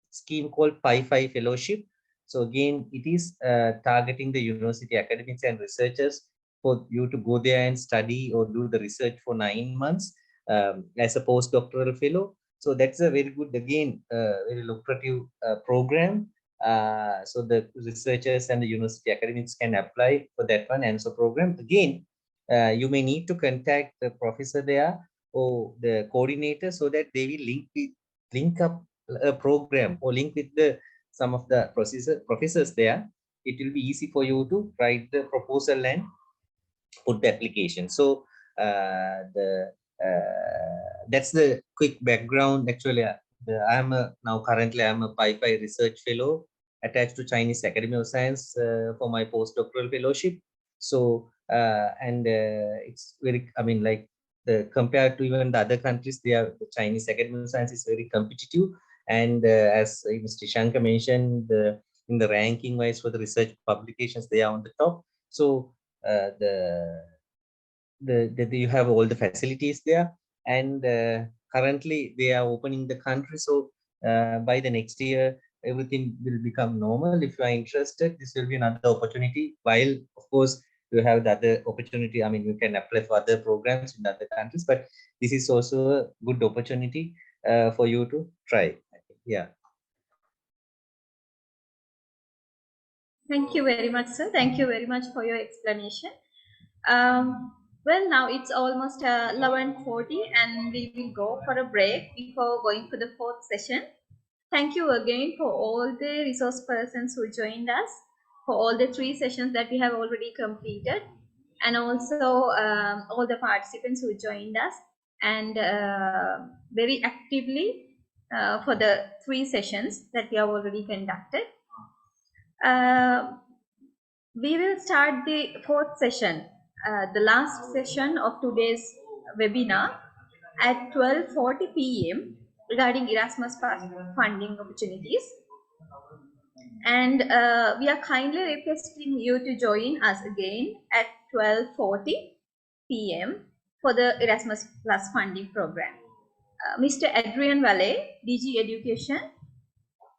scheme called Pi-Fi Fellowship. So again, it is targeting the university academics and researchers for you to go there and study or do the research for 9 months as a postdoctoral fellow. So that's a very good, again, very lucrative program. So the researchers and the university academics can apply for that one. And so program, again, you may need to contact the professor there or the coordinator, so that they will link up a program or link with some of the professors there. It will be easy for you to write the proposal and put the application. So that's the quick background. Actually, currently I'm a Pi-Fi research fellow attached to Chinese Academy of Science for my postdoctoral fellowship. So it's very, I mean, like compared to even the other countries, the Chinese Academy of Science is very competitive. And as Mr. Shankar mentioned, in the ranking wise for the research publications, they are on the top. So you have all the facilities there, and currently they are opening the country. So by the next year, everything will become normal. If you are interested, this will be another opportunity. While of course you have the other opportunity, I mean, you can apply for other programs in other countries, but this is also a good opportunity for you to try. Yeah. Thank you very much, sir. Thank you very much for your explanation. Well, now it's almost 11:40 and we will go for a break before going for the fourth session. Thank you again for all the resource persons who joined us, for all the 3 sessions that we have already completed, and also all the participants who joined us and very actively for the 3 sessions that we have already conducted. We will start the 4th session, the last session of today's webinar at 12:40 p.m. regarding Erasmus funding opportunities. And we are kindly requesting you to join us again at 12:40 p.m. for the Erasmus Plus funding program. Mr. Adrian Veale, DG Education,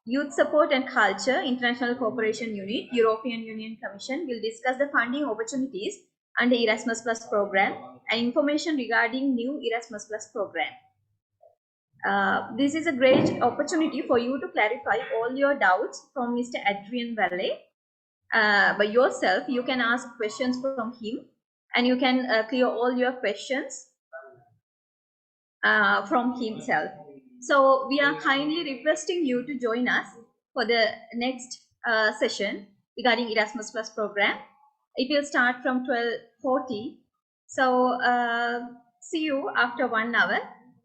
Youth Support and Culture, International Cooperation Unit, European Union Commission will discuss the funding opportunities under Erasmus Plus program and information regarding new Erasmus Plus program. This is a great opportunity for you to clarify all your doubts from Mr. Adrian Veale. By yourself, you can ask questions from him, and you can clear all your questions from himself. So we are kindly requesting you to join us for the next session regarding Erasmus Plus program. It will start from 12:40. So see you after 1 hour.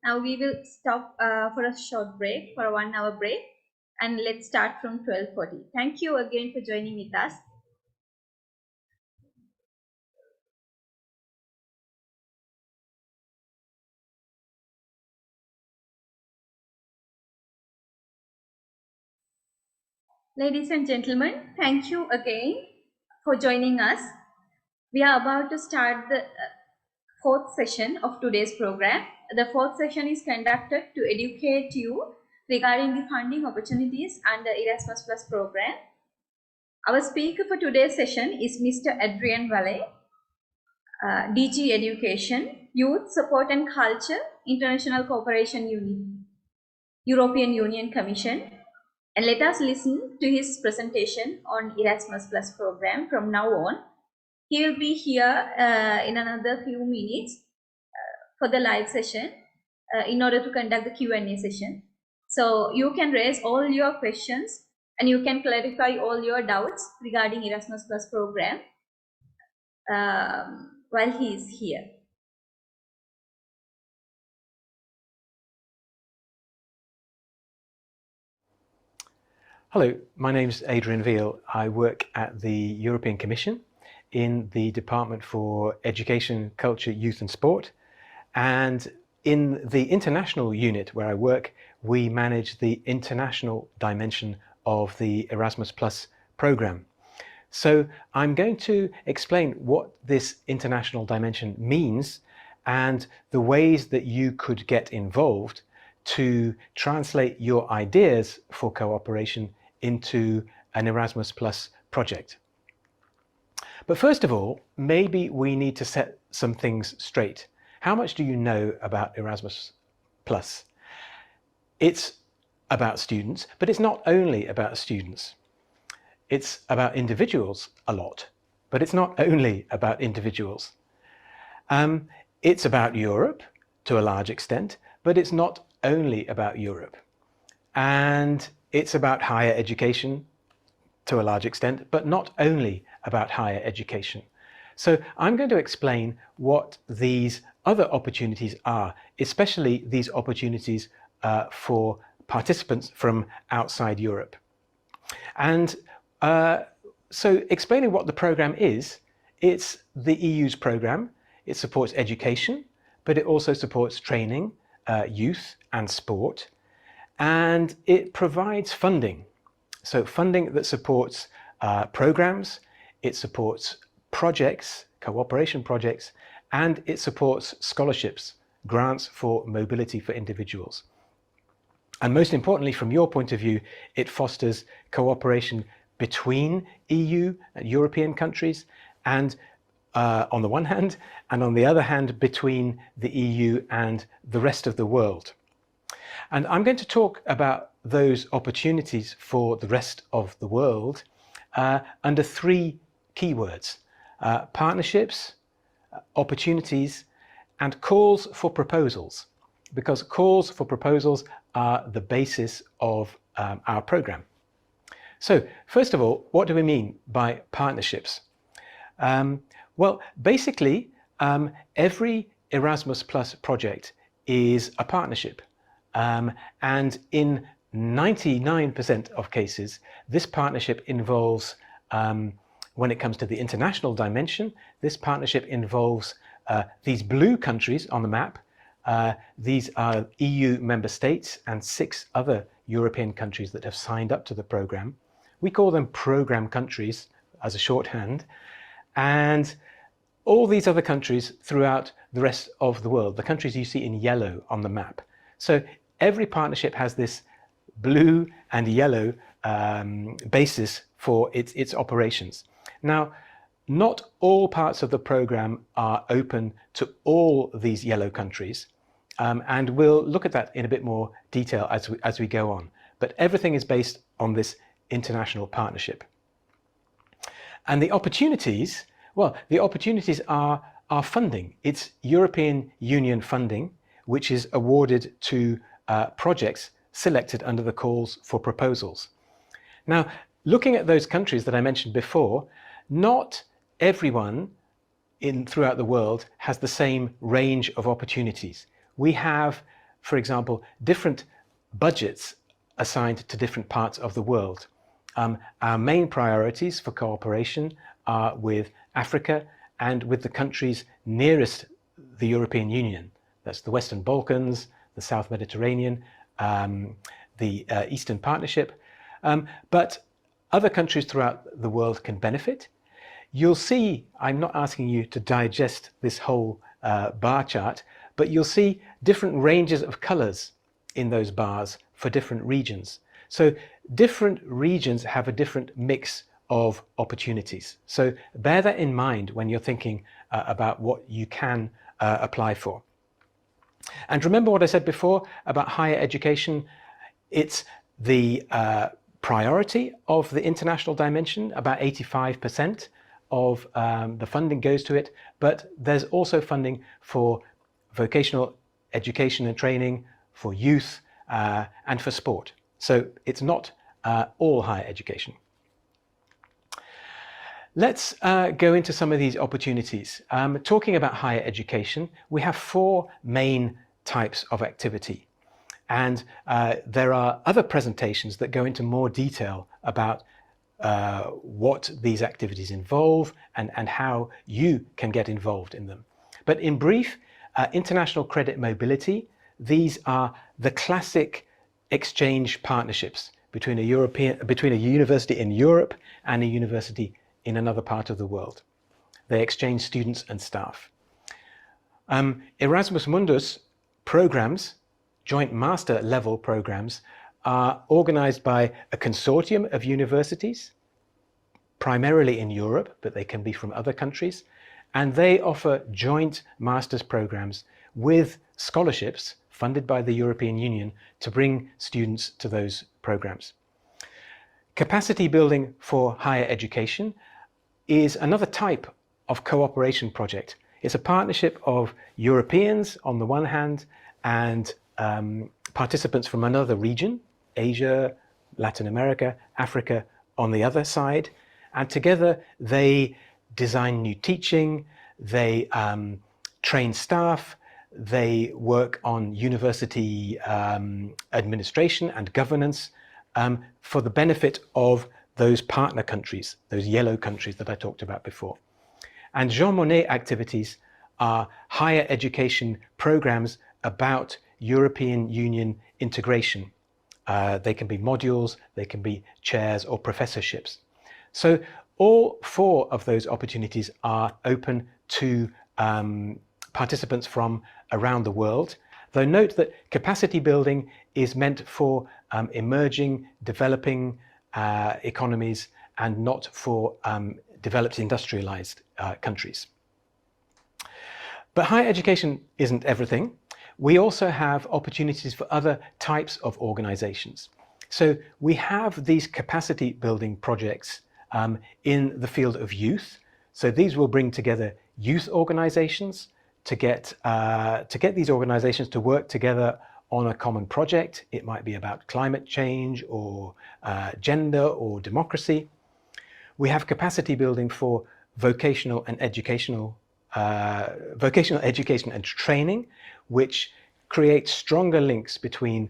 Now we will stop for a short break, for a 1 hour break, and let's start from 12:40. Thank you again for joining with us. Ladies and gentlemen, thank you again for joining us. We are about to start the fourth session of today's program. The fourth session is conducted to educate you regarding the funding opportunities under Erasmus Plus program. Our speaker for today's session is Mr. Adrian Veale, DG Education, Youth Support and Culture, International Cooperation Unit, European Union Commission. And let us listen to his presentation on Erasmus Plus program from now on. He will be here in another few minutes for the live session in order to conduct the Q&A session. So you can raise all your questions and you can clarify all your doubts regarding Erasmus Plus program while he is here. Hello, my name is Adrian Veale. I work at the European Commission in the Department for Education, Culture, Youth and Sport. And in the international unit where I work, we manage the international dimension of the Erasmus Plus program. So I'm going to explain what this international dimension means and the ways that you could get involved to translate your ideas for cooperation into an Erasmus Plus project. But first of all, maybe we need to set some things straight. How much do you know about Erasmus Plus? It's about students, but it's not only about students. It's about individuals a lot, but it's not only about individuals. It's about Europe to a large extent, but it's not only about Europe. And it's about higher education to a large extent, but not only about higher education. So I'm going to explain what these other opportunities are, especially these opportunities for participants from outside Europe. And so explaining what the program is, it's the EU's program. It supports education, but it also supports training, youth and sport. And it provides funding. So funding that supports programs, it supports projects, cooperation projects, and it supports scholarships, grants for mobility for individuals. And most importantly, from your point of view, it fosters cooperation between EU and European countries, and on the one hand, and on the other hand, between the EU and the rest of the world. And I'm going to talk about those opportunities for the rest of the world under three keywords: partnerships, opportunities, and calls for proposals, because calls for proposals are the basis of our program. So first of all, what do we mean by partnerships? Well, basically, every Erasmus Plus project is a partnership. And in 99% of cases, this partnership involves, when it comes to the international dimension, this partnership involves these blue countries on the map. These are EU member states and 6 other European countries that have signed up to the program. We call them program countries as a shorthand. And all these other countries throughout the rest of the world, the countries you see in yellow on the map. So every partnership has this blue and yellow basis for its operations. Now, not all parts of the program are open to all these yellow countries, and we'll look at that in a bit more detail as we go on. But everything is based on this international partnership. And the opportunities, well, the opportunities are funding. It's European Union funding, which is awarded to projects selected under the calls for proposals. Now, looking at those countries that I mentioned before, not everyone throughout the world has the same range of opportunities. We have, for example, different budgets assigned to different parts of the world. Our main priorities for cooperation are with Africa and with the countries nearest the European Union. That's the Western Balkans, the South Mediterranean, the Eastern Partnership. But other countries throughout the world can benefit. You'll see, I'm not asking you to digest this whole bar chart, but you'll see different ranges of colors in those bars for different regions. So different regions have a different mix of opportunities. So bear that in mind when you're thinking about what you can apply for. And remember what I said before about higher education. It's the priority of the international dimension. About 85% of the funding goes to it, but there's also funding for vocational education and training, for youth, and for sport. So it's not all higher education. Let's go into some of these opportunities. Talking about higher education, we have 4 main types of activity. And there are other presentations that go into more detail about what these activities involve and how you can get involved in them. But in brief, international credit mobility, these are the classic exchange partnerships between a university in Europe and a university in another part of the world. They exchange students and staff. Erasmus Mundus programs, joint master level programs, are organized by a consortium of universities, primarily in Europe, but they can be from other countries, and they offer joint master's programs with scholarships funded by the European Union to bring students to those programs. Capacity building for higher education is another type of cooperation project. It's a partnership of Europeans on the one hand and participants from another region, Asia, Latin America, Africa on the other side. And together they design new teaching, they train staff, they work on university administration and governance for the benefit of those partner countries, those yellow countries that I talked about before. And Jean Monnet activities are higher education programs about European Union integration. They can be modules, they can be chairs or professorships. So all 4 of those opportunities are open to participants from around the world. Though note that capacity building is meant for emerging, developing economies and not for developed industrialized countries. But higher education isn't everything. We also have opportunities for other types of organizations. So we have these capacity building projects in the field of youth. So these will bring together youth organizations to get these organizations to work together on a common project. It might be about climate change or gender or democracy. We have capacity building for vocational education and training, which creates stronger links between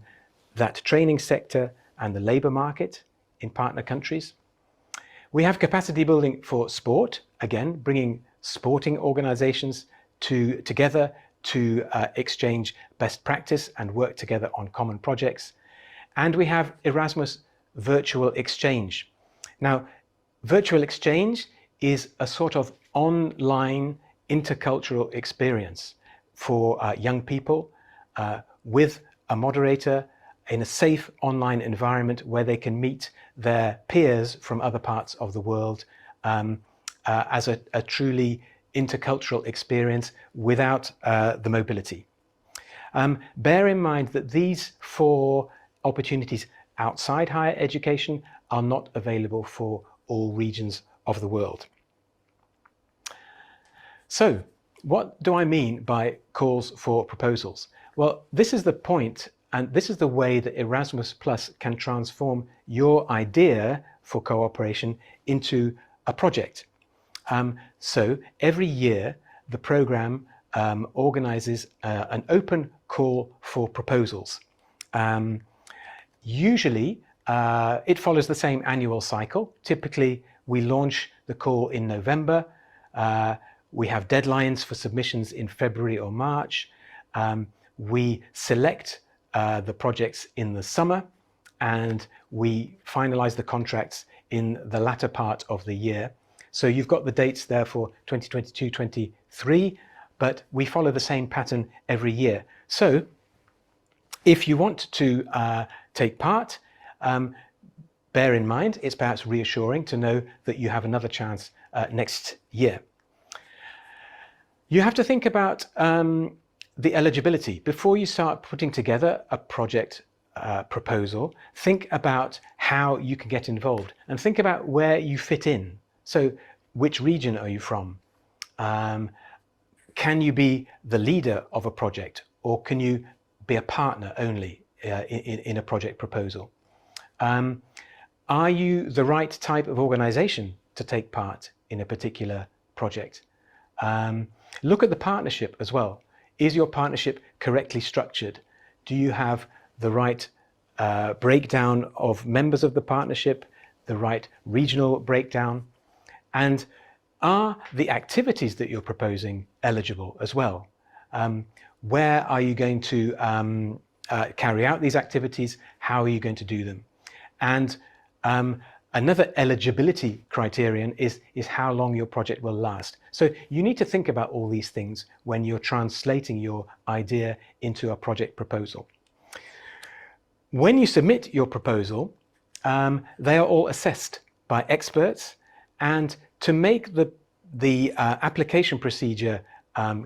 that training sector and the labor market in partner countries. We have capacity building for sport, again, bringing sporting organizations together to exchange best practice and work together on common projects. And we have Erasmus Virtual Exchange. Now, virtual exchange is a sort of online intercultural experience for young people with a moderator in a safe online environment where they can meet their peers from other parts of the world as a truly intercultural experience without the mobility. Bear in mind that these 4 opportunities outside higher education are not available for all regions of the world. So, what do I mean by calls for proposals? Well, this is the point, and this is the way that Erasmus Plus can transform your idea for cooperation into a project. So every year, the program organizes an open call for proposals. Usually, it follows the same annual cycle. Typically, we launch the call in November. We have deadlines for submissions in February or March. We select the projects in the summer, and we finalize the contracts in the latter part of the year. So you've got the dates there for 2022-23. but we follow the same pattern every year. So if you want to take part, bear in mind, it's perhaps reassuring to know that you have another chance next year. You have to think about the eligibility. Before you start putting together a project proposal, think about how you can get involved and think about where you fit in. So which region are you from? Can you be the leader of a project, or can you be a partner only in a project proposal? Are you the right type of organization to take part in a particular project? Look at the partnership as well. Is your partnership correctly structured? Do you have the right breakdown of members of the partnership, the right regional breakdown? And are the activities that you're proposing eligible as well? Where are you going to carry out these activities? How are you going to do them? And another eligibility criterion is how long your project will last. So you need to think about all these things when you're translating your idea into a project proposal. When you submit your proposal, they are all assessed by experts, and to make the application procedure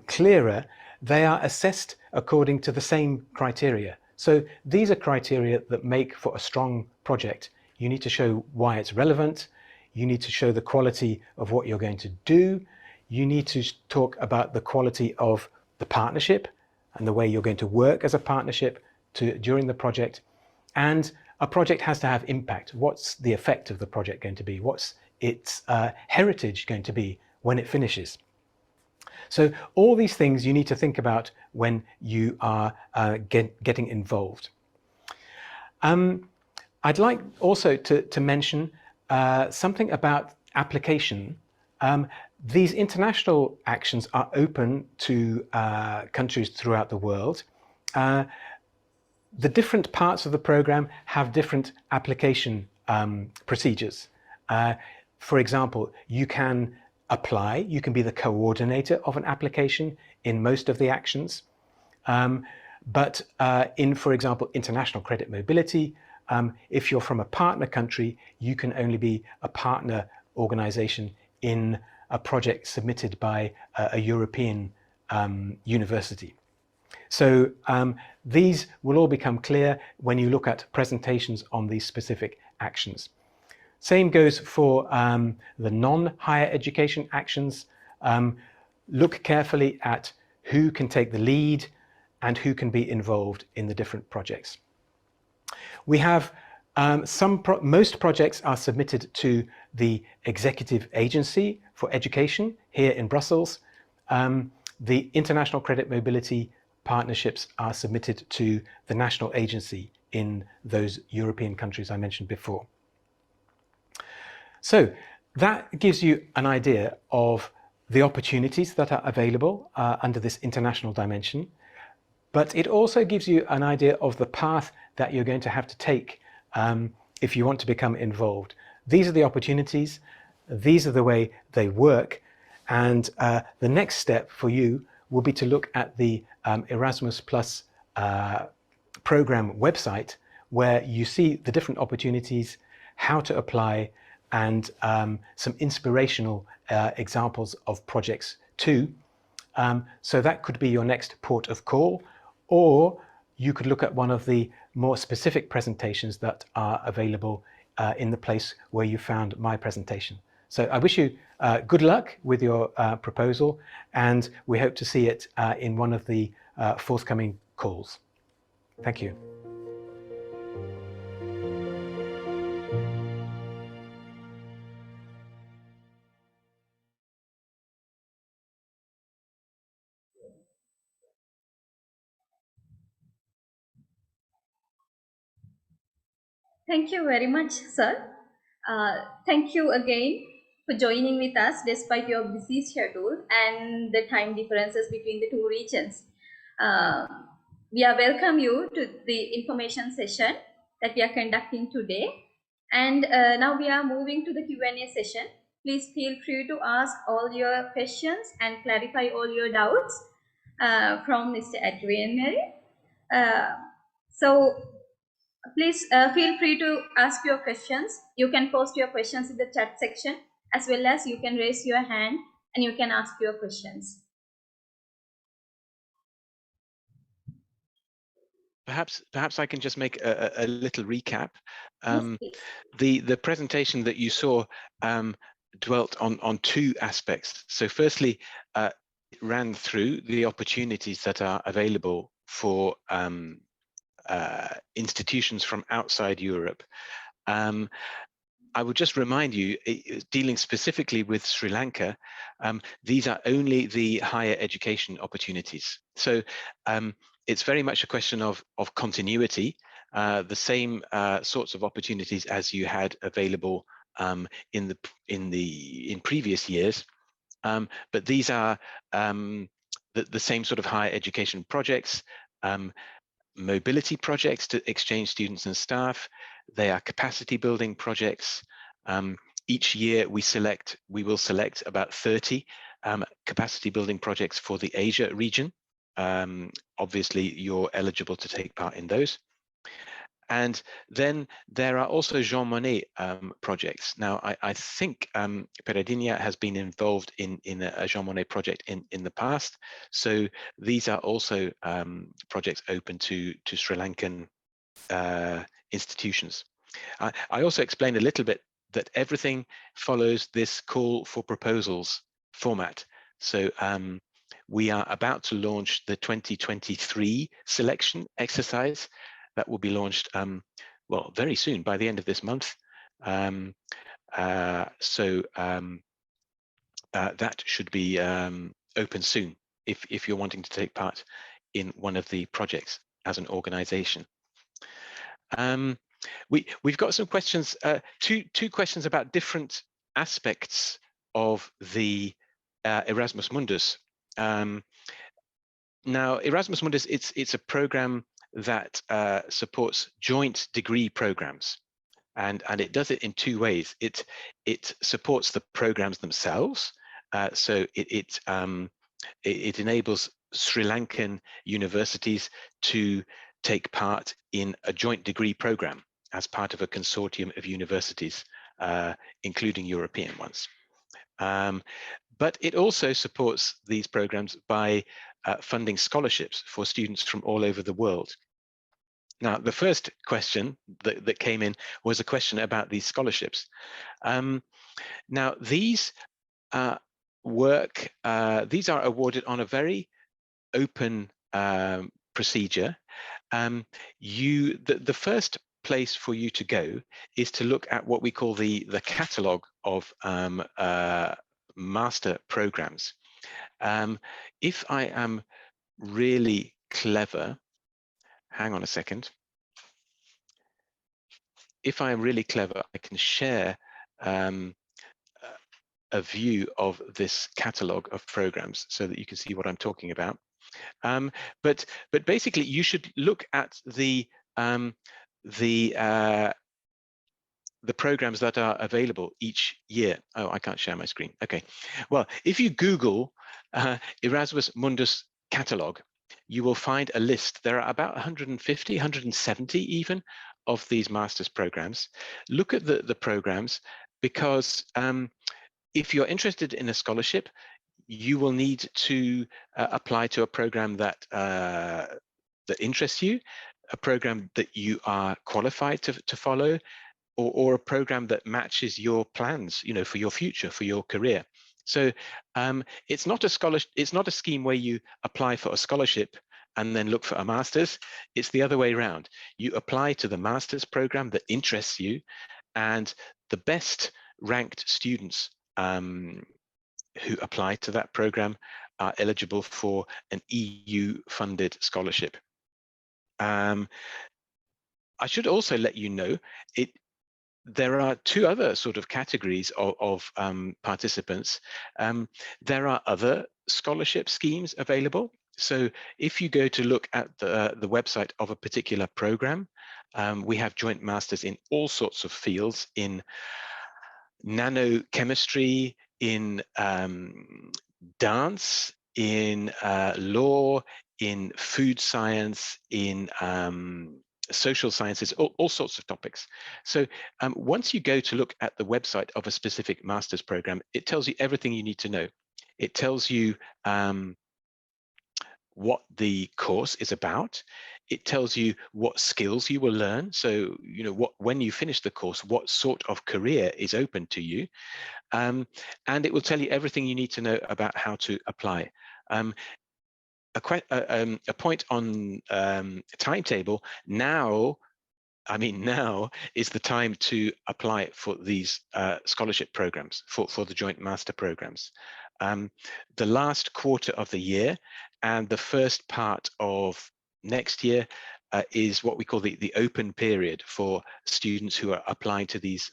clearer, they are assessed according to the same criteria. So these are criteria that make for a strong project. You need to show why it's relevant. You need to show the quality of what you're going to do. You need to talk about the quality of the partnership and the way you're going to work as a partnership during the project. And a project has to have impact. What's the effect of the project going to be? What's its heritage going to be when it finishes? So all these things you need to think about when you are getting involved. I'd like also to mention something about application. These international actions are open to countries throughout the world. The different parts of the program have different application procedures. For example, you can apply, you can be the coordinator of an application in most of the actions. But in, for example, international credit mobility, if you're from a partner country, you can only be a partner organization in a project submitted by a European university. So these will all become clear when you look at presentations on these specific actions. Same goes for the non-higher education actions. Look carefully at who can take the lead and who can be involved in the different projects. We have most projects are submitted to the Executive Agency for Education here in Brussels. The International Credit Mobility partnerships are submitted to the national agency in those European countries I mentioned before. So that gives you an idea of the opportunities that are available under this international dimension, but it also gives you an idea of the path that you're going to have to take if you want to become involved. These are the opportunities, these are the way they work, and the next step for you will be to look at the Erasmus Plus program website, where you see the different opportunities, how to apply, and some inspirational examples of projects too. So that could be your next port of call, or you could look at one of the more specific presentations that are available in the place where you found my presentation. So I wish you good luck with your proposal, and we hope to see it in one of the forthcoming calls. Thank you. Thank you very much, sir. Thank you again for joining with us despite your busy schedule and the time differences between the two regions. We welcome you to the information session that we are conducting today. And now we are moving to the Q&A session. Please feel free to ask all your questions and clarify all your doubts from Mr. Adrian. So please feel free to ask your questions. You can post your questions in the chat section, as well as you can raise your hand and you can ask your questions. Perhaps I can just make a little recap. Yes, please. The presentation that you saw dwelt on two aspects. So firstly, it ran through the opportunities that are available for institutions from outside Europe. I would just remind you, dealing specifically with Sri Lanka, these are only the higher education opportunities. So it's very much a question of continuity, the same sorts of opportunities as you had available in previous years, but these are the same sort of higher education projects, mobility projects to exchange students and staff. They are capacity building projects. Each year we will select about 30 capacity building projects for the Asia region. Obviously, you're eligible to take part in those. And then there are also Jean Monnet projects. Now, I think Peradeniya has been involved in a Jean Monnet project in the past. So these are also projects open to Sri Lankan institutions. I also explained a little bit that everything follows this call for proposals format. So we are about to launch the 2023 selection exercise that will be launched, well, very soon, by the end of this month. That should be open soon if you're wanting to take part in one of the projects as an organization. We've got some questions, two questions about different aspects of the Erasmus Mundus. Now, Erasmus Mundus, it's a program that supports joint degree programs, and it does it in two ways. It supports the programs themselves, so it enables Sri Lankan universities to take part in a joint degree program as part of a consortium of universities, including European ones. But it also supports these programs by funding scholarships for students from all over the world. Now, the first question that came in was a question about these scholarships. Now, these these are awarded on a very open procedure. The first place for you to go is to look at what we call the catalogue of master programs. If I am really clever, hang on a second. If I am really clever, I can share a view of this catalogue of programs so that you can see what I'm talking about. But basically, you should look at the programs that are available each year. Oh, I can't share my screen. Okay. Well, if you Google Erasmus Mundus catalog, you will find a list. There are about 150, 170 even of these master's programs. Look at the programs, because if you're interested in a scholarship, you will need to apply to a program that that interests you, a program that you are qualified to follow, or a program that matches your plans, you know, for your future, for your career. So it's not a scheme where you apply for a scholarship and then look for a master's. It's the other way around. You apply to the master's program that interests you, and the best ranked students who apply to that program are eligible for an EU-funded scholarship. I should also let you know, there are two other sort of categories of participants. There are other scholarship schemes available. So if you go to look at the website of a particular program, we have joint masters in all sorts of fields, in nanochemistry, in dance, in law, in food science, in social sciences, all sorts of topics. So once you go to look at the website of a specific master's program, it tells you everything you need to know. It tells you what the course is about. It tells you what skills you will learn. So, you know, when you finish the course, what sort of career is open to you. And it will tell you everything you need to know about how to apply. A point on timetable now. I mean, now is the time to apply for these scholarship programs, for the joint master programs. The last quarter of the year and the first part of next year is what we call the open period for students who are applying to these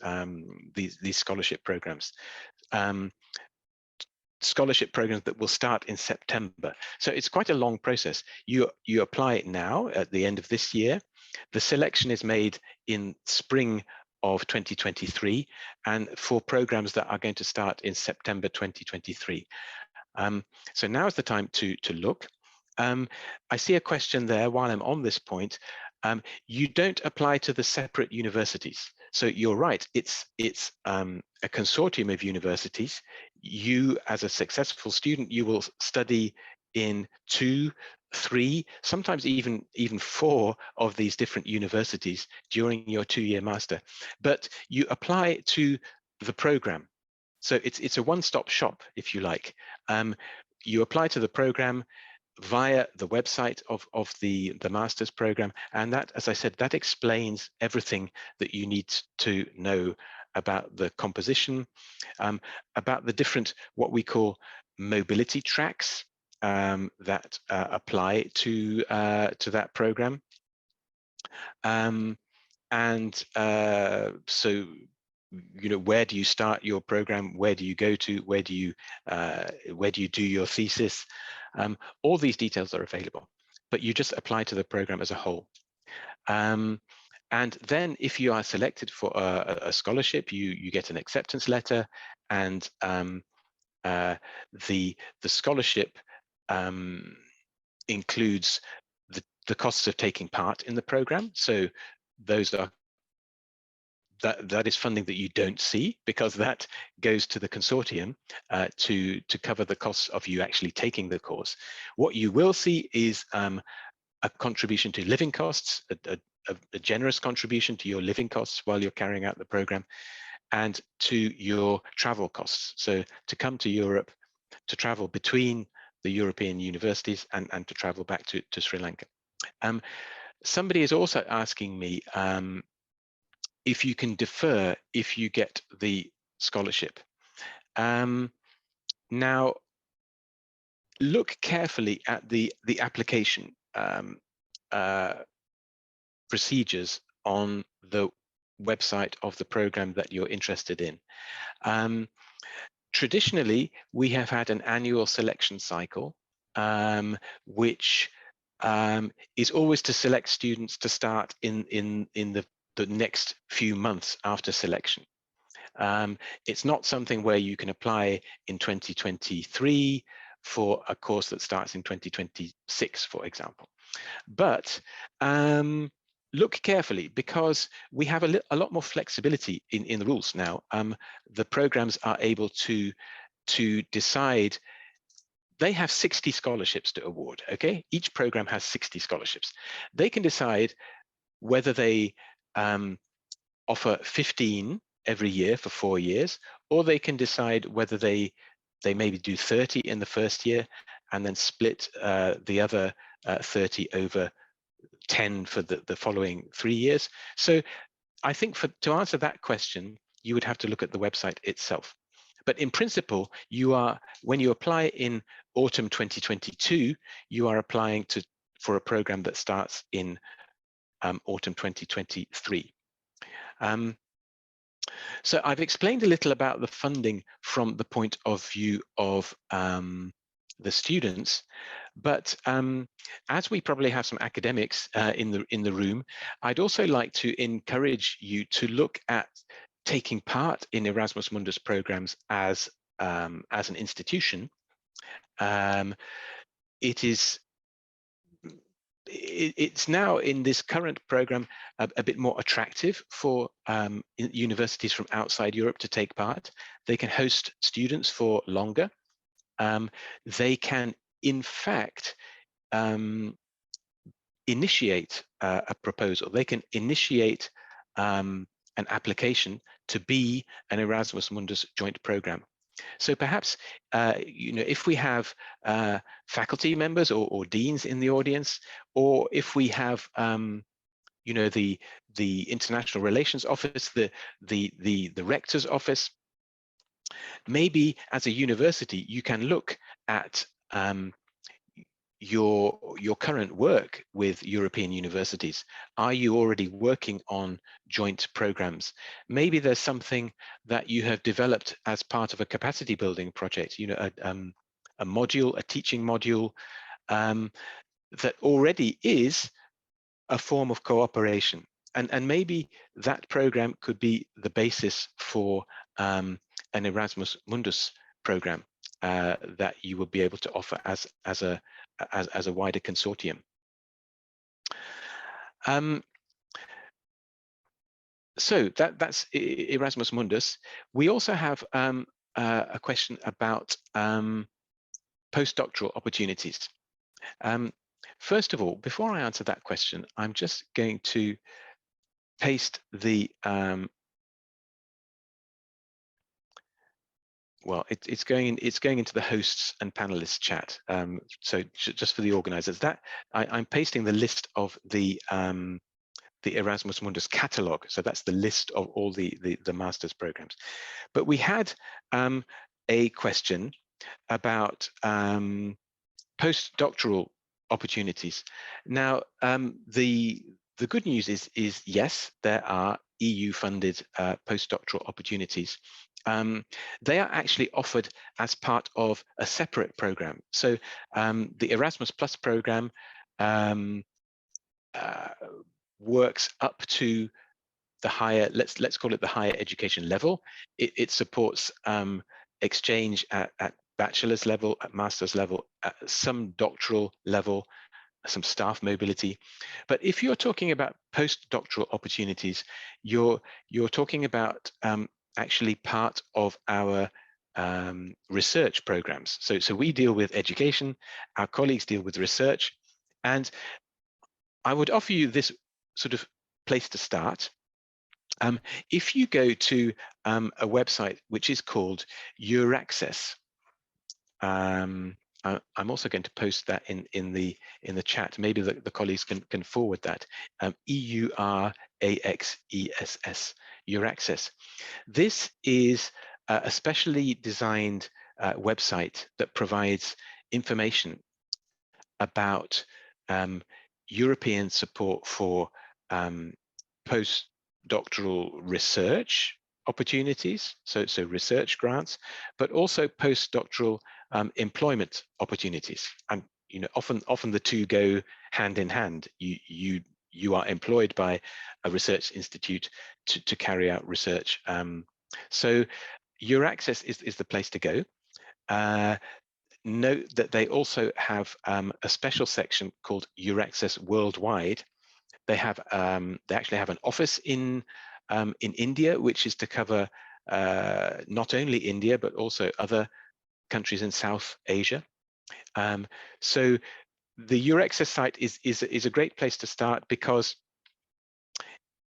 scholarship programs. Scholarship programs that will start in September. So it's quite a long process. You apply it now at the end of this year. The selection is made in spring of 2023, and for programs that are going to start in September 2023. So now is the time to look. I see a question there while I'm on this point. You don't apply to the separate universities. So you're right, it's a consortium of universities. You, as a successful student, you will study in 2, 3, sometimes even 4 of these different universities during your 2-year master. But you apply to the program. So it's a one-stop shop, if you like. You apply to the program via the website of the master's program, and that, as I said, that explains everything that you need to know about the composition, about the different what we call mobility tracks that apply to that program, so, you know, where do you start your program? Where do you go to? Where do you do your thesis? All these details are available, but you just apply to the program as a whole. And then, if you are selected for a scholarship, you get an acceptance letter, and the scholarship includes the costs of taking part in the program. So those are that is funding that you don't see, because that goes to the consortium to cover the costs of you actually taking the course. What you will see is a contribution to living costs, a generous contribution to your living costs while you're carrying out the program, and to your travel costs. So to come to Europe, to travel between the European universities, and to travel back to Sri Lanka. Somebody is also asking me if you can defer if you get the scholarship. Now, look carefully at the application procedures on the website of the program that you're interested in. Traditionally, we have had an annual selection cycle, which is always to select students to start in the next few months after selection. It's not something where you can apply in 2023 for a course that starts in 2026, for example. But look carefully, because we have a lot more flexibility in the rules now. The programs are able to decide. They have 60 scholarships to award, okay? Each program has 60 scholarships. They can decide whether they offer 15 every year for 4 years, or they can decide whether they maybe do 30 in the first year and then split the other 30 over 10 for the following 3 years. So I think to answer that question, you would have to look at the website itself. But in principle, when you apply in autumn 2022, you are applying for a program that starts in autumn 2023. So I've explained a little about the funding from the point of view of the students, but as we probably have some academics in the room, I'd also like to encourage you to look at taking part in Erasmus Mundus programs as an institution, it's now in this current program a bit more attractive for universities from outside Europe to take part. They can host students for longer. They can, in fact, initiate a proposal. They can initiate an application to be an Erasmus Mundus joint program. So perhaps, if we have faculty members or deans in the audience, or if we have, the International Relations Office, the Rector's Office, maybe as a university, you can look at your current work with European universities. Are you already working on joint programs? Maybe there's something that you have developed as part of a capacity building project, a module, a teaching module that already is a form of cooperation. And maybe that program could be the basis for an Erasmus Mundus program that you would be able to offer as a wider consortium. So that's Erasmus Mundus. We also have a question about postdoctoral opportunities. First of all, before I answer that question, I'm just going to paste the well, it's going into the hosts and panelists chat. So just for the organizers, that I'm pasting the list of the Erasmus Mundus catalog. So that's the list of all the master's programs. But we had a question about postdoctoral opportunities. Now, the good news is yes, there are EU-funded postdoctoral opportunities. They are actually offered as part of a separate program. So the Erasmus Plus program works up to the higher, let's call it the higher education level. It supports exchange at bachelor's level, at master's level, at some doctoral level, some staff mobility. But if you're talking about postdoctoral opportunities, you're talking about actually part of our research programs. So we deal with education, our colleagues deal with research, and I would offer you this sort of place to start. If you go to a website which is called Euraccess, I'm also going to post that in the chat. Maybe the colleagues can forward that. EURAXESS, Euraccess. This is a specially designed website that provides information about European support for postdoctoral research opportunities, so research grants, but also postdoctoral employment opportunities. And often the two go hand in hand. You are employed by a research institute to carry out research. So Euraccess is the place to go. Note that they also have a special section called Euraccess Worldwide. They actually have an office in India, which is to cover not only India but also other countries in South Asia. So the Euraccess site is a great place to start because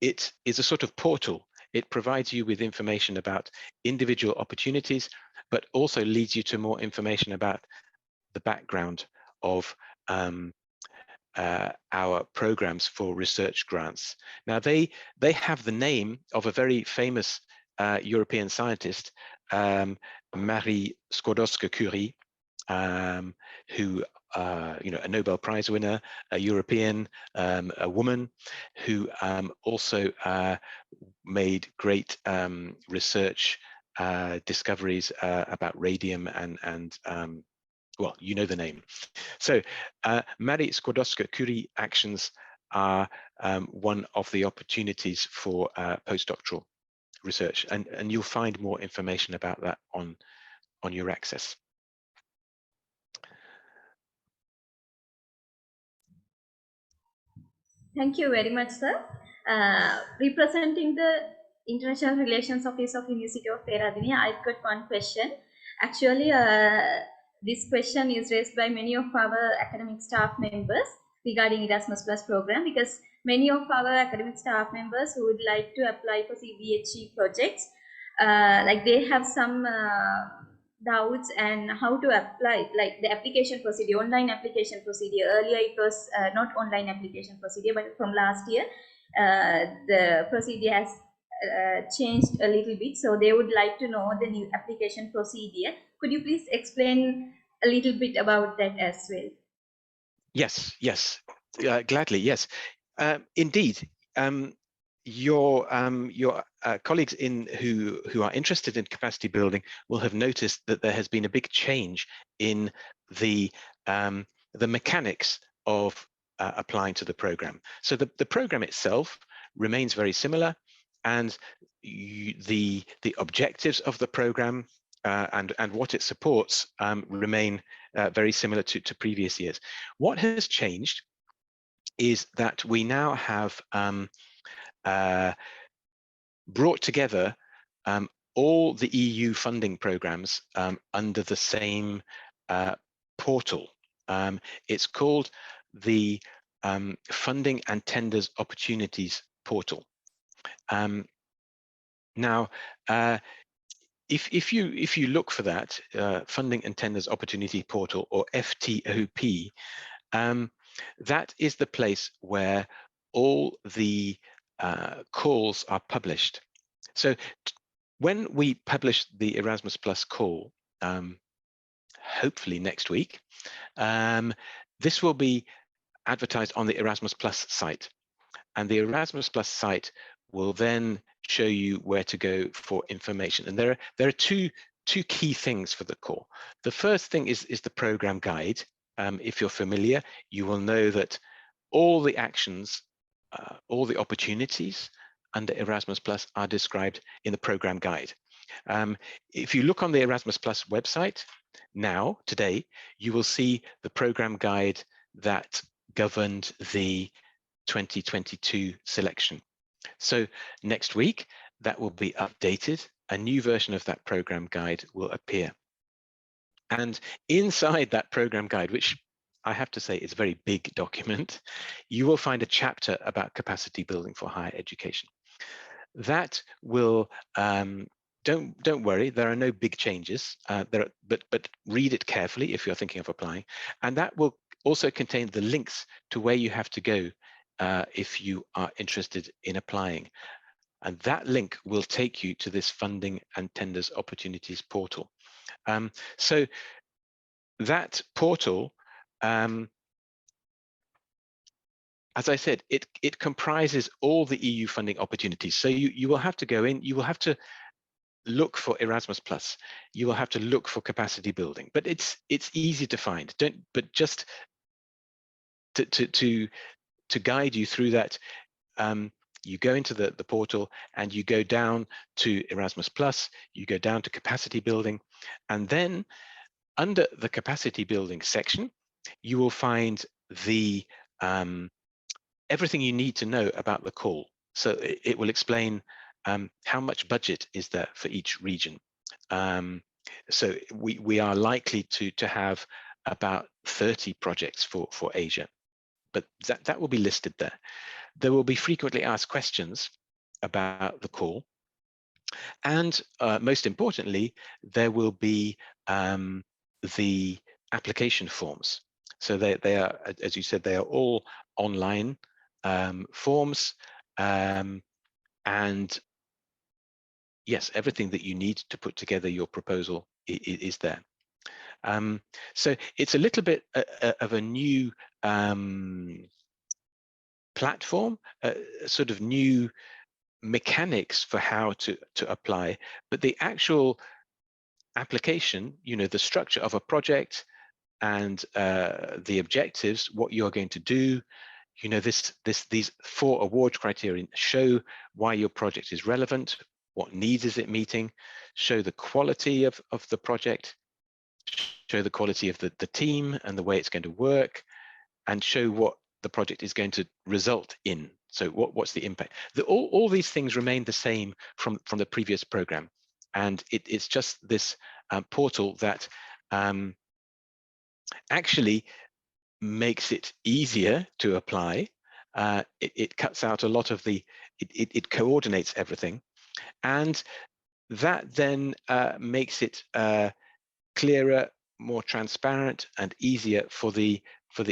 it is a sort of portal. It provides you with information about individual opportunities, but also leads you to more information about the background of our programs for research grants. Now, they have the name of a very famous European scientist, Marie Skłodowska-Curie, who a Nobel Prize winner, a European, a woman who also made great research discoveries about radium and well, you know the name. So Marie Skłodowska-Curie actions are one of the opportunities for postdoctoral research, and you'll find more information about that on your access. Thank you very much, sir. Representing the International Relations Office of University of Peradeniya, I've got one question. Actually, this question is raised by many of our academic staff members regarding Erasmus Plus program, because many of our academic staff members who would like to apply for CBHE projects, like they have some doubts and how to apply, like the application procedure, online application procedure. Earlier it was not online application procedure, but from last year the procedure has changed a little bit, so they would like to know the new application procedure. Could you please explain a little bit about that as well? Yes, gladly, yes. Indeed, your colleagues who are interested in capacity building will have noticed that there has been a big change in the mechanics of applying to the program. So the program itself remains very similar, and the objectives of the program and what it supports remain very similar to previous years. What has changed is that we now have brought together all the EU funding programs under the same portal. It's called the Funding and Tenders Opportunities Portal. Now, if you look for that Funding and Tenders Opportunity Portal, or FTOP, that is the place where all the calls are published. So when we publish the Erasmus Plus call, hopefully next week, this will be advertised on the Erasmus Plus site, and the Erasmus Plus site will then show you where to go for information. And there are two key things for the call. The first thing is the program guide. If you're familiar, you will know that all the actions, all the opportunities under Erasmus Plus are described in the program guide. If you look on the Erasmus Plus website now, today, you will see the program guide that governed the 2022 selection. So next week, that will be updated. A new version of that program guide will appear. And inside that program guide, which I have to say is a very big document, you will find a chapter about capacity building for higher education. That will, don't worry, there are no big changes, but read it carefully if you're thinking of applying. And that will also contain the links to where you have to go if you are interested in applying. And that link will take you to this Funding and Tenders Opportunities portal. So that portal, as I said, it comprises all the EU funding opportunities. So you will have to go in, you will have to look for Erasmus Plus, you will have to look for capacity building, but it's easy to find. But just to guide you through that, you go into the portal and you go down to Erasmus Plus, you go down to capacity building, and then under the capacity building section, you will find the everything you need to know about the call. So it will explain how much budget is there for each region. So we are likely to have about 30 projects for Asia, but that will be listed there. There will be frequently asked questions about the call. And most importantly, there will be the application forms. So they are, as you said, they are all online forms. And yes, everything that you need to put together your proposal is there. So it's a little bit of a new platform, sort of new mechanics for how to apply, but the actual application, the structure of a project and the objectives, what you're going to do, these 4 award criteria show why your project is relevant, what needs is it meeting, show the quality of the project, show the quality of the team and the way it's going to work, and show what the project is going to result in. So what's the impact? All these things remain the same from the previous program. And it's just this portal that actually makes it easier to apply. It cuts out a lot of it coordinates everything. And that then makes it clearer, more transparent, and easier for the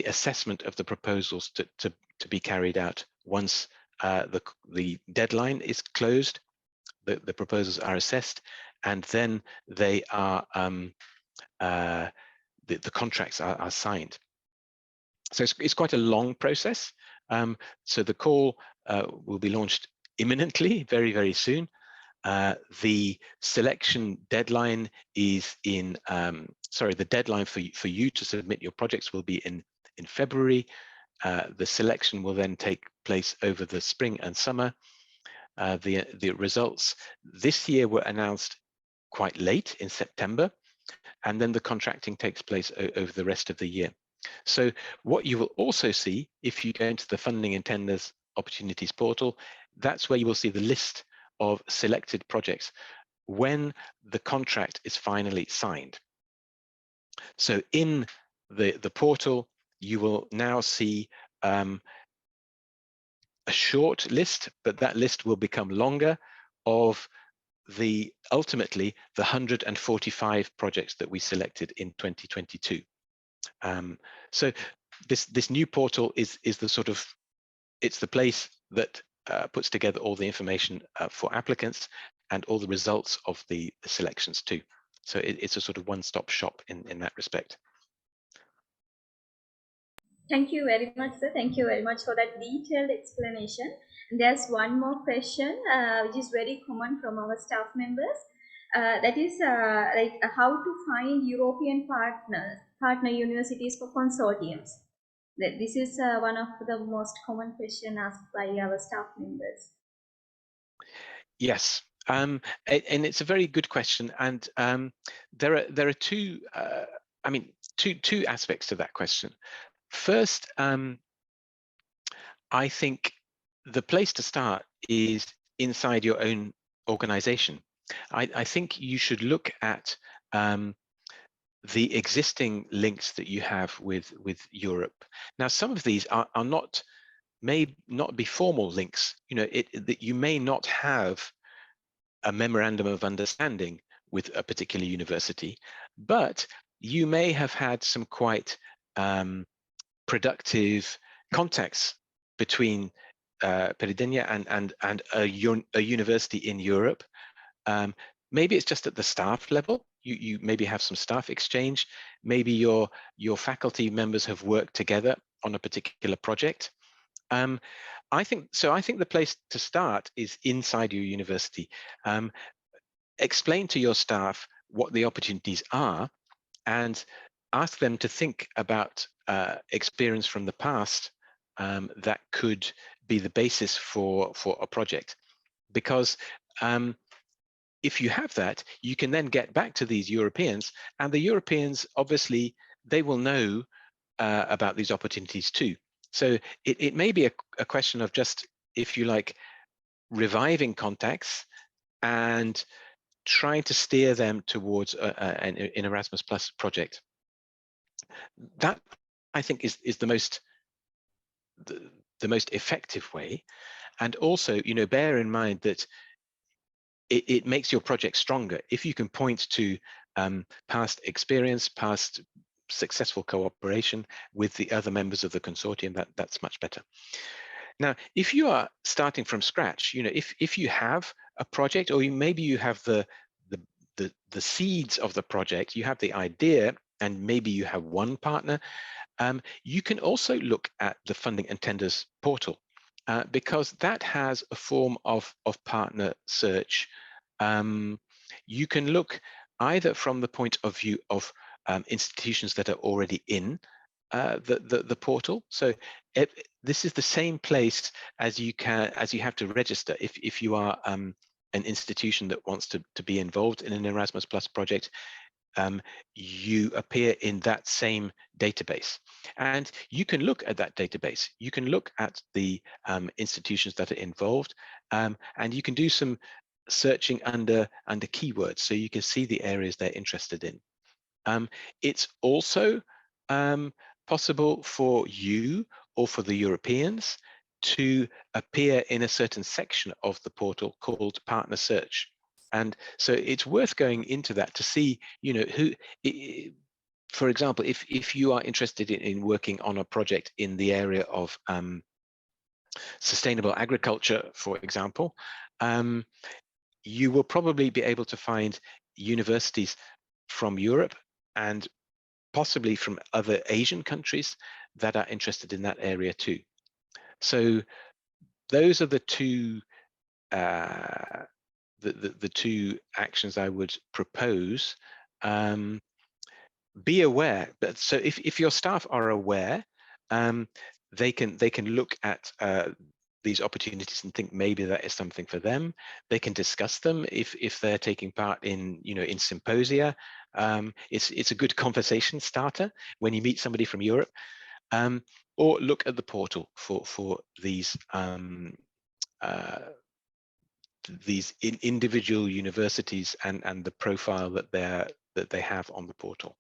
assessment of the proposals to be carried out once the deadline is closed. The proposals are assessed, and then they are the contracts are signed. So it's quite a long process. So the call will be launched imminently, very, very soon. The selection deadline is in, the deadline for you to submit your projects will be in February. The selection will then take place over the spring and summer. The results this year were announced quite late in September, and then the contracting takes place over the rest of the year. So what you will also see if you go into the Funding and Tenders Opportunities portal, that's where you will see the list of selected projects when the contract is finally signed. So in the portal, you will now see a short list, but that list will become longer, of ultimately the 145 projects that we selected in 2022. So this new portal is the sort of, it's the place that puts together all the information for applicants and all the results of the selections too. So it's a sort of one-stop shop in that respect. Thank you very much, sir. Thank you very much for that detailed explanation. And there's one more question, which is very common from our staff members. That is how to find European partner universities for consortiums. This is one of the most common questions asked by our staff members. Yes, and it's a very good question. And there are two, two aspects to that question. First, I think the place to start is inside your own organization. I think you should look at the existing links that you have with Europe. Now, some of these may not be formal links. You know, that you may not have a memorandum of understanding with a particular university, but you may have had some quite productive contacts between Peradeniya and a university in Europe. Maybe it's just at the staff level. You maybe have some staff exchange. Maybe your faculty members have worked together on a particular project. I think the place to start is inside your university. Explain to your staff what the opportunities are, and ask them to think about experience from the past that could be the basis for a project. Because if you have that, you can then get back to these Europeans, and the Europeans, obviously, they will know about these opportunities too. So it may be a question of just, if you like, reviving contacts and trying to steer them towards an Erasmus Plus project. That, I think, is the most effective way. And also, you know, bear in mind that it makes your project stronger if you can point to past experience, past successful cooperation with the other members of the consortium. That's much better. Now, if you are starting from scratch, you know, if you have a project, or maybe you have the seeds of the project, you have the idea, and maybe you have one partner, you can also look at the Funding and Tenders portal, because that has a form of partner search. You can look either from the point of view of institutions that are already in the portal. So this is the same place as you have to register if you are an institution that wants to be involved in an Erasmus Plus project, you appear in that same database. And you can look at that database. You can look at the institutions that are involved, and you can do some searching under keywords, so you can see the areas they're interested in. It's also possible for you or for the Europeans to appear in a certain section of the portal called Partner Search. And so it's worth going into that to see, who, for example, if you are interested in working on a project in the area of sustainable agriculture, for example, you will probably be able to find universities from Europe and possibly from other Asian countries that are interested in that area too. So those are the two the two actions I would propose. Be aware, but so if your staff are aware, they can look at these opportunities and think maybe that is something for them. They can discuss them if they're taking part in in symposia. It's a good conversation starter when you meet somebody from Europe, or look at the portal for these individual universities and the profile that they have on the portal.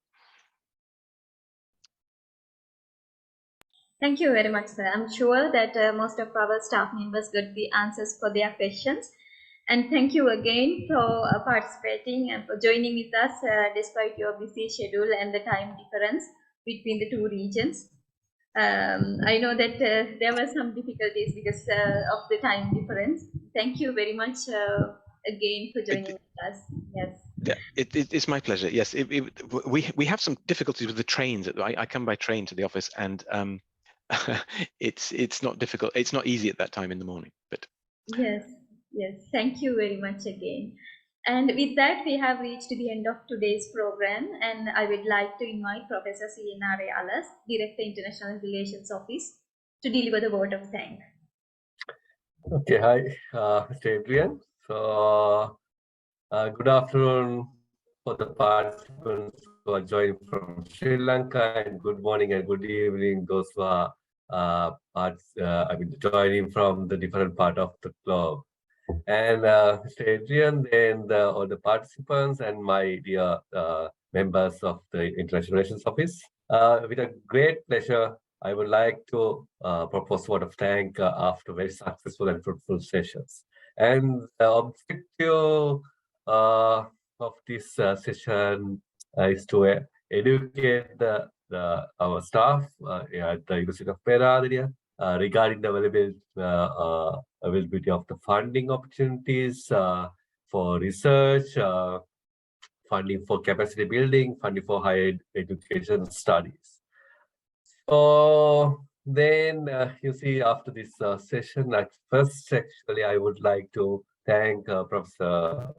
Thank you very much, sir. I'm sure that most of our staff members got the answers for their questions. And thank you again for participating and for joining with us despite your busy schedule and the time difference between the two regions. I know that there were some difficulties because of the time difference. Thank you very much again for joining with us. Yes. Yeah, it's my pleasure. Yes, we have some difficulties with the trains. I come by train to the office, and it's not difficult. It's not easy at that time in the morning. But yes. Thank you very much again. And with that, we have reached the end of today's program, and I would like to invite Professor C.N.R. Alas, Director International Relations Office, to deliver the vote of thanks. Okay, hi, Mr. Adrian. So, good afternoon for the participants who are joining from Sri Lanka, and good morning and good evening those who are joining from the different part of the globe. And Mr. Adrian, and all the participants and my dear members of the International Relations Office, with a great pleasure, I would like to propose a word of thanks after very successful and fruitful sessions. And the objective of this session is to educate our staff at the University of Peradeniya regarding the availability of the funding opportunities for research, funding for capacity building, funding for higher education studies. So then you see, after this session, first actually I would like to thank Professor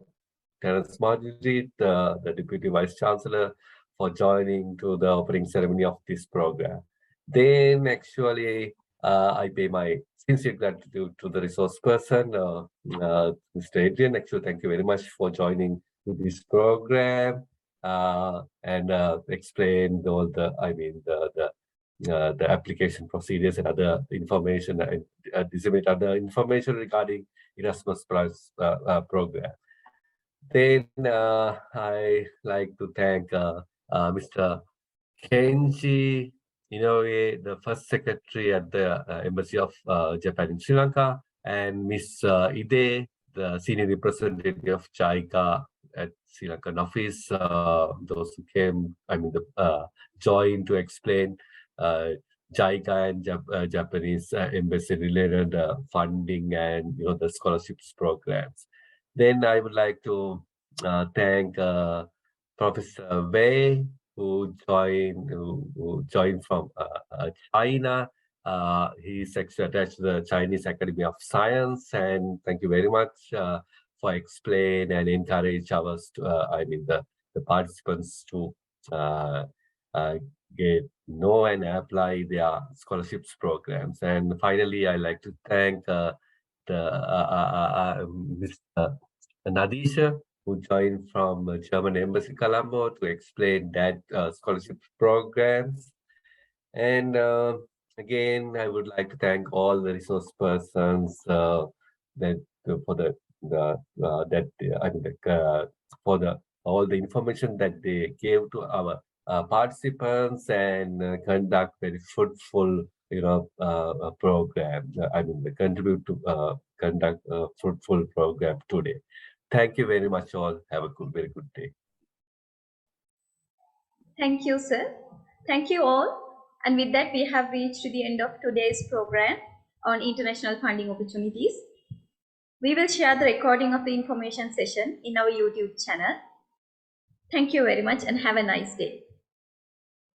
Terence Mudhujith, the Deputy Vice-chancellor, for joining to the opening ceremony of this program. Then actually I pay my sincere gratitude to the resource person, Mr. Adrian. Actually, thank you very much for joining to this program and explain all the the application procedures and other information and disseminate other information regarding Erasmus Plus program. Then I like to thank Mr. Kenji Inoue, the first secretary at the Embassy of Japan in Sri Lanka, and Miss Ide, the senior representative of JICA at Sri Lankan office. Those who came, joined to explain JICA and Japanese embassy related funding and the scholarships programs. Then I would like to thank Professor Veale, who joined from China. He's actually attached to the Chinese Academy of Science, and thank you very much for explain and encourage us to, the participants to get know and apply their scholarships programs. And finally, I like to thank Mr. Nadeesha, who joined from German Embassy Colombo to explain that scholarship programs. And again, I would like to thank all the resource persons that for the for the all the information that they gave to our participants and conduct very fruitful, program. They contribute to conduct a fruitful program today. Thank you very much, all. Have a very good day. Thank you, sir. Thank you all. And with that, we have reached the end of today's program on international funding opportunities. We will share the recording of the information session in our YouTube channel. Thank you very much and have a nice day.